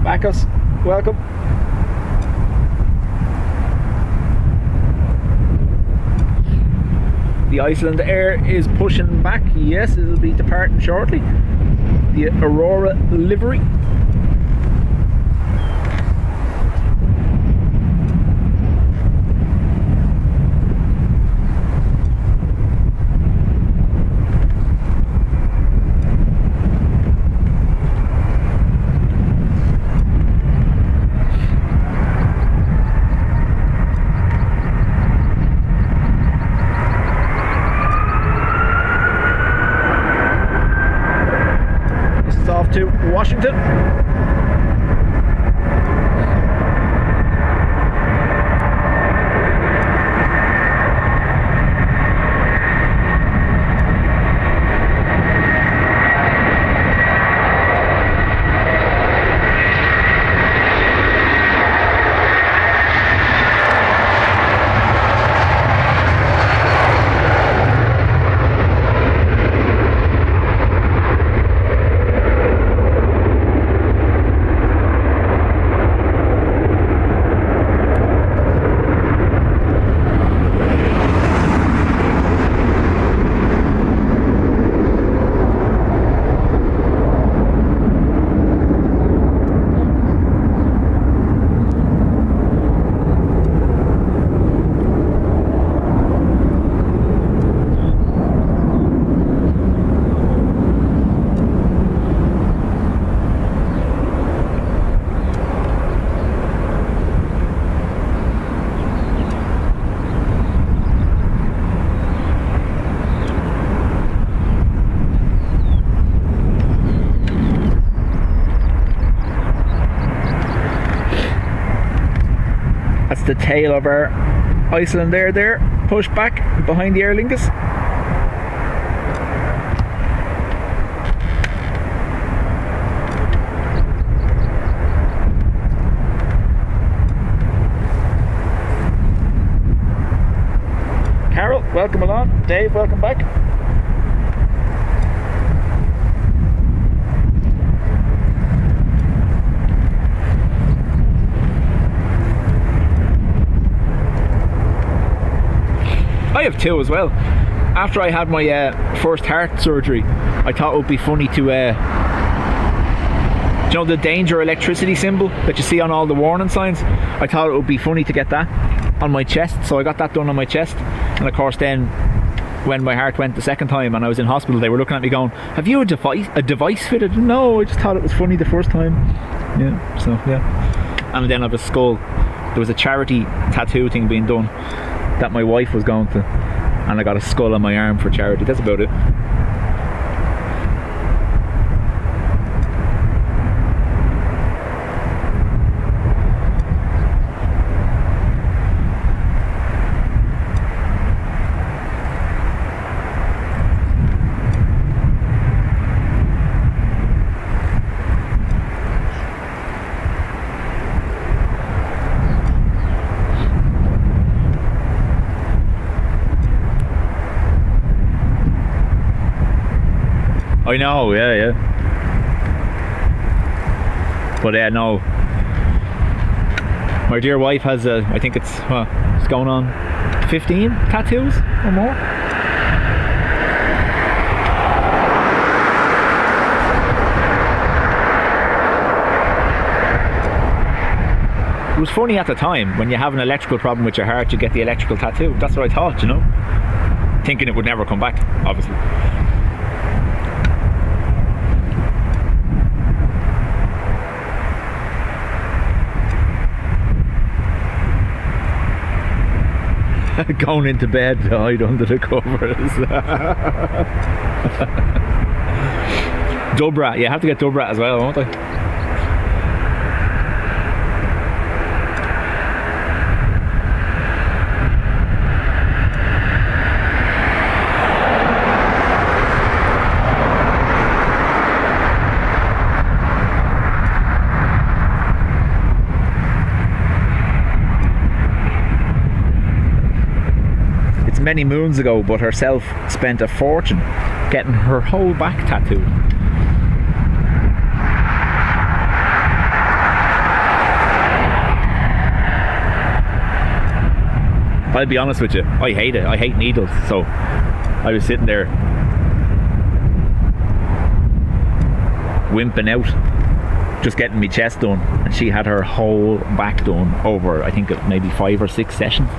Bacchus, welcome. The Iceland Air is pushing back. Yes, it'll be departing shortly. The Aurora livery. off to Washington. The tail of our Iceland there, pushed back behind the Aer Lingus. Carol, welcome along. Dave, welcome back. I have two as well. After I had my first heart surgery, I thought it would be funny to, do you know the danger electricity symbol that you see on all the warning signs? I thought it would be funny to get that on my chest, so I got that done on my chest. And of course then, when my heart went the second time and I was in hospital, they were looking at me going, have you a device fitted? No, I just thought it was funny the first time. Yeah, so yeah. And then I have a skull. There was a charity tattoo thing being done that my wife was going to, and I got a skull on my arm for charity. That's about it. I know, yeah. But no. My dear wife has I think it's going on 15 tattoos or more. It was funny at the time, when you have an electrical problem with your heart, you get the electrical tattoo. That's what I thought, you know. Thinking it would never come back, obviously. Going into bed to hide under the covers. Dubjet, you have to get Dubjet as well, won't I? Many moons ago, but herself spent a fortune getting her whole back tattooed. I'll be honest with you, I hate it. I hate needles, so I was sitting there wimping out, just getting my chest done, and she had her whole back done over, I think, maybe 5 or 6 sessions.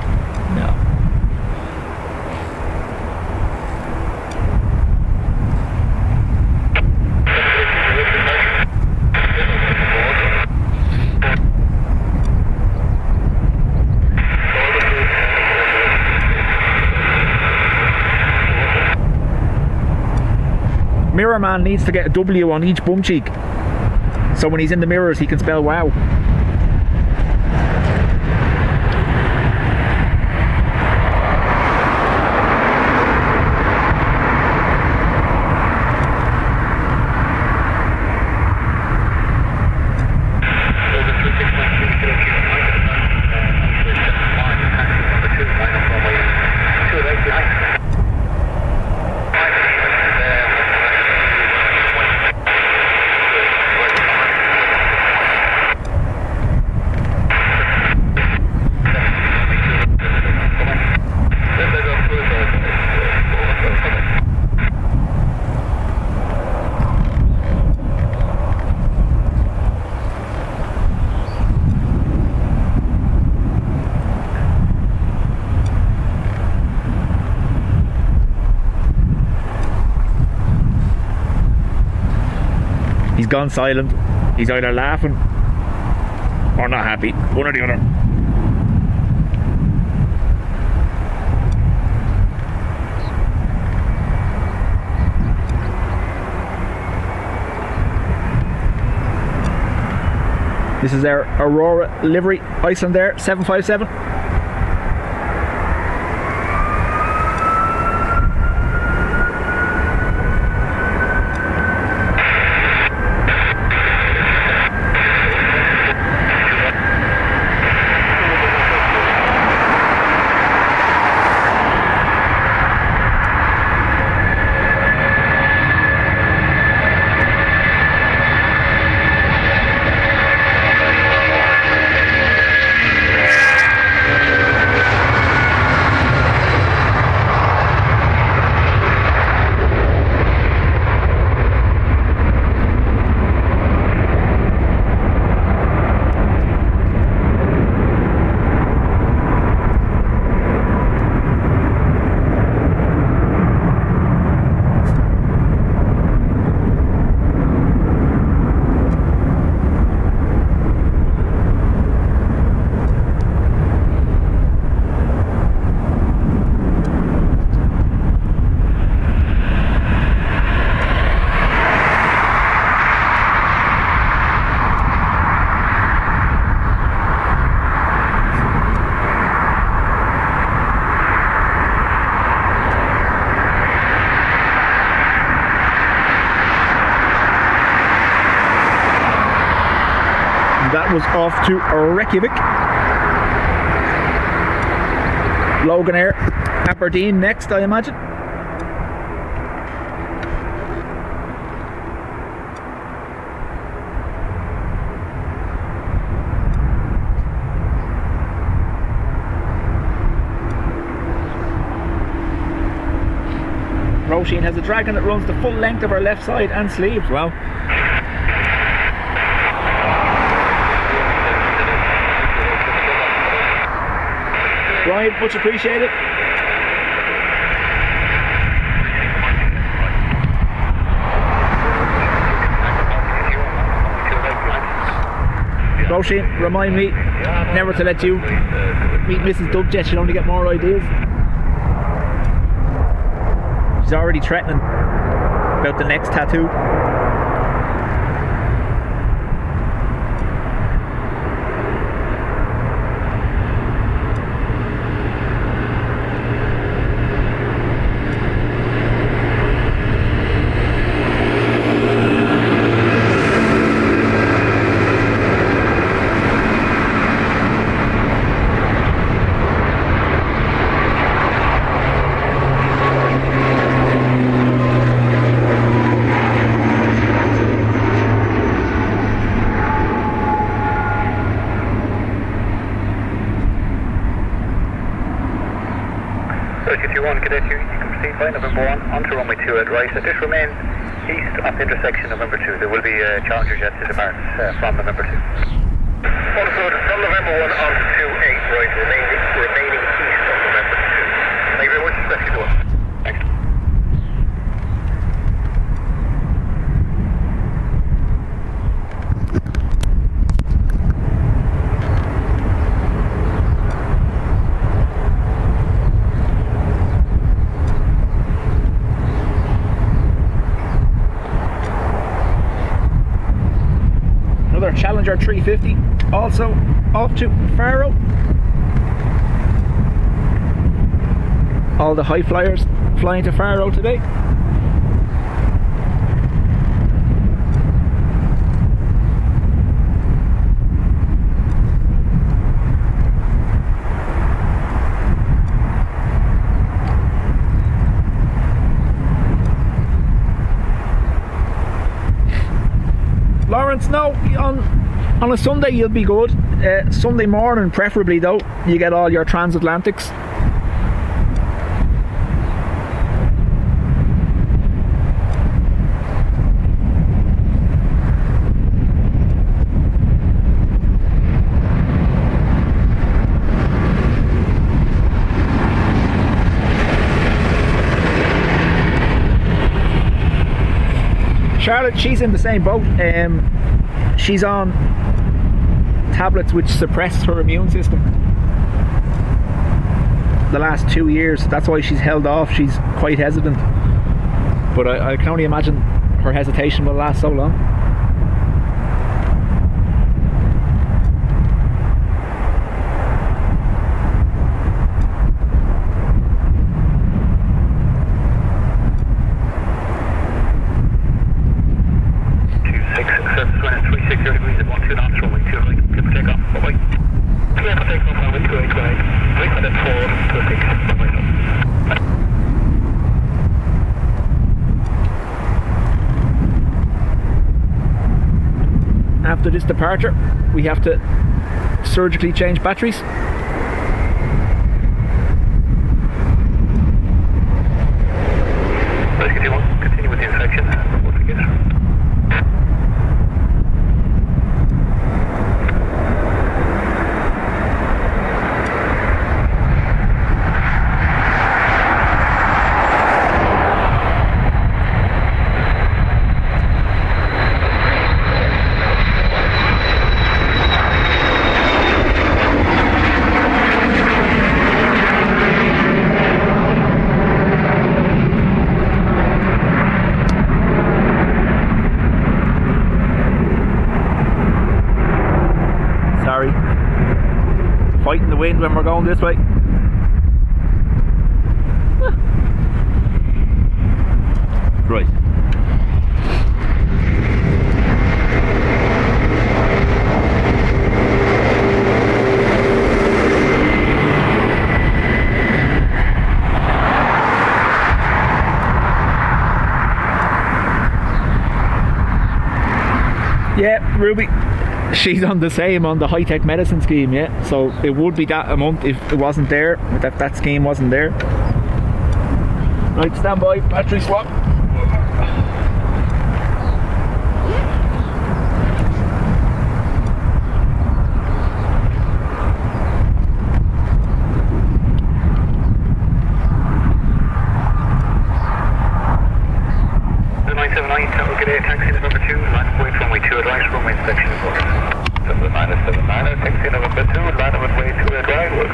No. Mirror man needs to get a W on each bum cheek, so when he's in the mirrors he can spell wow. He's gone silent. He's either laughing or not happy. One or the other. This is our Aurora livery, Iceland Air 757. That was off to Reykjavik. Logan Air, Aberdeen next, I imagine. Roisin has a Dragon that runs the full length of her left side and sleeves. Wow. Ryan, much appreciated. Roisin, remind me never to let you meet Mrs. Dubjet, she'll only get more ideas. She's already threatening about the next tattoo. November 1 onto runway 2 at right. This remains east of intersection November 2. There will be a Challenger jet to depart from November 2. Understood. From November 1 onto 28 right, remaining east of November 2. Thank you very much. Especially to us. Thanks. another Challenger 350, also off to Faro. All the high flyers flying to Faro today. Lawrence, no, on a Sunday you'll be good. Sunday morning preferably though, you get all your transatlantics. Charlotte, she's in the same boat. She's on tablets which suppress her immune system the last 2 years. That's why she's held off. She's quite hesitant. But I can only imagine her hesitation will last so long. After this departure, we have to surgically change batteries. Continue with the inspection. Fighting the wind when we're going this way. Right. Yeah, Ruby, she's on the same, on the high-tech medicine scheme, yeah. So it would be that a month if it wasn't there, if that scheme wasn't there. Right, stand by, battery swap. Taxi number 2, line point runway 2 advice, runway inspection report. 79, taxi number 2, line runway 2 advice.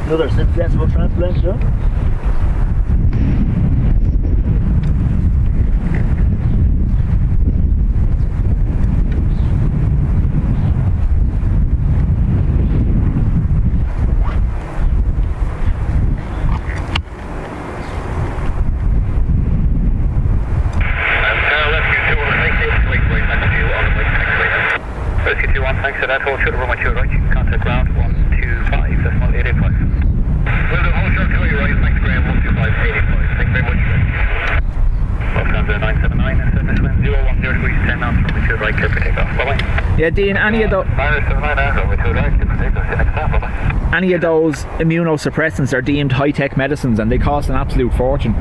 Another successful transplant, yeah? Rescue 2-1, thanks for that. Hold short over my 2 right. Contact ground 125, decimal 885. Well done, hold short to your right. Thanks, Graham, 125, 85. Thanks very much. Lufthansa 979, and service wind 010 degrees, 10 knots from my 2 right, clear for takeoff. Bye-bye. Yeah, Dean, any of those... 979, from my 2 right, clear for takeoff. See you next time, bye-bye. Any of those immunosuppressants are deemed high-tech medicines and they cost an absolute fortune.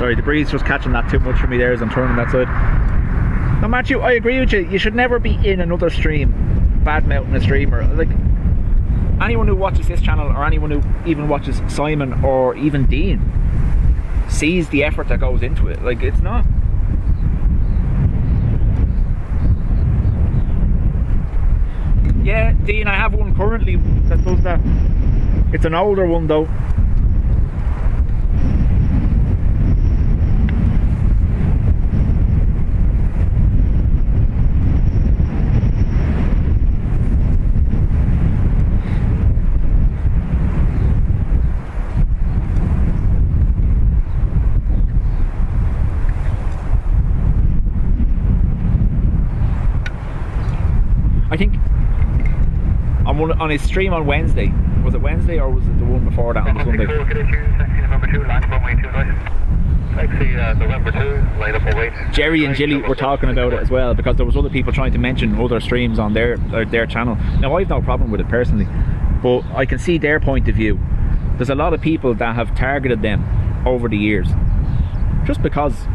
Sorry, the breeze just catching that too much for me there as I'm turning that side. Now Matthew, I agree with you. You should never be in another stream bad-mouthing a streamer. Like, anyone who watches this channel, or anyone who even watches Simon or even Dean, sees the effort that goes into it. Like, it's not... Yeah, Dean, I have one currently that does that. It's an older one though. I think on his stream on Wednesday, was it Wednesday or was it the one before that on the Sunday? Jerry and Jilly were talking about it as well, because there was other people trying to mention other streams on their channel. Now I've no problem with it personally, but I can see their point of view. There's a lot of people that have targeted them over the years just because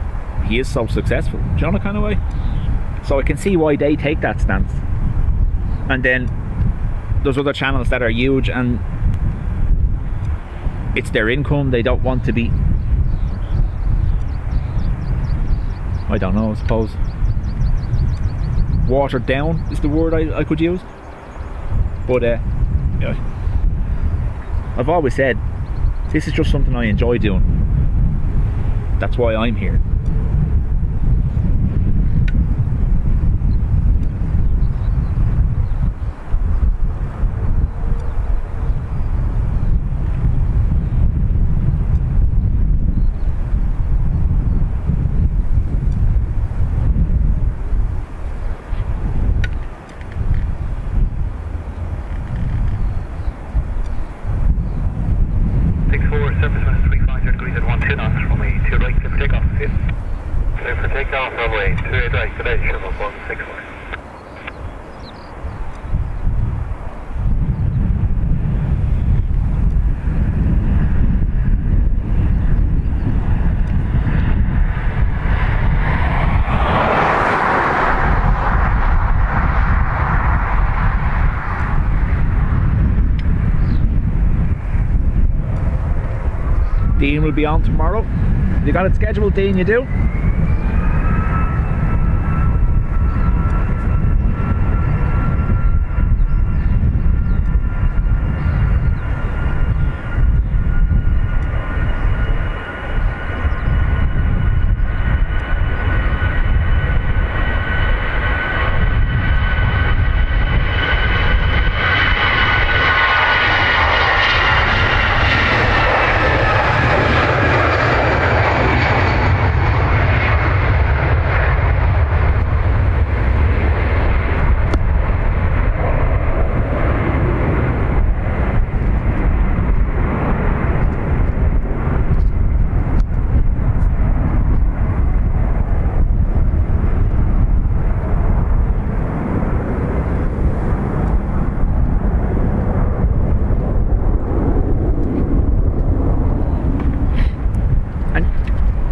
he is so successful. Do you know the kind of way? So I can see why they take that stance. And then there's other channels that are huge and it's their income. They don't want to be, I don't know, I suppose watered down is the word I could use. But yeah, I've always said this is just something I enjoy doing. That's why I'm here. Dean will be on tomorrow. You got it scheduled, Dean? You do?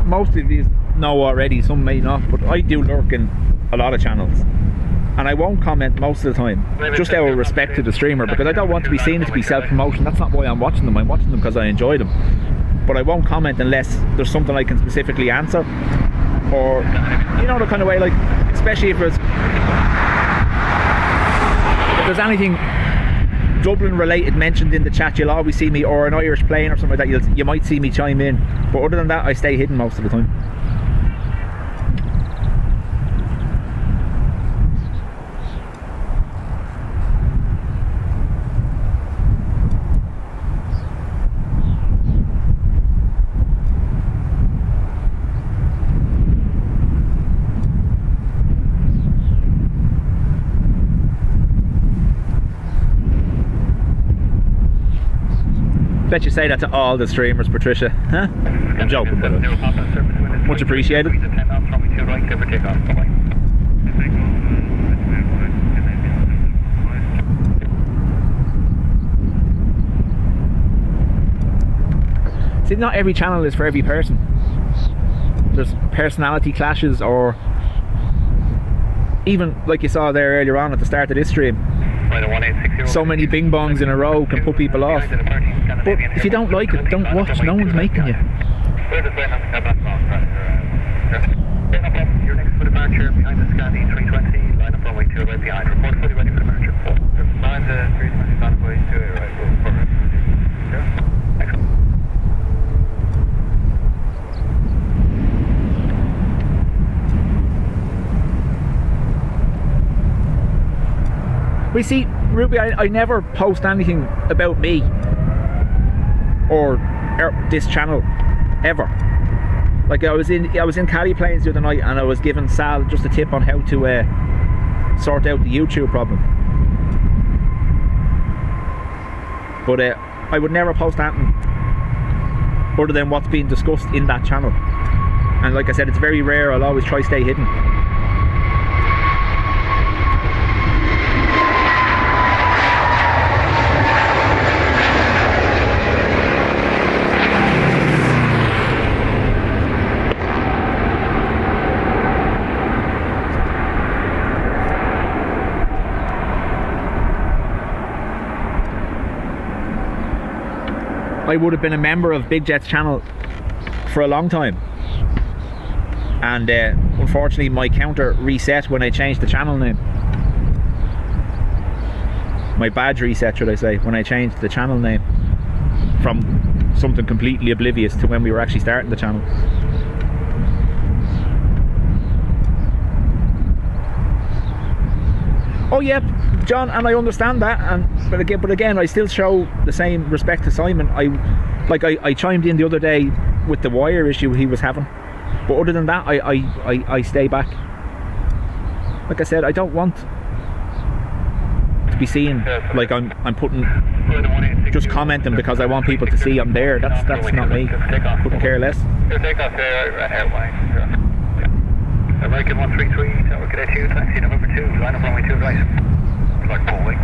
Most of these know already, some may not, but I do lurk in a lot of channels and I won't comment most of the time, just out of respect to the streamer, because I don't want to be seen to be self-promotion. That's not why I'm watching them. I'm watching them because I enjoy them, but I won't comment unless there's something I can specifically answer, or you know, the kind of way, like, especially if there's anything Dublin related mentioned in the chat, you'll always see me, or an Irish plane or something like that, you might see me chime in, but other than that I stay hidden most of the time. Bet you say that to all the streamers, Patricia. Huh? I'm joking, but much appreciated. See, not every channel is for every person. there's personality clashes, or even like you saw there earlier on at the start of this stream, so many bing bongs in a row can put people off. But if you don't like it, don't watch. No one's making you. You're next for departure behind the Scandi 320, line up runway 2 right behind. Report fully ready for departure. Behind the 320, runway 2 right. Thanks. We see, Ruby, I never post anything about me or this channel ever. Like I was in Cali Plains the other night, and I was giving Sal just a tip on how to sort out the YouTube problem. But I would never post anything other than what's being discussed in that channel. And like I said, it's very rare. I'll always try to stay hidden. I would have been a member of Big Jet's channel for a long time, and unfortunately my counter reset when I changed the channel name. My badge reset, should I say, when I changed the channel name from something completely oblivious to when we were actually starting the channel. Oh yeah, John, and I understand that, but again, I still show the same respect to Simon. I chimed in the other day with the wire issue he was having, but other than that, I stay back. Like I said, I don't want to be seen like I'm putting, just commenting because I want people to see I'm there. That's not me. Couldn't care less. American 133, Tower Cadet 2, taxi November 2, line up runway 2 right. Like Boeing.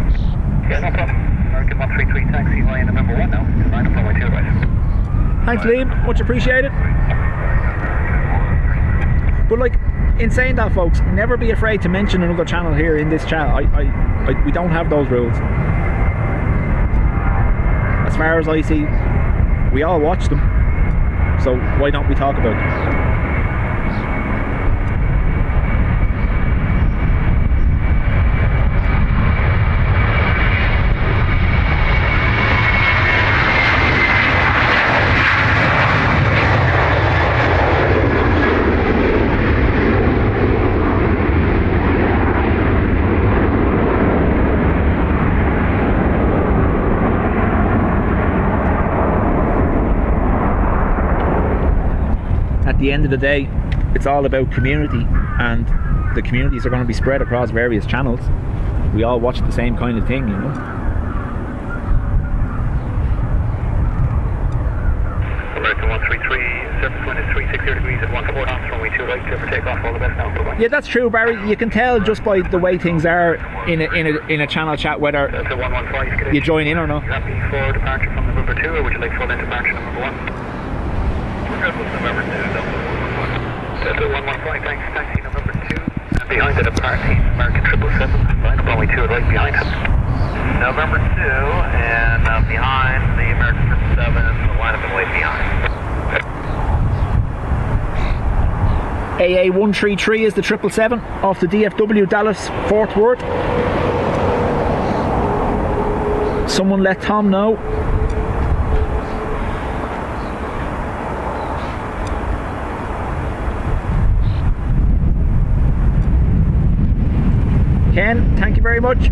Yeah, no problem. American 133, taxi line November 1 now, line up runway 2 right. Thanks, Liam, much appreciated. But like, in saying that, folks, never be afraid to mention another channel here in this channel. We don't have those rules. As far as I see, we all watch them, so why don't we talk about them? At the end of the day, it's all about community, and the communities are going to be spread across various channels. We all watch the same kind of thing, you know. American 133, surface wind is 360 degrees at 14 knots, runway 2 right, clear for takeoff, all the best now. Bye-bye. Yeah, that's true, Barry. You can tell just by the way things are in a channel chat whether you join in or not. Happy for departure from November 2, or would you like full in departure November 1? We're good with November 2, Delta 115, thanks, taxi November 2. And behind it, departing American 777, line up runway 2 right behind it. November 2, and behind the American 777, line up and wait behind. AA133 is the 777 off the DFW Dallas Fort Worth. Someone let Tom know. Ken, thank you very much.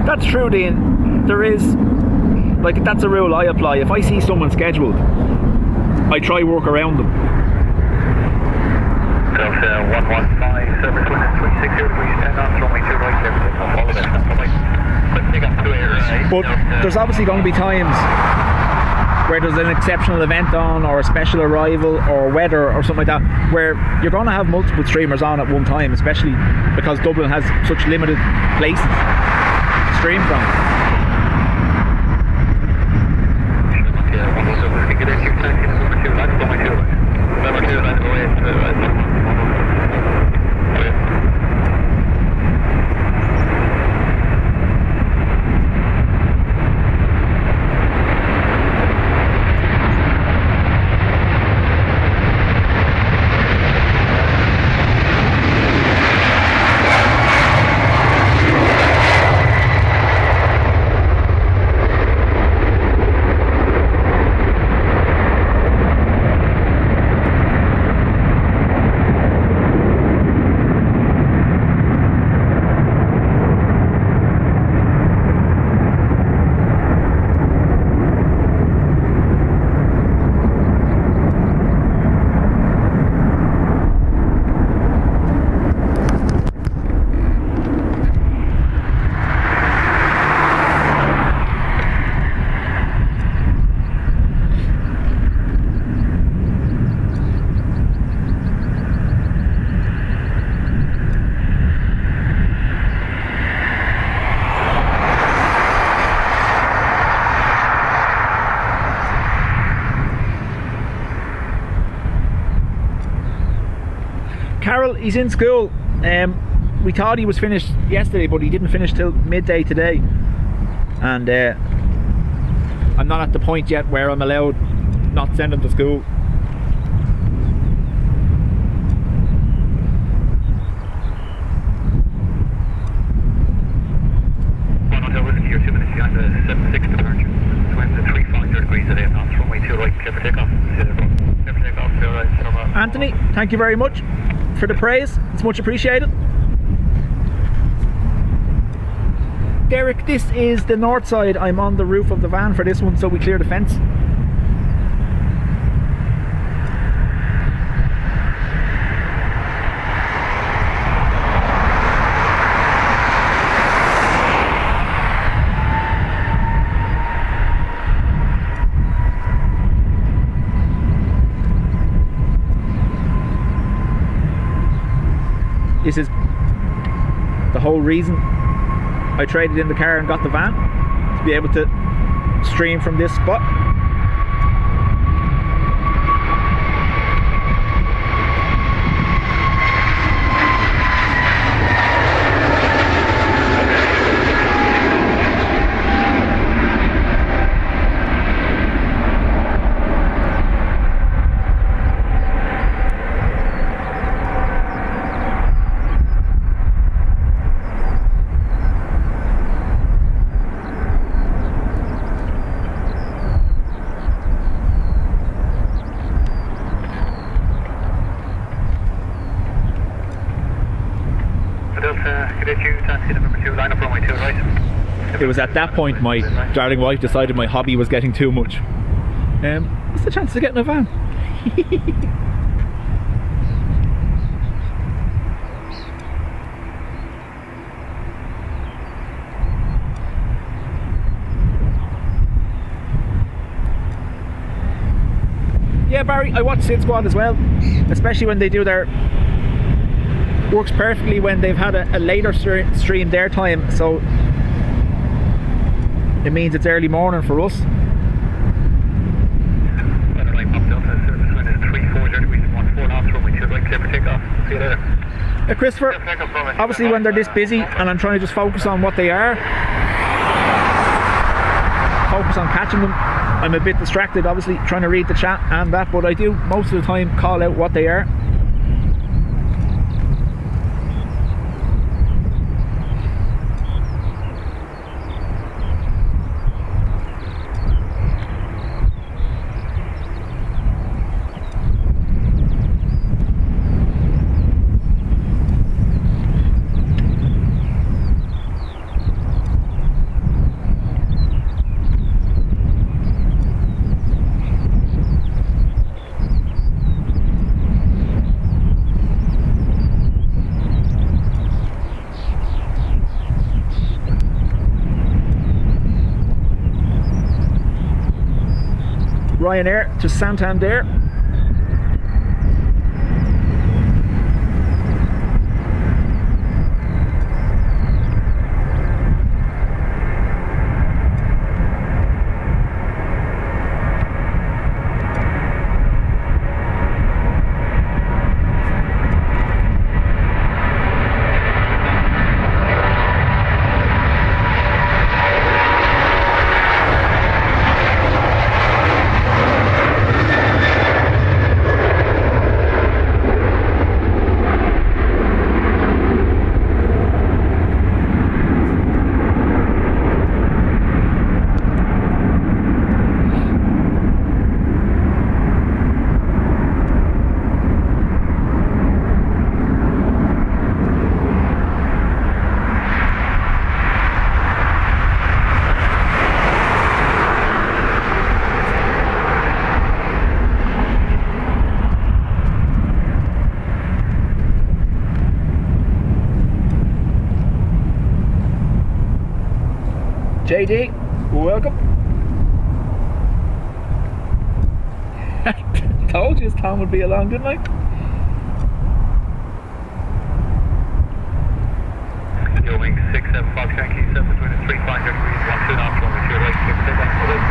That's true, Dean. There is, like, that's a rule I apply. If I see someone scheduled, I try work around them. Delta 115, service wind 360 degrees, 10 knots, runway 2 right, everything off all of it. Let's take up to air right. But there's obviously going to be times where there's an exceptional event on, or a special arrival, or weather, or something like that, where you're going to have multiple streamers on at one time, especially because Dublin has such limited places to stream from. Yeah, 107, we can get into taxi number 2, line number 2 right. Number 2, line away to the right. Carol, he's in school. We thought he was finished yesterday, but he didn't finish till midday today. And I'm not at the point yet where I'm allowed not send him to school. Here 2 minutes behind the 7-6 departure. Wind at 350 degrees at 8 knots. Runway 2 right, clear for takeoff. Clear for takeoff, clear right. Anthony, thank you very much for the praise. It's much appreciated. Derek, this is the north side. I'm on the roof of the van for this one, so we clear the fence. This is the whole reason I traded in the car and got the van, to be able to stream from this spot. It was at that point my darling wife decided my hobby was getting too much. What's the chance of getting a van? Yeah, Barry, I watch Sid Squad as well, especially when they do their... Works perfectly when they've had a later stream their time, so it means it's early morning for us. Christopher, obviously when they're this busy and I'm trying to just focus on what they are, focus on catching them, I'm a bit distracted, obviously trying to read the chat and that, but I do most of the time call out what they are. Ryanair to Santander. JD, welcome. Told you this time would be along, didn't I? Your wing 67 Fox Yankee 7 between the 3 5 degrees 1 2 knots runway 2 right, keep it back for this.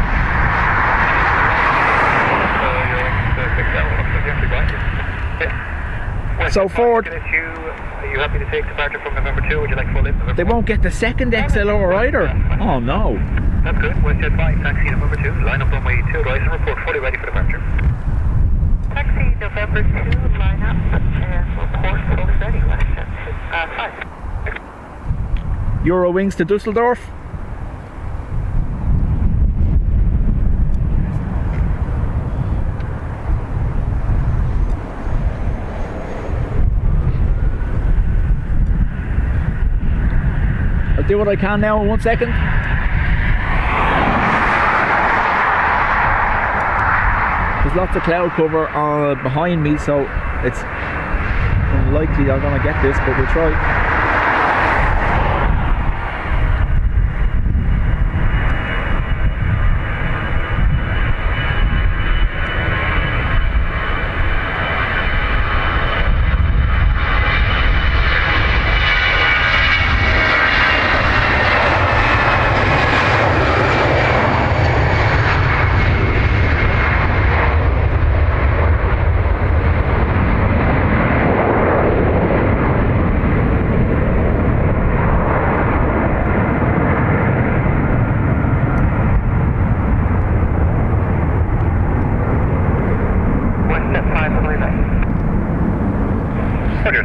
Your wing 67 Fox Yankee right. So forward. Are you happy to take departure from November 2? Would you like full in November They won't get the second XLR either. Oh no. That's good. WestJet 5, taxi November 2. Line up runway 2 right and report fully ready for departure. Taxi November 2, line up and report fully ready, WestJet 5. Eurowings to Dusseldorf. I'll do what I can now in 1 second. There's lots of cloud cover behind me, so it's unlikely I'm gonna get this, but we'll try.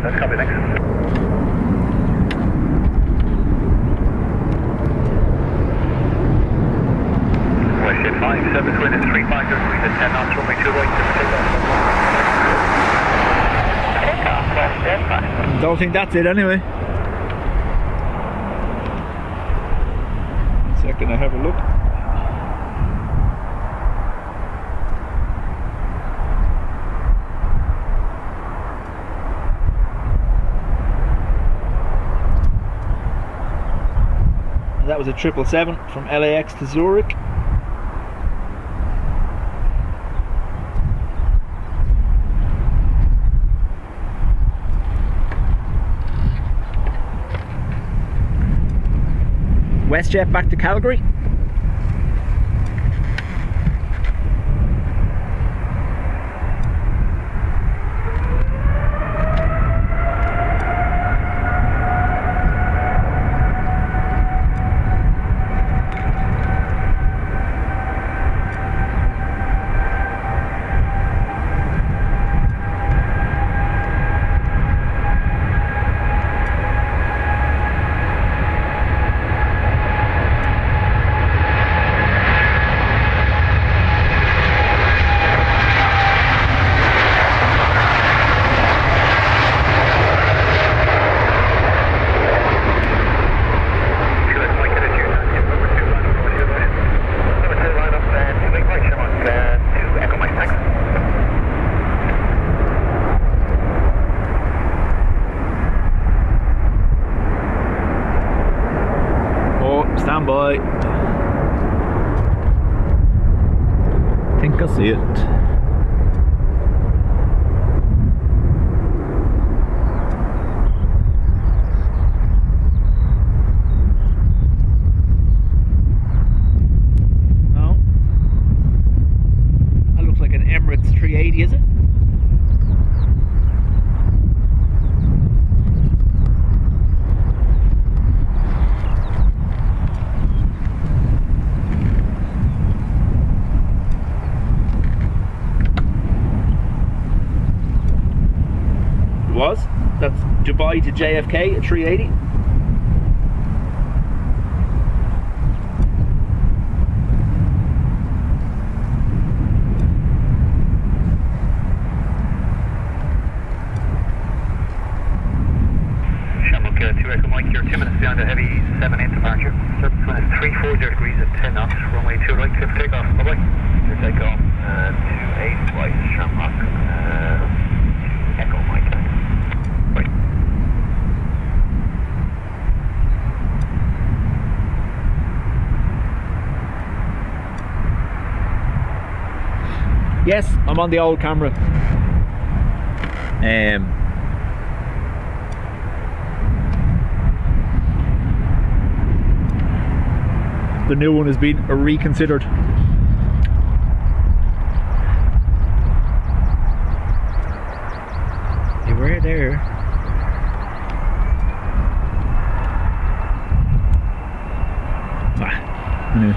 That's copy, thanks. WestJet 5, 7 between the 3 5 degrees at 10 knots, runway 2 right, Take off, WestJet 5. Don't think that's it anyway. Second, I have a look. That was a 777 from LAX to Zurich. WestJet back to Calgary. Stand by. I think Gus see it. No. That looks like an Emirates 380, is it? That's Dubai to JFK at 380. Shamrock 2 Echo Mike, you're 2 minutes behind the heavy 7-8 departure. Surface wind is 340 degrees at 10 knots. Runway 2 right, clear for takeoff. Bye bye. Clear takeoff. 28 right, Shamrock. Echo Mike. Right. Yes, I'm on the old camera. The new one has been reconsidered. They were there. No.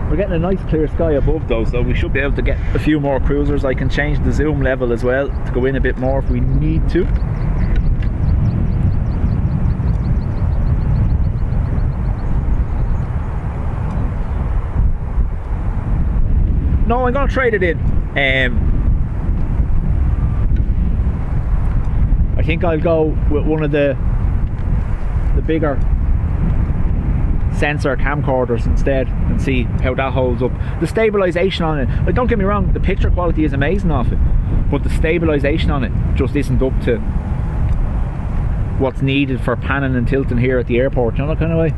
We're getting a nice clear sky above though, so we should be able to get a few more cruisers. I can change the zoom level as well to go in a bit more if we need to. No, I'm going to trade it in. I think I'll go with one of the bigger sensor camcorders instead and see how that holds up. The stabilization on it, like, don't get me wrong, the picture quality is amazing off it, but the stabilization on it just isn't up to what's needed for panning and tilting here at the airport, you know, that kind of way.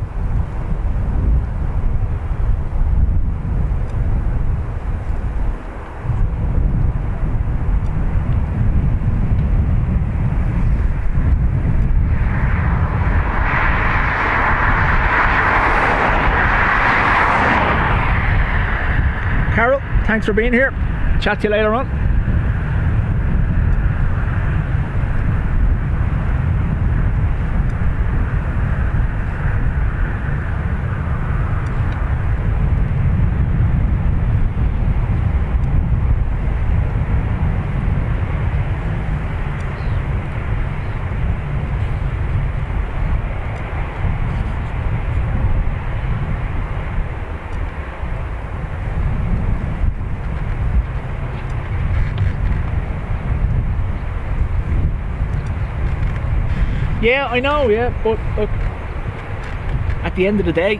Carol, thanks for being here. Chat to you later on. Yeah, I know, yeah, but look, at the end of the day,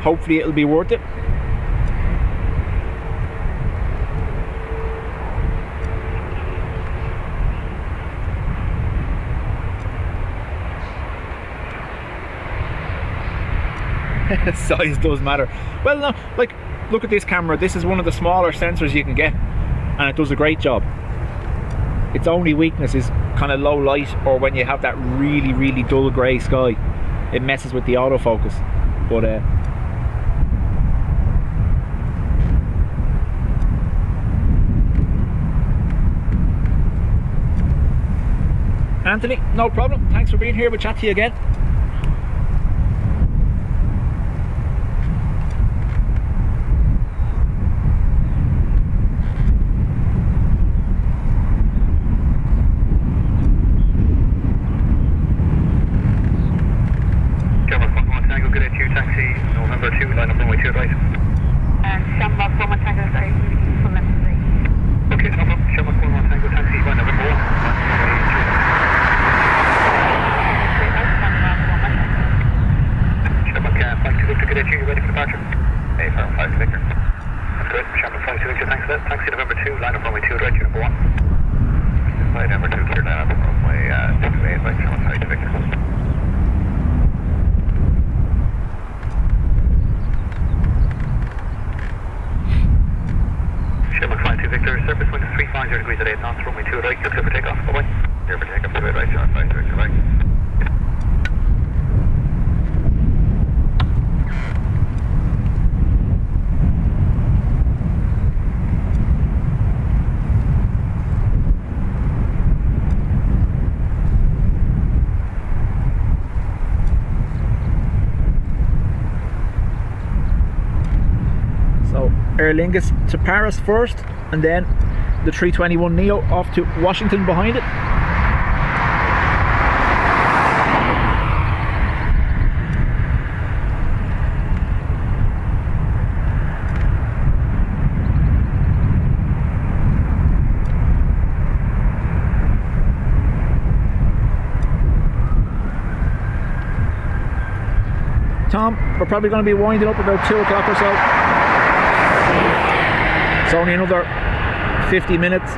hopefully it'll be worth it. Size does matter. Well, no, like, look at this camera. This is one of the smaller sensors you can get, and it does a great job. Its only weakness is kind of low light, or when you have that really, really dull grey sky, it messes with the autofocus. But Anthony, no problem. Thanks for being here. We'll chat to you again. taxi number 1. Flight number 2 clear down from runway 28 right, Sherman flight to Victor. Sherman flight to Victor, surface wind 350 degrees at 8 knots, runway 2 right, you're clear for takeoff, bye-bye. Clear for takeoff, 2 right, Sherman flight to Victor, right. Aer Lingus to Paris first, and then the 321neo off to Washington behind it. Tom, we're probably going to be winding up about 2 o'clock or so. It's only another 50 minutes.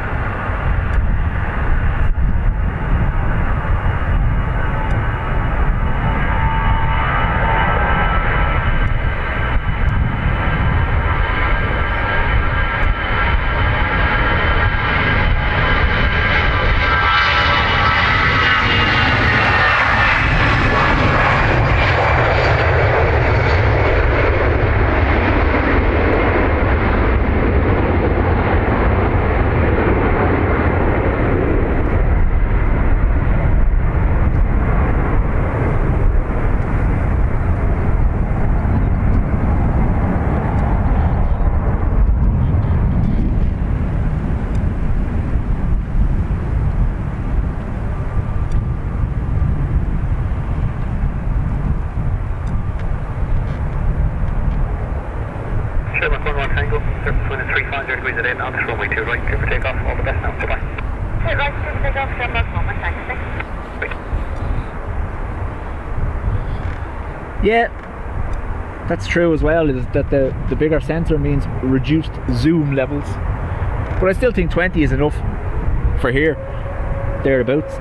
Yeah, that's true as well, is that the bigger sensor means reduced zoom levels. But I still think 20 is enough for here, thereabouts.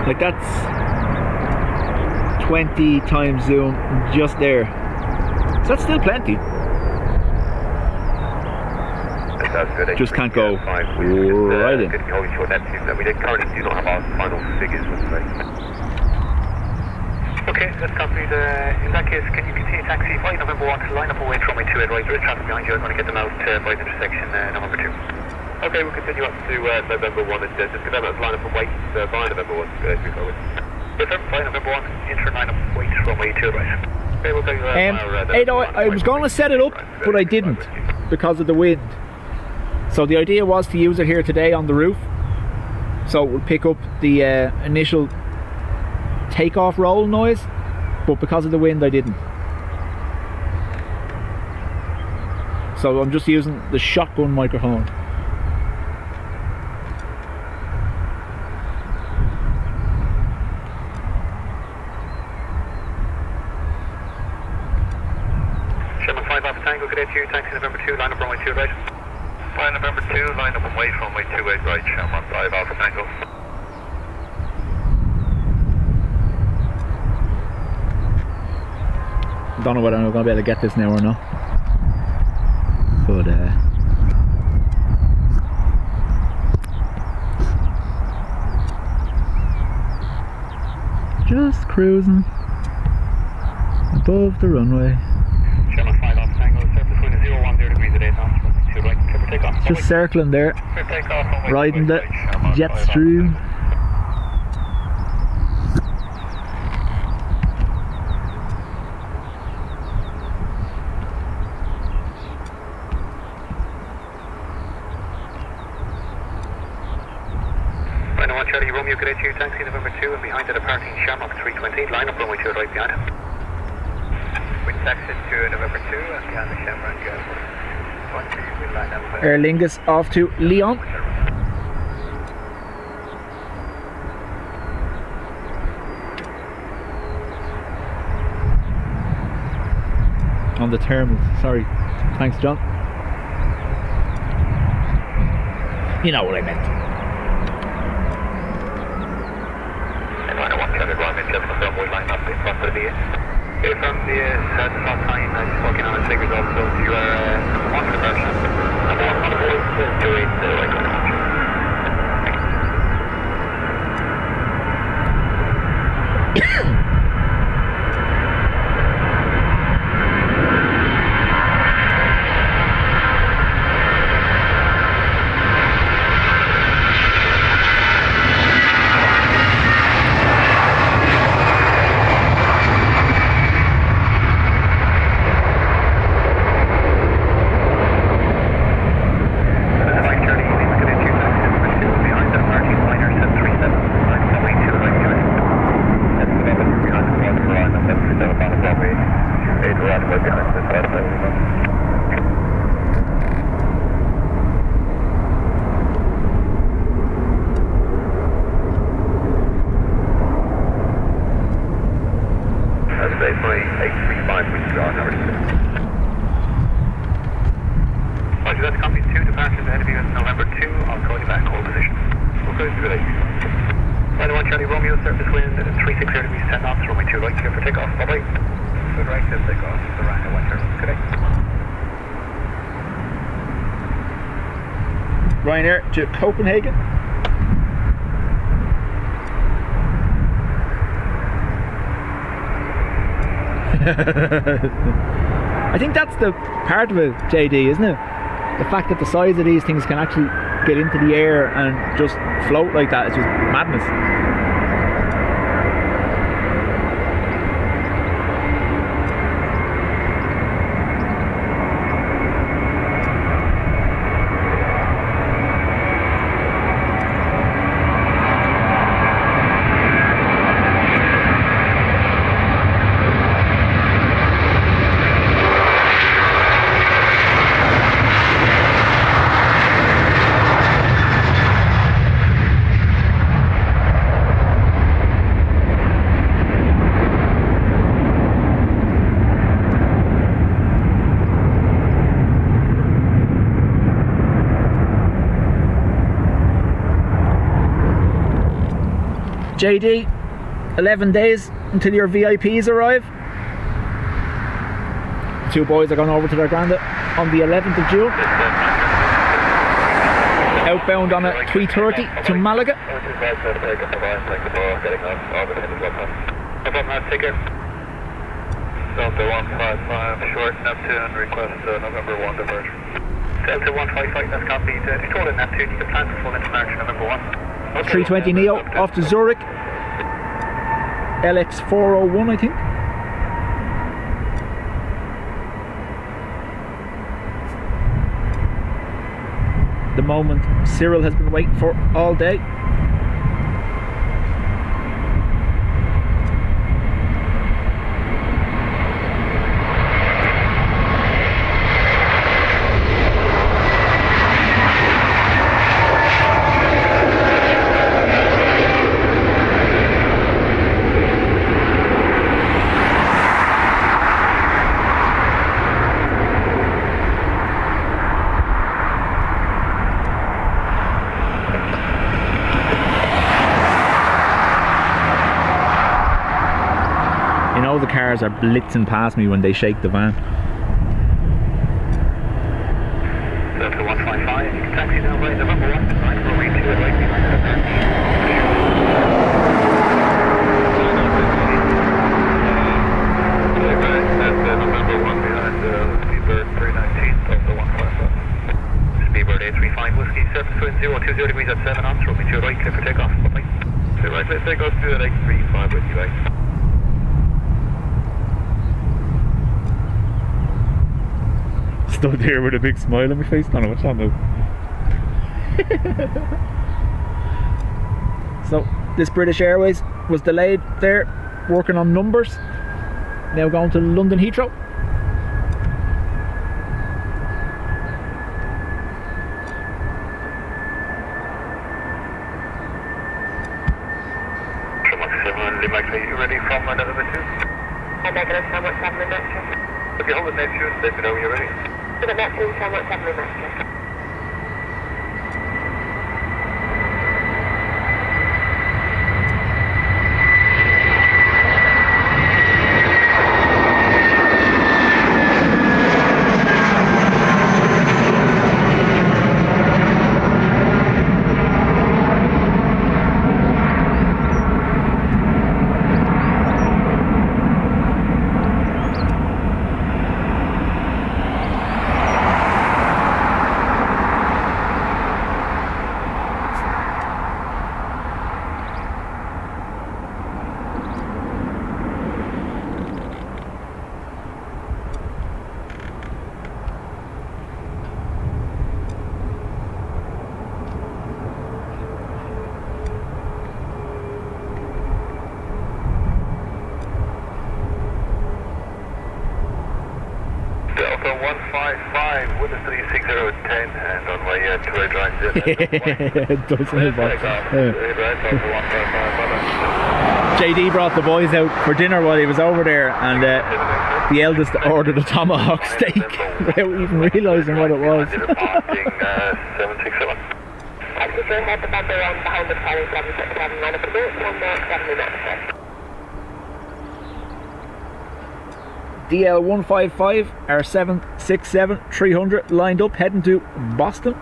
Like that's 20 times zoom just there. So that's still plenty. That's good. Just can't go right in. We currently do not have our final figures with us. Okay, that's copied. In that case, can you continue taxi flight November 1 to line up away from runway 28 right? There is traffic behind you. I'm going to get them out by the intersection November 2. Okay, we'll continue up to November 1 and just get them out line up and wait by November 1 as we go with. Yes, sir, flight November 1, enter line up, wait runway 2 right. Okay, we'll take I was going to set it up, but I didn't because of the wind. So the idea was to use it here today on the roof, so it would pick up the initial takeoff roll noise, but because of the wind I didn't. So I'm just using the shotgun microphone. Sherman 5 Alpha Tango, cadet 2, taxi November 2, line up runway 2 right. Flight November 2, line up and wait runway 28 right, Sherman 5 Alpha Tango. Don't know whether I'm going to be able to get this now or not. But just cruising above the runway. Sherman 5 Alpha Tango, surface wind is 010 degrees at 8 knots, runway Just circling there, riding the jet stream. Charlie Romeo, good day to you, taxi November 2 and behind the departing Shamrock 320, line up runway 2 right behind him. We taxi to November 2 and behind the Shamrock 20, we line up. Aer Lingus off to Lyon. On the terminal, sorry. Thanks, John. You know what I meant. From the south time, I'm working on the figures also. You are on the version. I'm on the voice to read the right. Ryanair to Copenhagen. I think that's the part of it, JD, isn't it? The fact that the size of these things can actually get into the air and just float like that is just madness. JD, 11 days until your VIPs arrive. The two boys are going over to their granddad on the 11th of June. Outbound on a 3:30 to Malaga. Delta 155, short Neptune, request November 1 departure. Delta 155, that's copied. Control in Neptune, you can plan for full interaction November 1. 320 Neo off to Zurich. LX 401, I think. The moment Cyril has been waiting for all day. The cars are blitzing past me when they shake the van. Delta 155, you can taxi now right November 1, right, we'll wait to it right behind the van. That's November 1 behind Speedbird 319, Delta 155. Seabird 835 Whiskey, surface wind 020 degrees at 7 knots, roll me to your right, clear for takeoff. Bye-bye. To your right, let's take off to 835 with you, right? Stood here with a big smile on my face. Don't know what's on now. So this British Airways was delayed there, working on numbers. Now going to London Heathrow. You ready from November 2? I'm making a somewhat 7 Master. If you hold the next shoes, let me know when you're ready. To the next 2 somewhat 7 Master. Delta 155 with a 36010 and on my 2 drive. Doesn't it, boss? JD brought the boys out for dinner while he was over there, and the eldest ordered a tomahawk steak without even realising what it was. 767. Actually, go ahead, the bumper on behind the carrier 767 line up the boat, 1 more 7 Master. DL155 R767 300 lined up heading to Boston.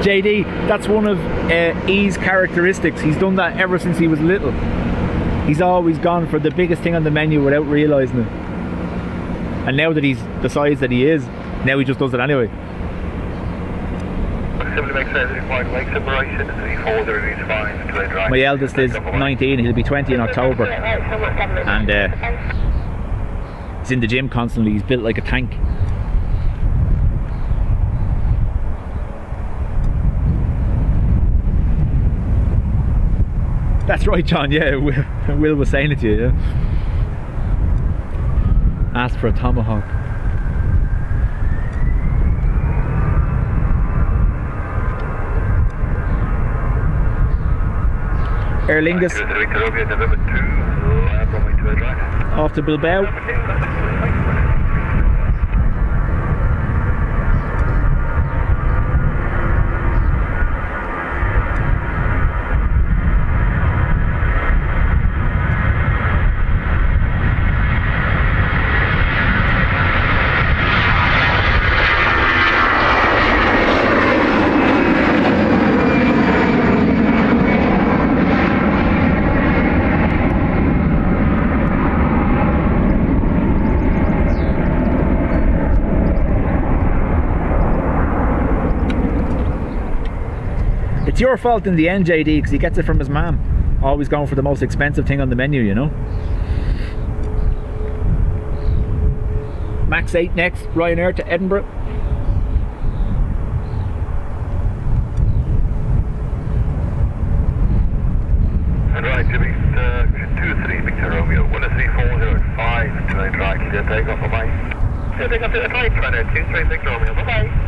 JD, that's one of E's characteristics. He's done that ever since he was little. He's always gone for the biggest thing on the menu without realising it. And now that he's the size that he is, now he just does it anyway. My eldest is 19, he'll be 20 in October. And he's in the gym constantly, he's built like a tank. That's right, John. Yeah, Will was saying it to you. Yeah. Ask for a tomahawk. Aer Lingus off to Bilbao. It's your fault in the end, JD, because he gets it from his mum. Always going for the most expensive thing on the menu, you know. Max 8 next, Ryanair to Edinburgh. And right, Jimmy, 2-3 Victor Romeo, 1-3-405 to a right, clear takeoff, bye-bye. Clear takeoff to the right, Ryanair, 2-3 Victor Romeo, bye-bye.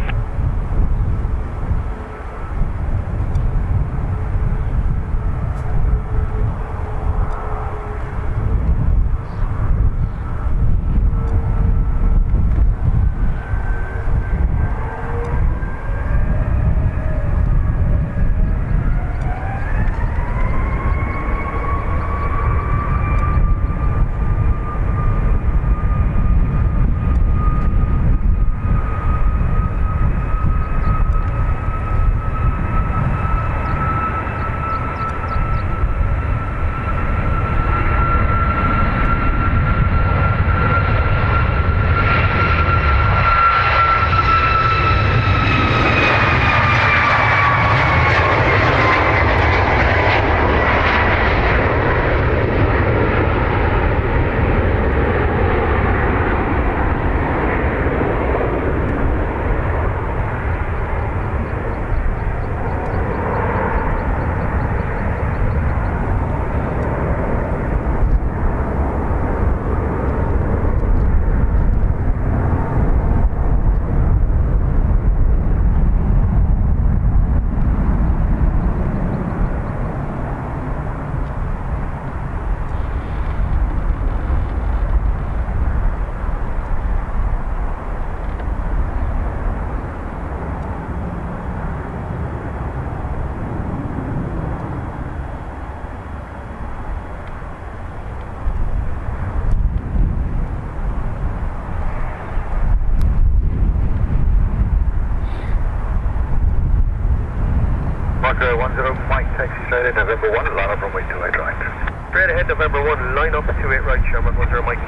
Marker 10 Mike, taxi straight in November 1, line up runway 28 right. Straight ahead November 1, line up 28 right, Sherman 10 Mike.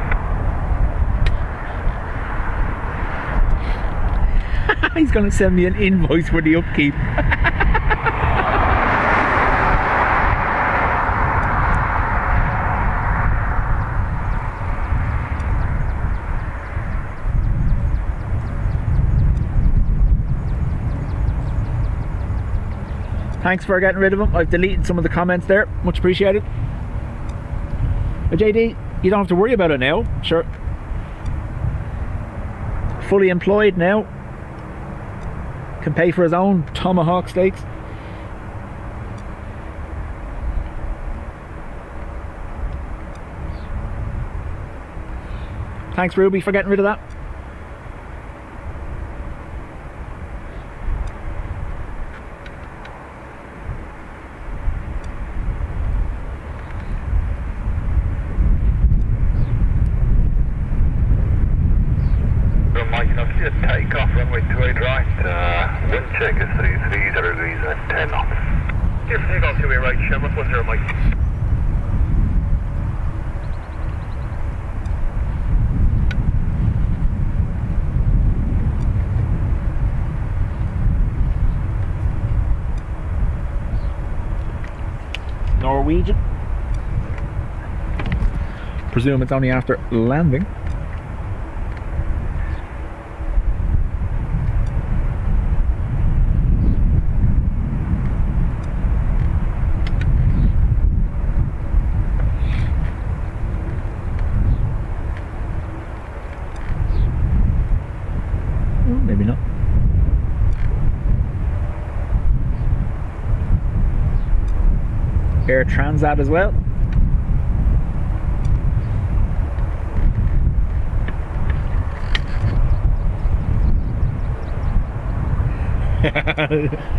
He's going to send me an invoice for the upkeep. Thanks for getting rid of them. I've deleted some of the comments there. Much appreciated. But JD, you don't have to worry about it now. Sure. Fully employed now. Can pay for his own tomahawk steaks. Thanks, Ruby, for getting rid of that. Take off runway 28 right, wind check is 33 degrees and 10 knots. Here, take off 28 right, Sherman 10 Mike. Norwegian. Presume it's only after landing. Air Transat as well.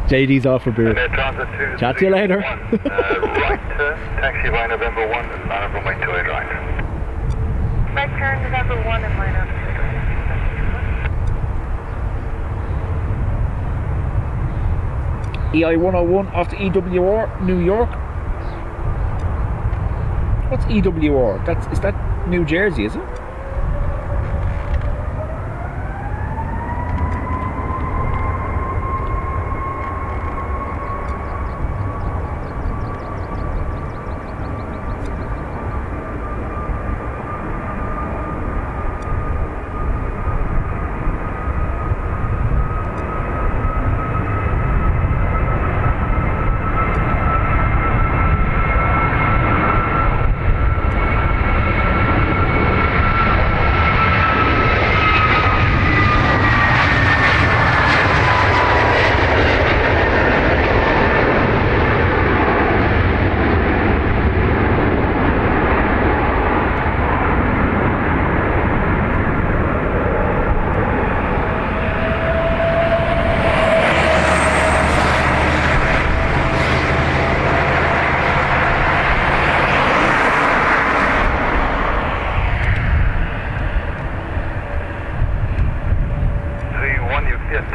JD's off for beer. And Air Transit 2. Chat to you later. Right turn, taxi by November 1 and line up runway 28 right. Right turn, November 1 and line up. EI 101 off to EWR, New York. What's EWR? Is that New Jersey, is it?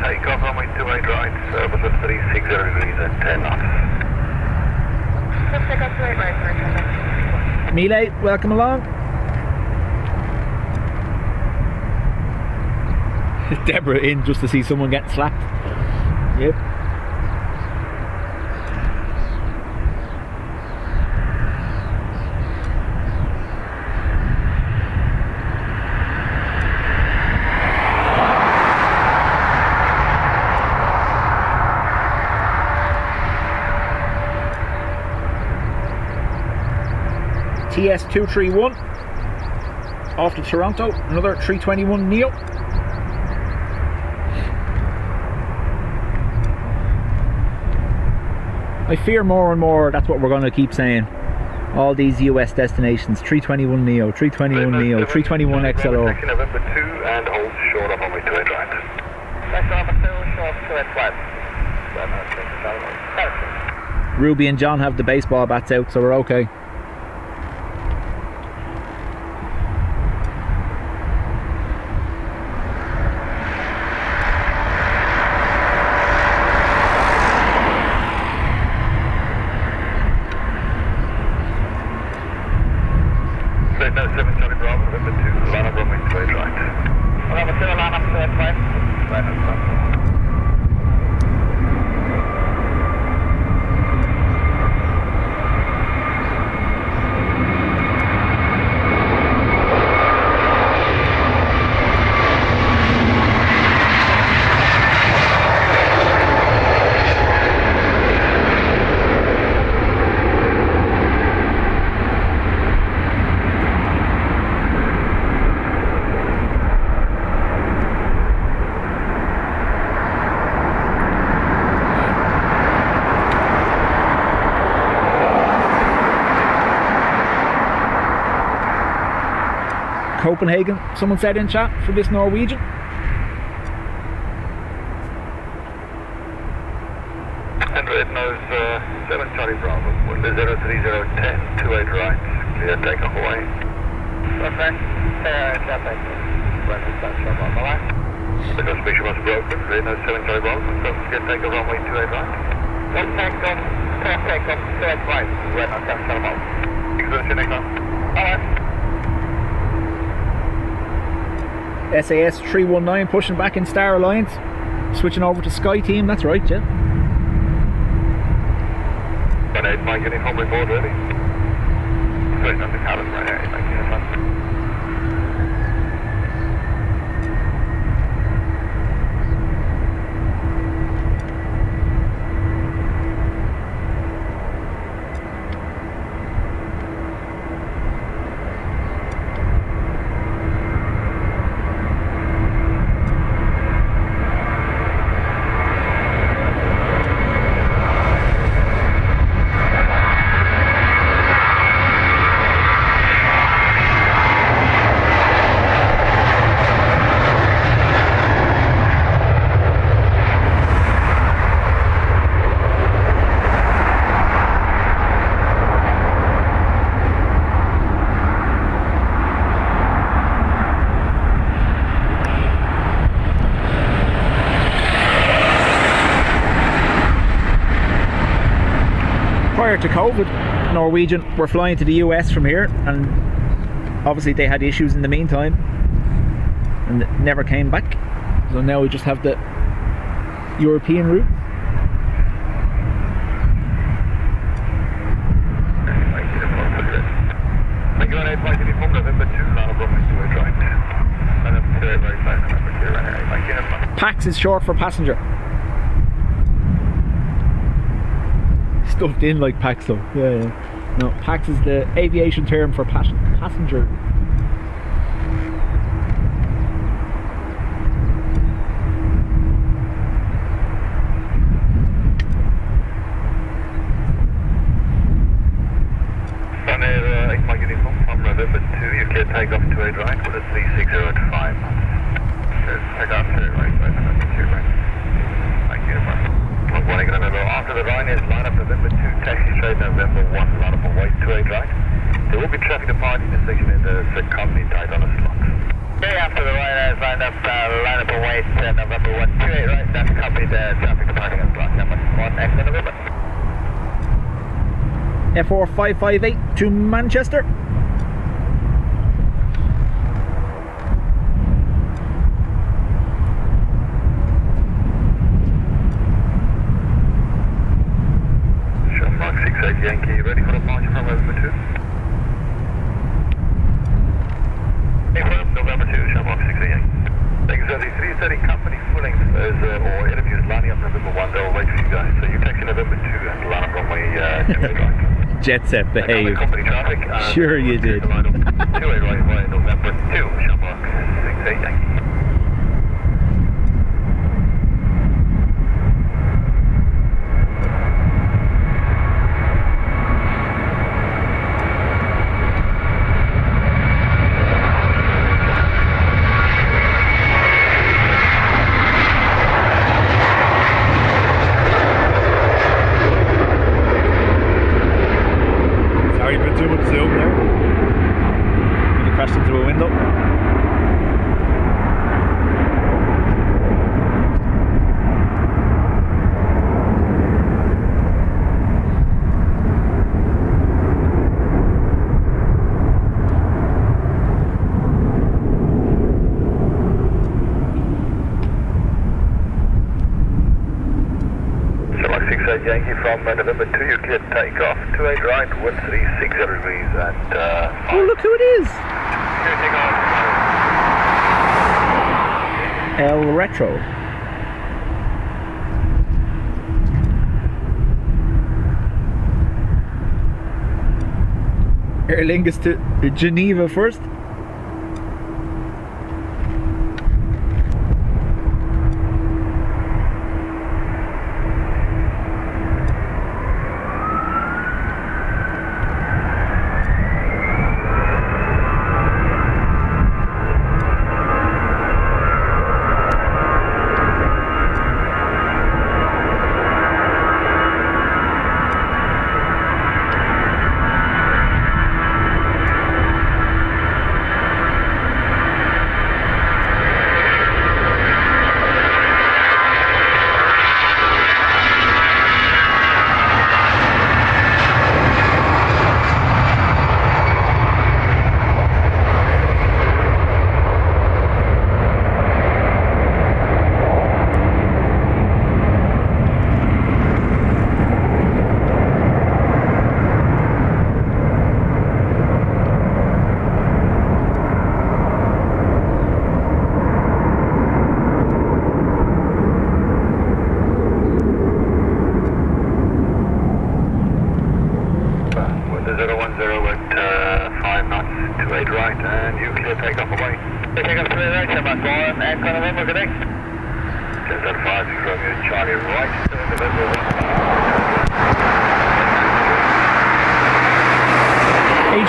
Takeoff runway 28 right, service at 360 degrees at 10 knots. Let's take off 28 right for a Mile, welcome along. Deborah in just to see someone getting slapped. Yep. TS231 off to Toronto, another 321 Neo. I fear more and more that's what we're going to keep saying. All these US destinations, 321 Neo, 321 Neo, 321 XLO. Taxi November 2 and hold short of runway 28 right. Taxi November 2, short of 28 flat. Ruby and John have the baseball bats out, so we're okay. No, 7 Charlie Bravo, November 2, line up runway 28 right. November 2, line up 28 right. Right hand side. Copenhagen, someone said in chat for this Norwegian. And red nose 7 Charlie Bravo, wind 03010, 28 right, clear takeoff away. Okay. Traffic. Right, that's on the line. The transmission was broken, red nose 7 Charlie Bravo, so clear takeoff runway 28 right. One takeoff, 28 right. Right, that's on the line. Excellent, Nick. Alright. SAS 319 pushing back in Star Alliance, switching over to Sky Team, that's right, yeah. 1-8 Mike uniform report ready. Going on the cabin right here, Mike uniform. to COVID, Norwegian were flying to the US from here, and obviously they had issues in the meantime and never came back. So now we just have the European route. PAX is short for passenger. Stuffed in like PAX though. Yeah. No, PAX is the aviation term for passenger. Take off to a right with a 360 at 5 knots. Take off to a right, Thank you. Look, one again, November. After the line is line up November 2, taxi straight November 1, line up away to a right. There will be traffic departing the section in the company tight on a slot. Okay, after the line is line up away to November 1, 2 8 right, that's company the traffic departing a slot. Number 1, exit November. F4558 to Manchester. Yankee, ready for departure from November 2? Hey, from November 2, Shamrock 6 Yankee. Exactly, 3:30 company full length or interviews lining up November 1, they'll wait for you guys. So you taxi November 2 and line up runway 2 right. Jet set behave. Company traffic. Sure you did. 2 right way, November 2, Shamrock 6 Yankee. Yankee from November 2, you can take off to a right, wind 360 degrees and oh, look who it is! El Retro. Aer Lingus to Geneva first.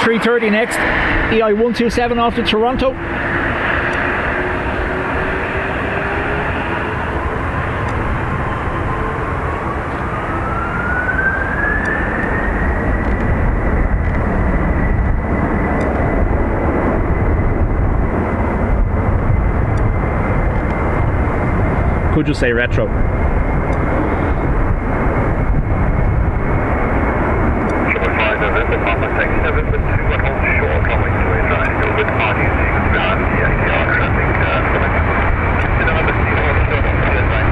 A330 next, EI127 off to Toronto. Could just say retro. section of it, but 2 and hold short runway 28 right. Go with party using the ATR traffic. You know, the sea hold short on 28 right.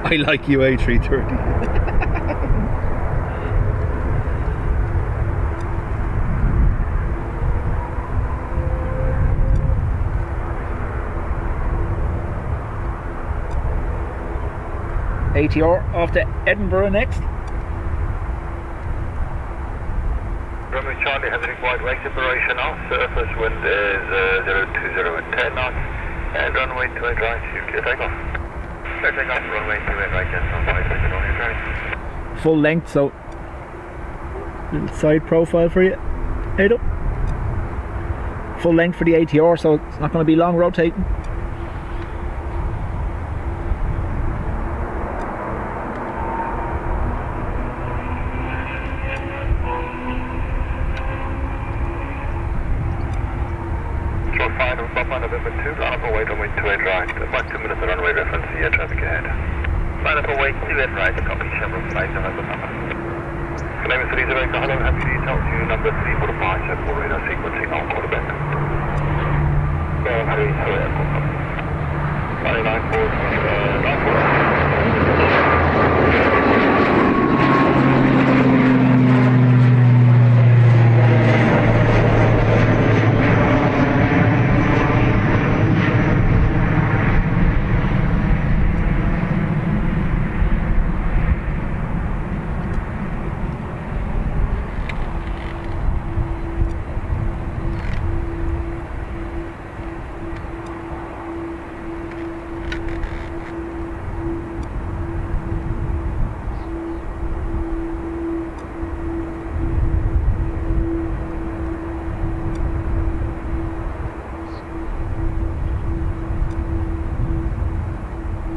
I like UA330. ATR off to Edinburgh next. Runway Charlie has a required right separation off. Surface wind is 020 at 10 knots. And runway 28 right, you clear takeoff. Clear takeoff, runway 28 right, just on 5 seconds on your turn. Full length, so little side profile for you. Head up. Full length for the ATR, so it's not going to be long rotating. Runway 28 right, about 2 minutes of runway reference, air traffic ahead. Line up away 28 right, copy Chevron flight November Papa. Connect 30 Echo, hello, happy details to number 3 for departure for radar sequencing on quarterback. Go Harry, hello, airport. 9-4,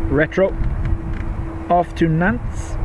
Retro off to Nantes.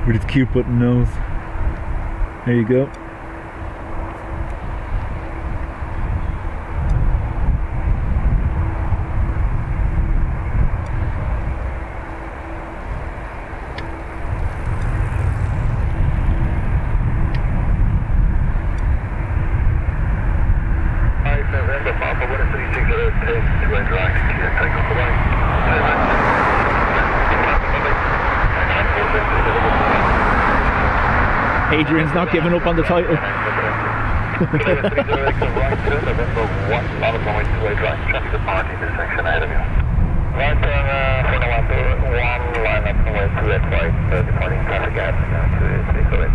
With its cute button nose. There you go. November Papa, 136 take 2 and right, clear takeoff away. Adrian's not giving up on the title. November 1, lot of runway 28 right, traffic departing this section ahead of you. Right turn for November 1, line up runway 28 right, departing traffic ahead to 608.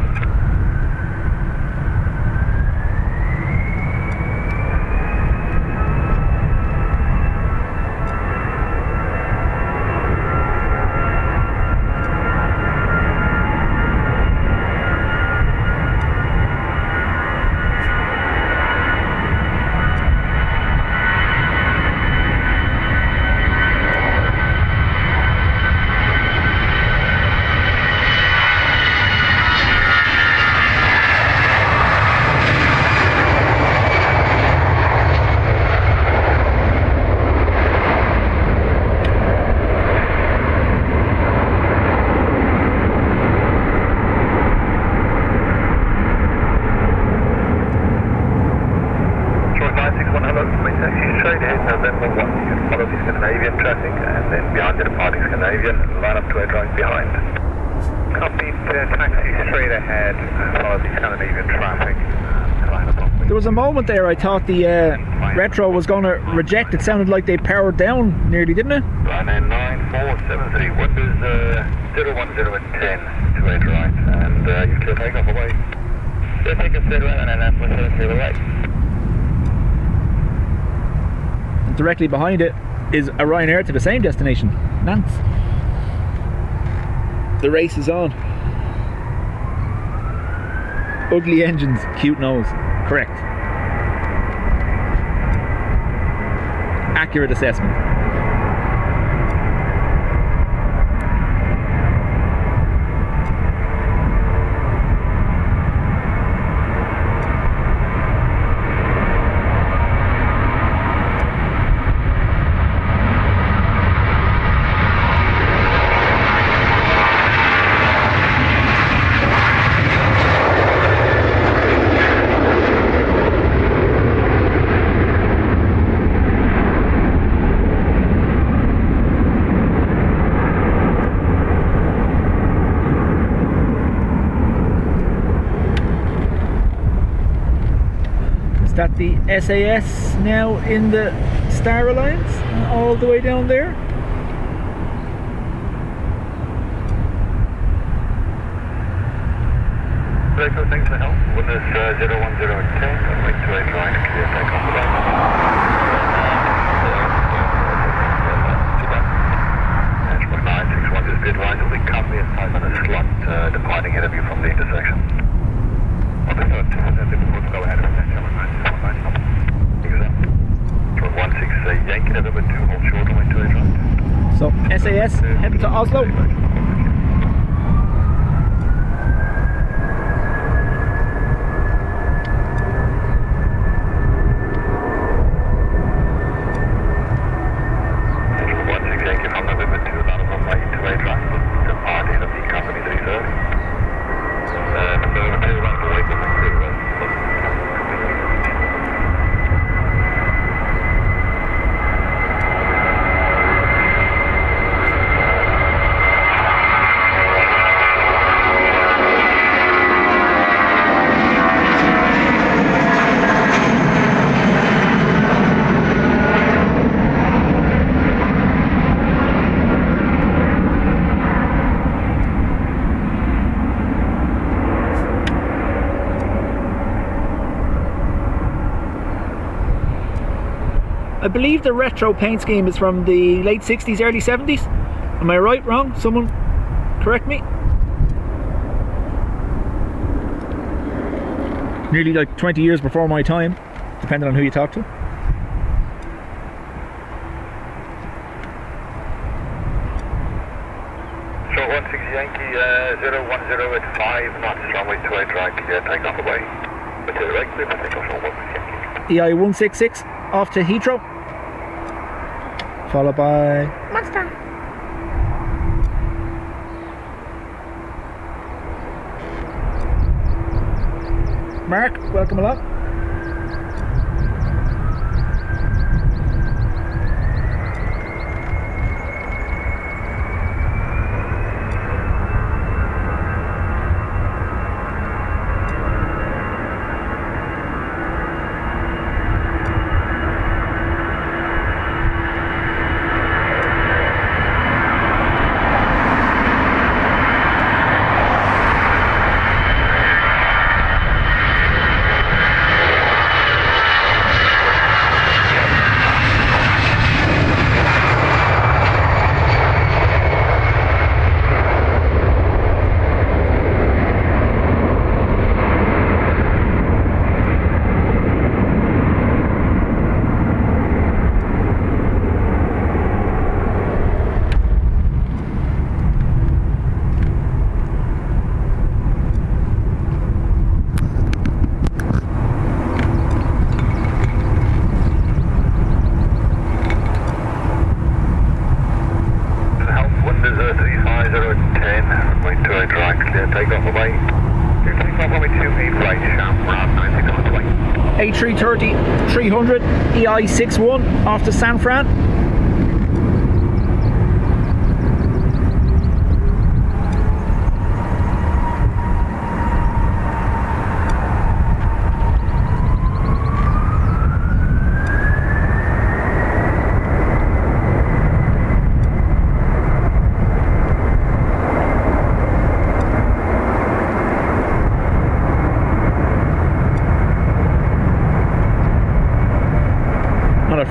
taxi straight ahead, follow the Scandinavian traffic, climb up. There was a moment there I thought the retro was going to reject. It sounded like they powered down nearly, didn't it? Running 9473, windows 010 and 10 to 8 right, and you can take off away. So take a straight right and then we'll to the right. And directly behind it is a Ryanair to the same destination, Nantes. The race is on. Ugly engines, cute nose. Correct. Accurate assessment. Is that the SAS now in the Star Alliance? All the way down there? Very good, thanks for help. Windows 010 and 10, runway 28 right, clear takeoff away. Ashburn 961 is bid right, will be company at 5 minutes slot, departing ahead of you from the intersection. On the third, go ahead of that, 16 Yankee, November 2, hold short, runway 28 right. So SAS heading to Oslo. I believe the retro paint scheme is from the late 60s, early 70s. Am I right, wrong? Someone correct me? Nearly like 20 years before my time, depending on who you talk to. So 16 Yankee 010 at 5 knots, runway 28 right, clear takeoff away. But to the right, clear takeoff from 16 Yankee. EI 166 off to Heathrow. Followed by Monster. Mark, welcome along. A330 300 EI61 off to San Fran.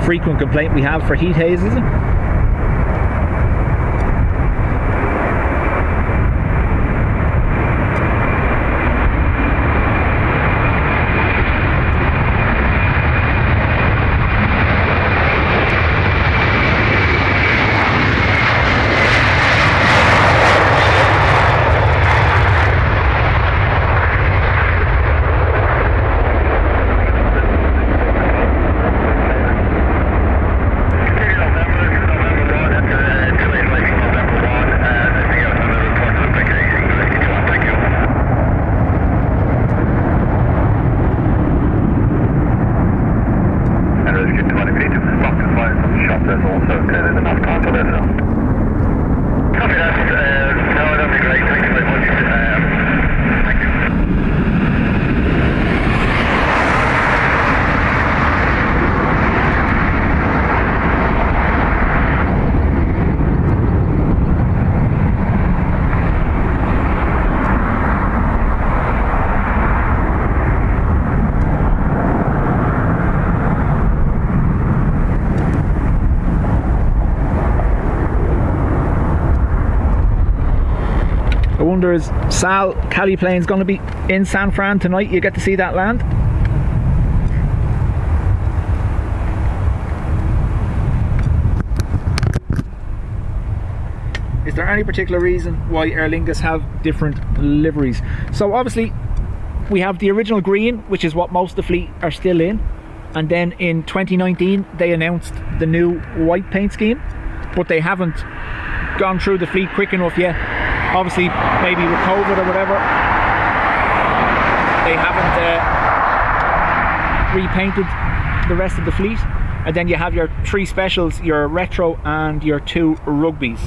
frequent complaint we have for heat haze, is it? I wonder, is Sal Cali plane's going to be in San Fran tonight? You get to see that land? Is there any particular reason why Aer Lingus have different liveries? So obviously we have the original green, which is what most of the fleet are still in, and then in 2019 they announced the new white paint scheme, but they haven't gone through the fleet quick enough yet. Obviously, maybe with COVID or whatever, they haven't repainted the rest of the fleet. And then you have your 3 specials, your retro and your 2 rugbies.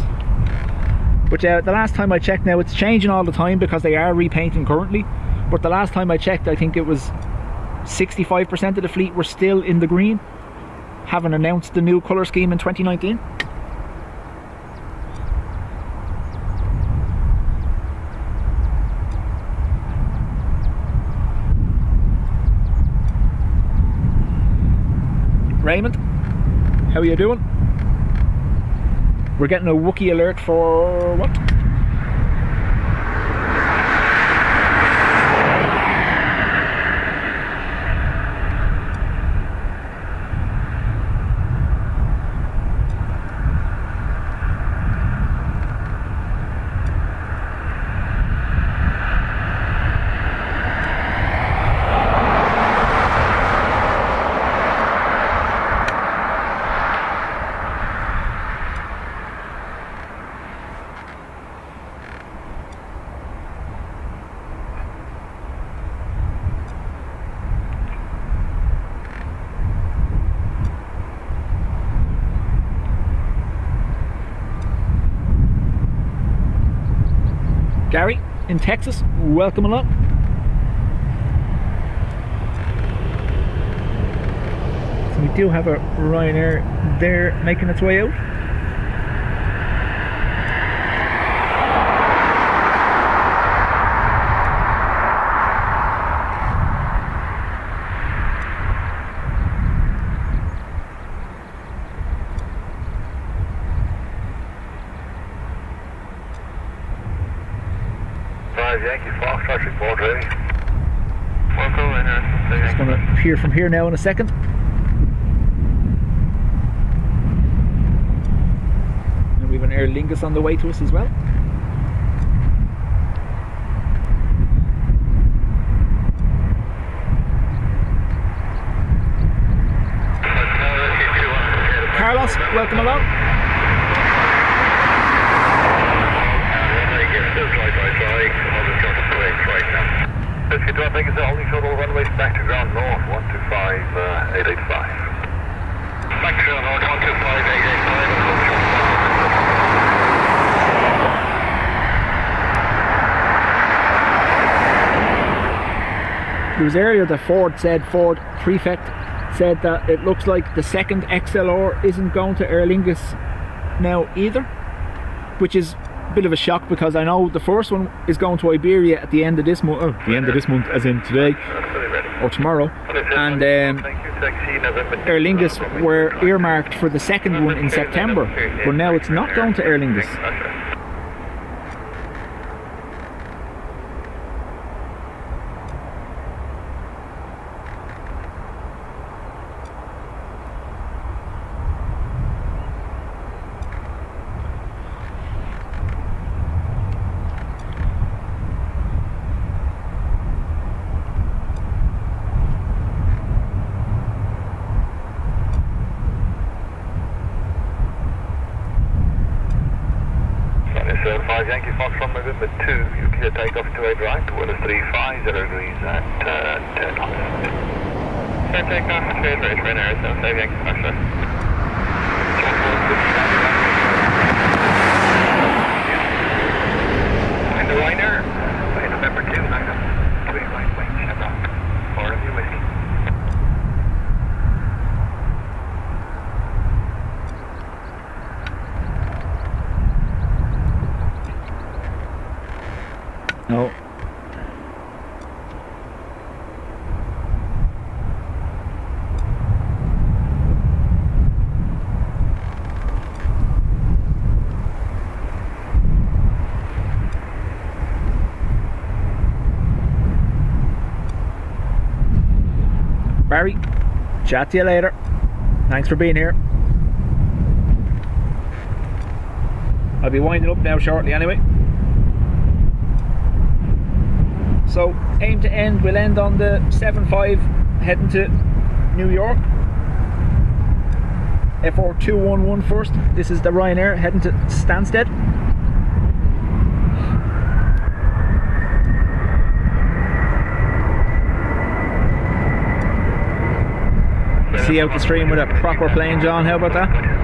But the last time I checked, now it's changing all the time because they are repainting currently, but the last time I checked, I think it was 65% of the fleet were still in the green, having announced the new colour scheme in 2019. Raymond, how are you doing? We're getting a Wookiee alert for what? Gary in Texas, welcome along. So we do have a Ryanair there making its way out. Yankee Foxtrot report ready. It's going to appear from here now in a second. And we have an Aer Lingus on the way to us as well. Carlos, welcome along. I think it's the only shuttle runway back to ground north, 125,885. Back to ground north, 125,885. There was earlier that Ford Prefect said that it looks like the second XLR isn't going to Aer Lingus now either, which is bit of a shock because I know the first one is going to Iberia at the end of this month. Oh, the end of this month, as in today or tomorrow. And Aer Lingus were earmarked for the second one in September, but now it's not going to Aer Lingus. Yankee Fox from November 2, you clear takeoff to 8 right, Willis 35, 0 degrees at 10 knots. Clear takeoff to 8 right, Ryanair, 75 Yankee Fox, sir. And the Ryanair, November 2, 9 up, 2 right, wing, Chevron, 4 of you whiskey. No. Barry, chat to you later. Thanks for being here. I'll be winding up now shortly anyway. So aim to end, we'll end on the 7.5 heading to New York. FR211 first. This is the Ryanair heading to Stansted. See out the stream with a proper plane, John. How about that?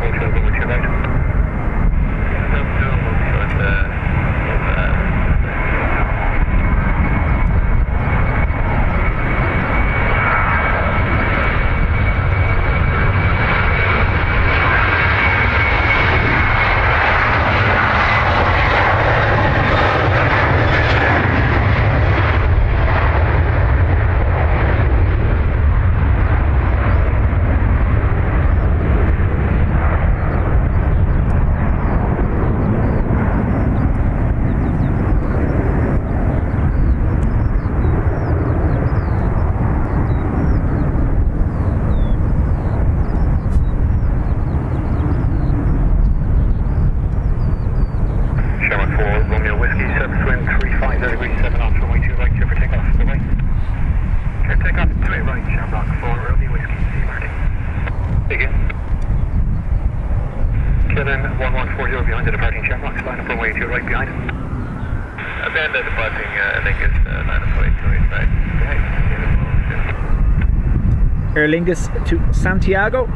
Aer Lingus to Santiago.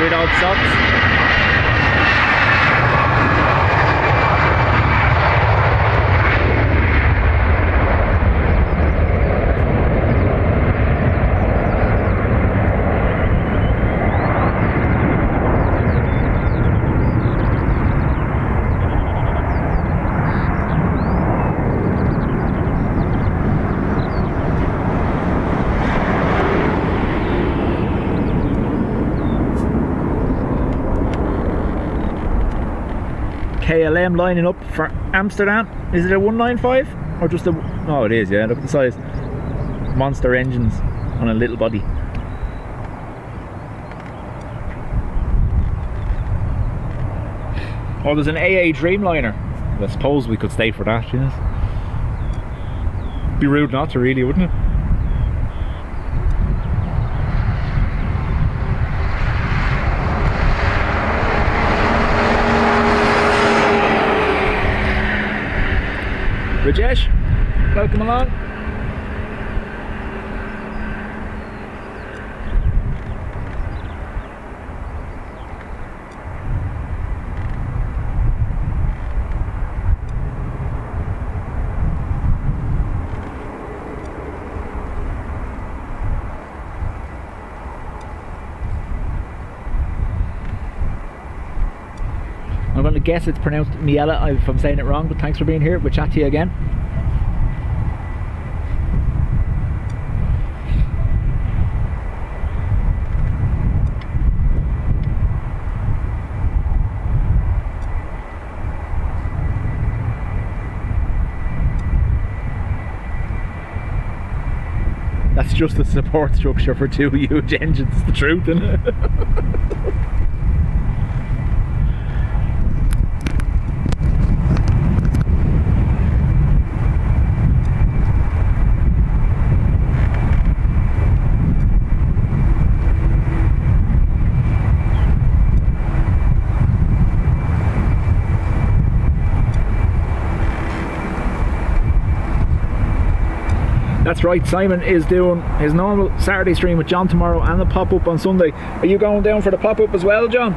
Without socks. KLM lining up for Amsterdam. Is it a 195 or just a... Oh, it is, yeah. Look at the size. Monster engines on a little body. Oh, there's an AA Dreamliner. I suppose we could stay for that, yes. Be rude not to, really, wouldn't it? Rajesh, welcome along. I'm going to guess it's pronounced Miela if I'm saying it wrong, but thanks for being here. We'll chat to you again. That's just the support structure for two huge engines, the truth, isn't it? That's right, Simon is doing his normal Saturday stream with John tomorrow and the pop-up on Sunday. Are you going down for the pop-up as well, John?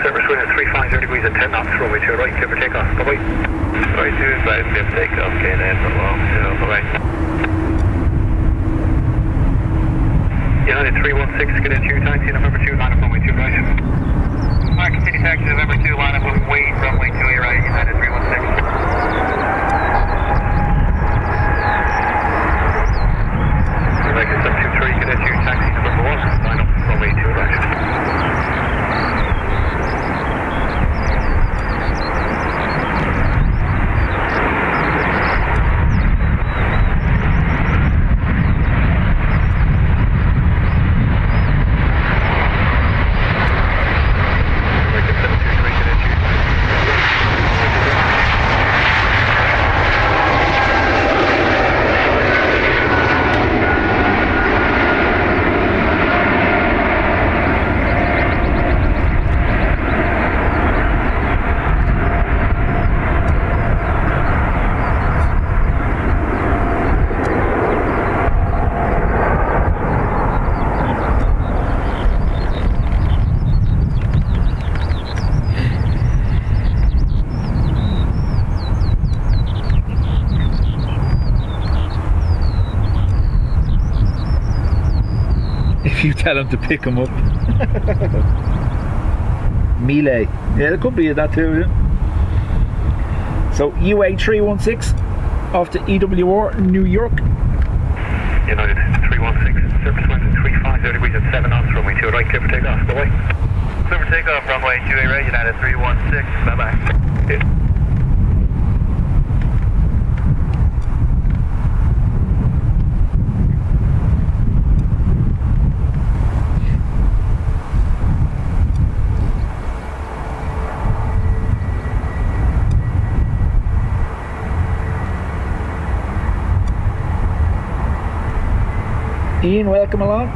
Service wind at 350 degrees at 10 knots, runway to your right, clear for takeoff. Bye-bye. Right, 25, clear for takeoff, KNN, bye-bye. United 316, get into taxi, November 2, line up runway 2 right. Continue taxi, November 2, line up wait, runway 2 your right, United 316. American 723, get into taxi, November 1, line up runway 2 right. You tell him to pick him up. Melee. Yeah, it could be that too, yeah. So UA 316 off to EWR, New York. United 316, surface winds at 350 degrees at 7 knots, runway 2 right, clear for takeoff, bye-bye. Clear for takeoff, runway 2 right, United 316, bye-bye. Yeah. Ian, welcome along.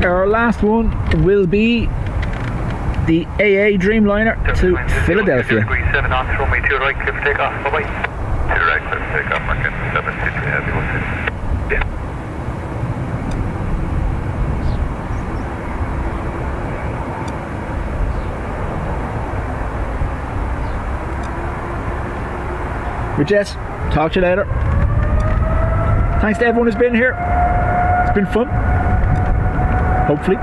Our last one will be the AA Dreamliner to Philadelphia. 7 knots, runway 2 right, clear for takeoff, bye-bye. right clear takeoff, marking 723 heavy, what's it? Yeah. Dubjet, talk to you later. Thanks to everyone who's been here. It's been fun. Hopefully.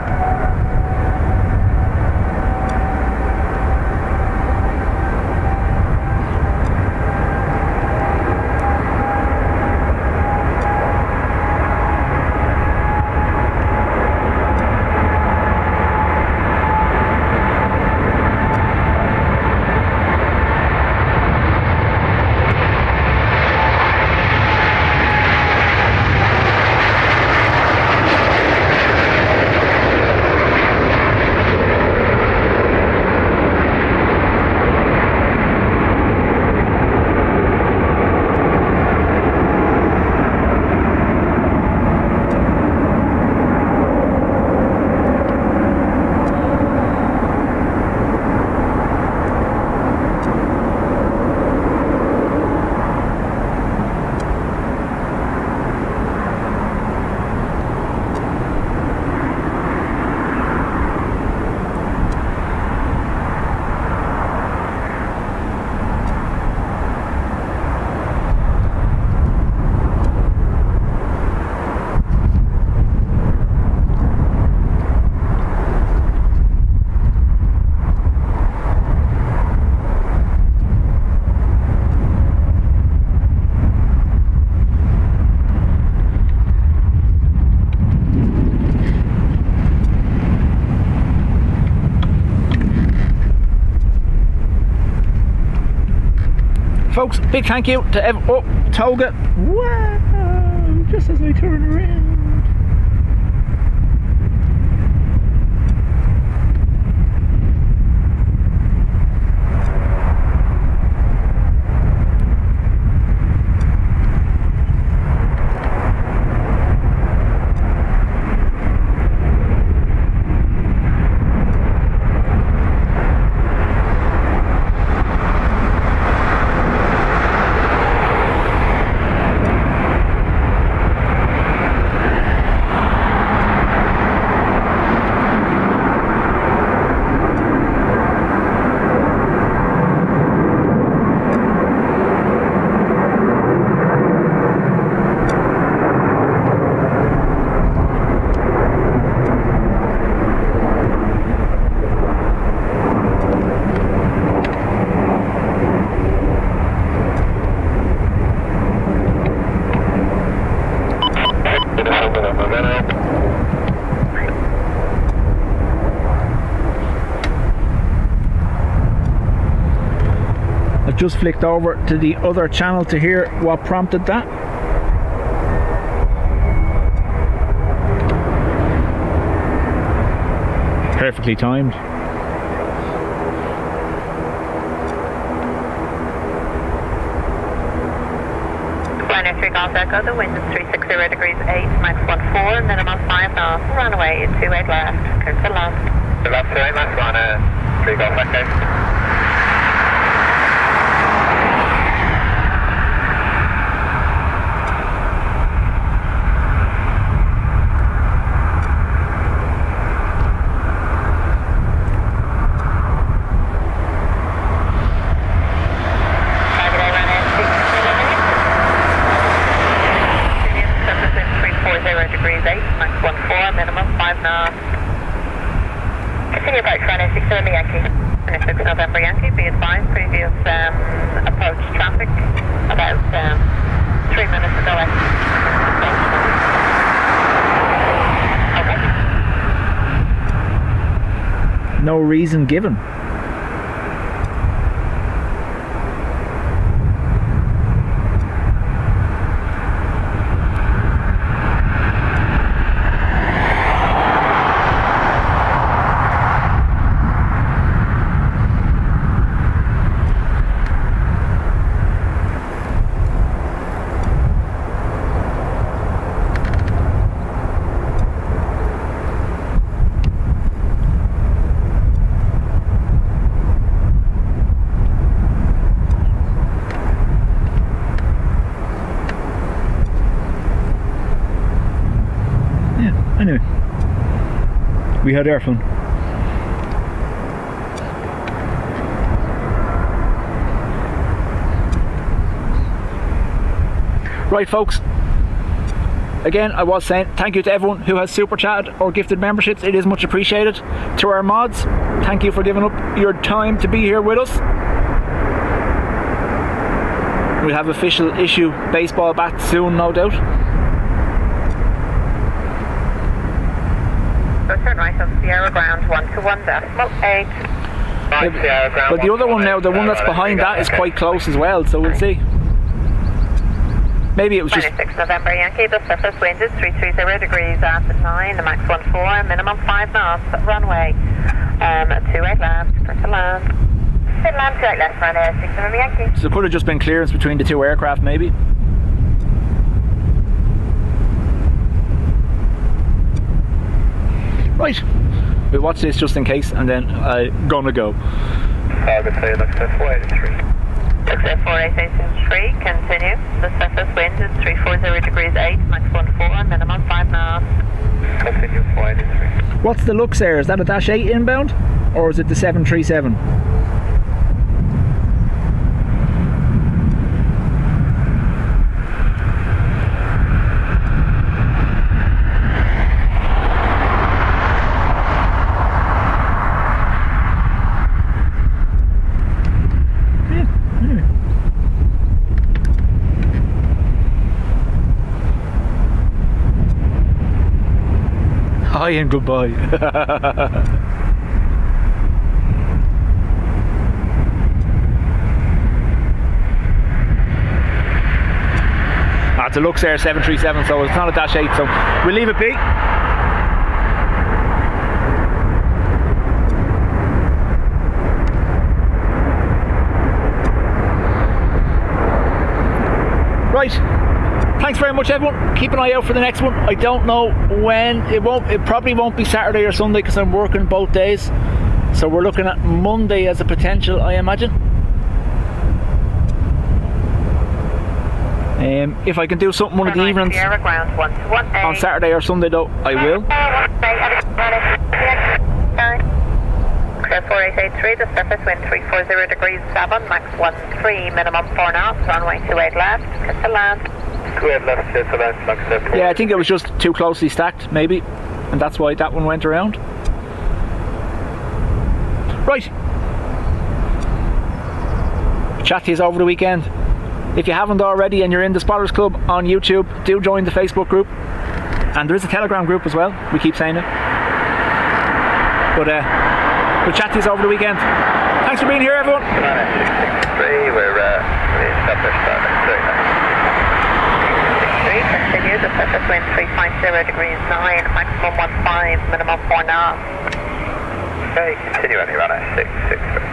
Folks, big thank you to Toga. Wow, just as I turn around. I've just flicked over to the other channel to hear what prompted that. Perfectly timed. Liner 3 Golf Echo, the wind is 360 degrees 8, max 14, minimum 5 knots, runway 28 left, clear to left. The left side, max 3 Golf Echo. Continue back runway 60 Yankee. 26 November Yankee, be advised, previous approach traffic about 3 minutes ago. Okay. No reason given. We had our fun. Right, folks. Again, I was saying thank you to everyone who has super chatted or gifted memberships. It is much appreciated. To our mods, thank you for giving up your time to be here with us. We'll have official issue baseball bats soon, no doubt. So turn right on Sierra Ground 121.8. But the other one now, the one that's behind that is quite close as well, so we'll see. Maybe it was just... 26 November Yankee, the surface wind is 330 degrees after 9, the max 14, minimum 5 knots, runway 28 left, clear to land. Clear to land, 28 left, runway 6 November Yankee. So it could have just been clearance between the two aircraft, maybe. Right, we'll watch this just in case, and then I'm gonna go. Target say access 483. Access 4883, continue. The surface wind is 340 degrees 8, max 14, minimum 5 knots. Continue 483. What's the looks there? Is that a Dash 8 inbound? Or is it the 737? Hi and goodbye. It's a Luxair 737, so it's not a Dash 8, so we'll leave it be. Right. Thanks very much, everyone. Keep an eye out for the next one. I don't know when. It probably won't be Saturday or Sunday because I'm working both days. So we're looking at Monday as a potential, I imagine. If I can do something one of the evenings on Saturday or Sunday, though, I will. Clear 4883, the surface wind 340 degrees 7, max 13, minimum 4 knots, runway 28 left, clear to land. 28 left, clear to land, max 4. Yeah, I think it was just too closely stacked, maybe, and that's why that one went around. Right. Chat to you over the weekend. If you haven't already and you're in the Spotters Club on YouTube, do join the Facebook group. And there is a Telegram group as well. We keep saying it. But we'll chat to you over the weekend. Thanks for being here, everyone. We're established at 3, continue, the surface wind 350 degrees 9, maximum 15, minimum 4 knots. Okay, continue on your runner 663.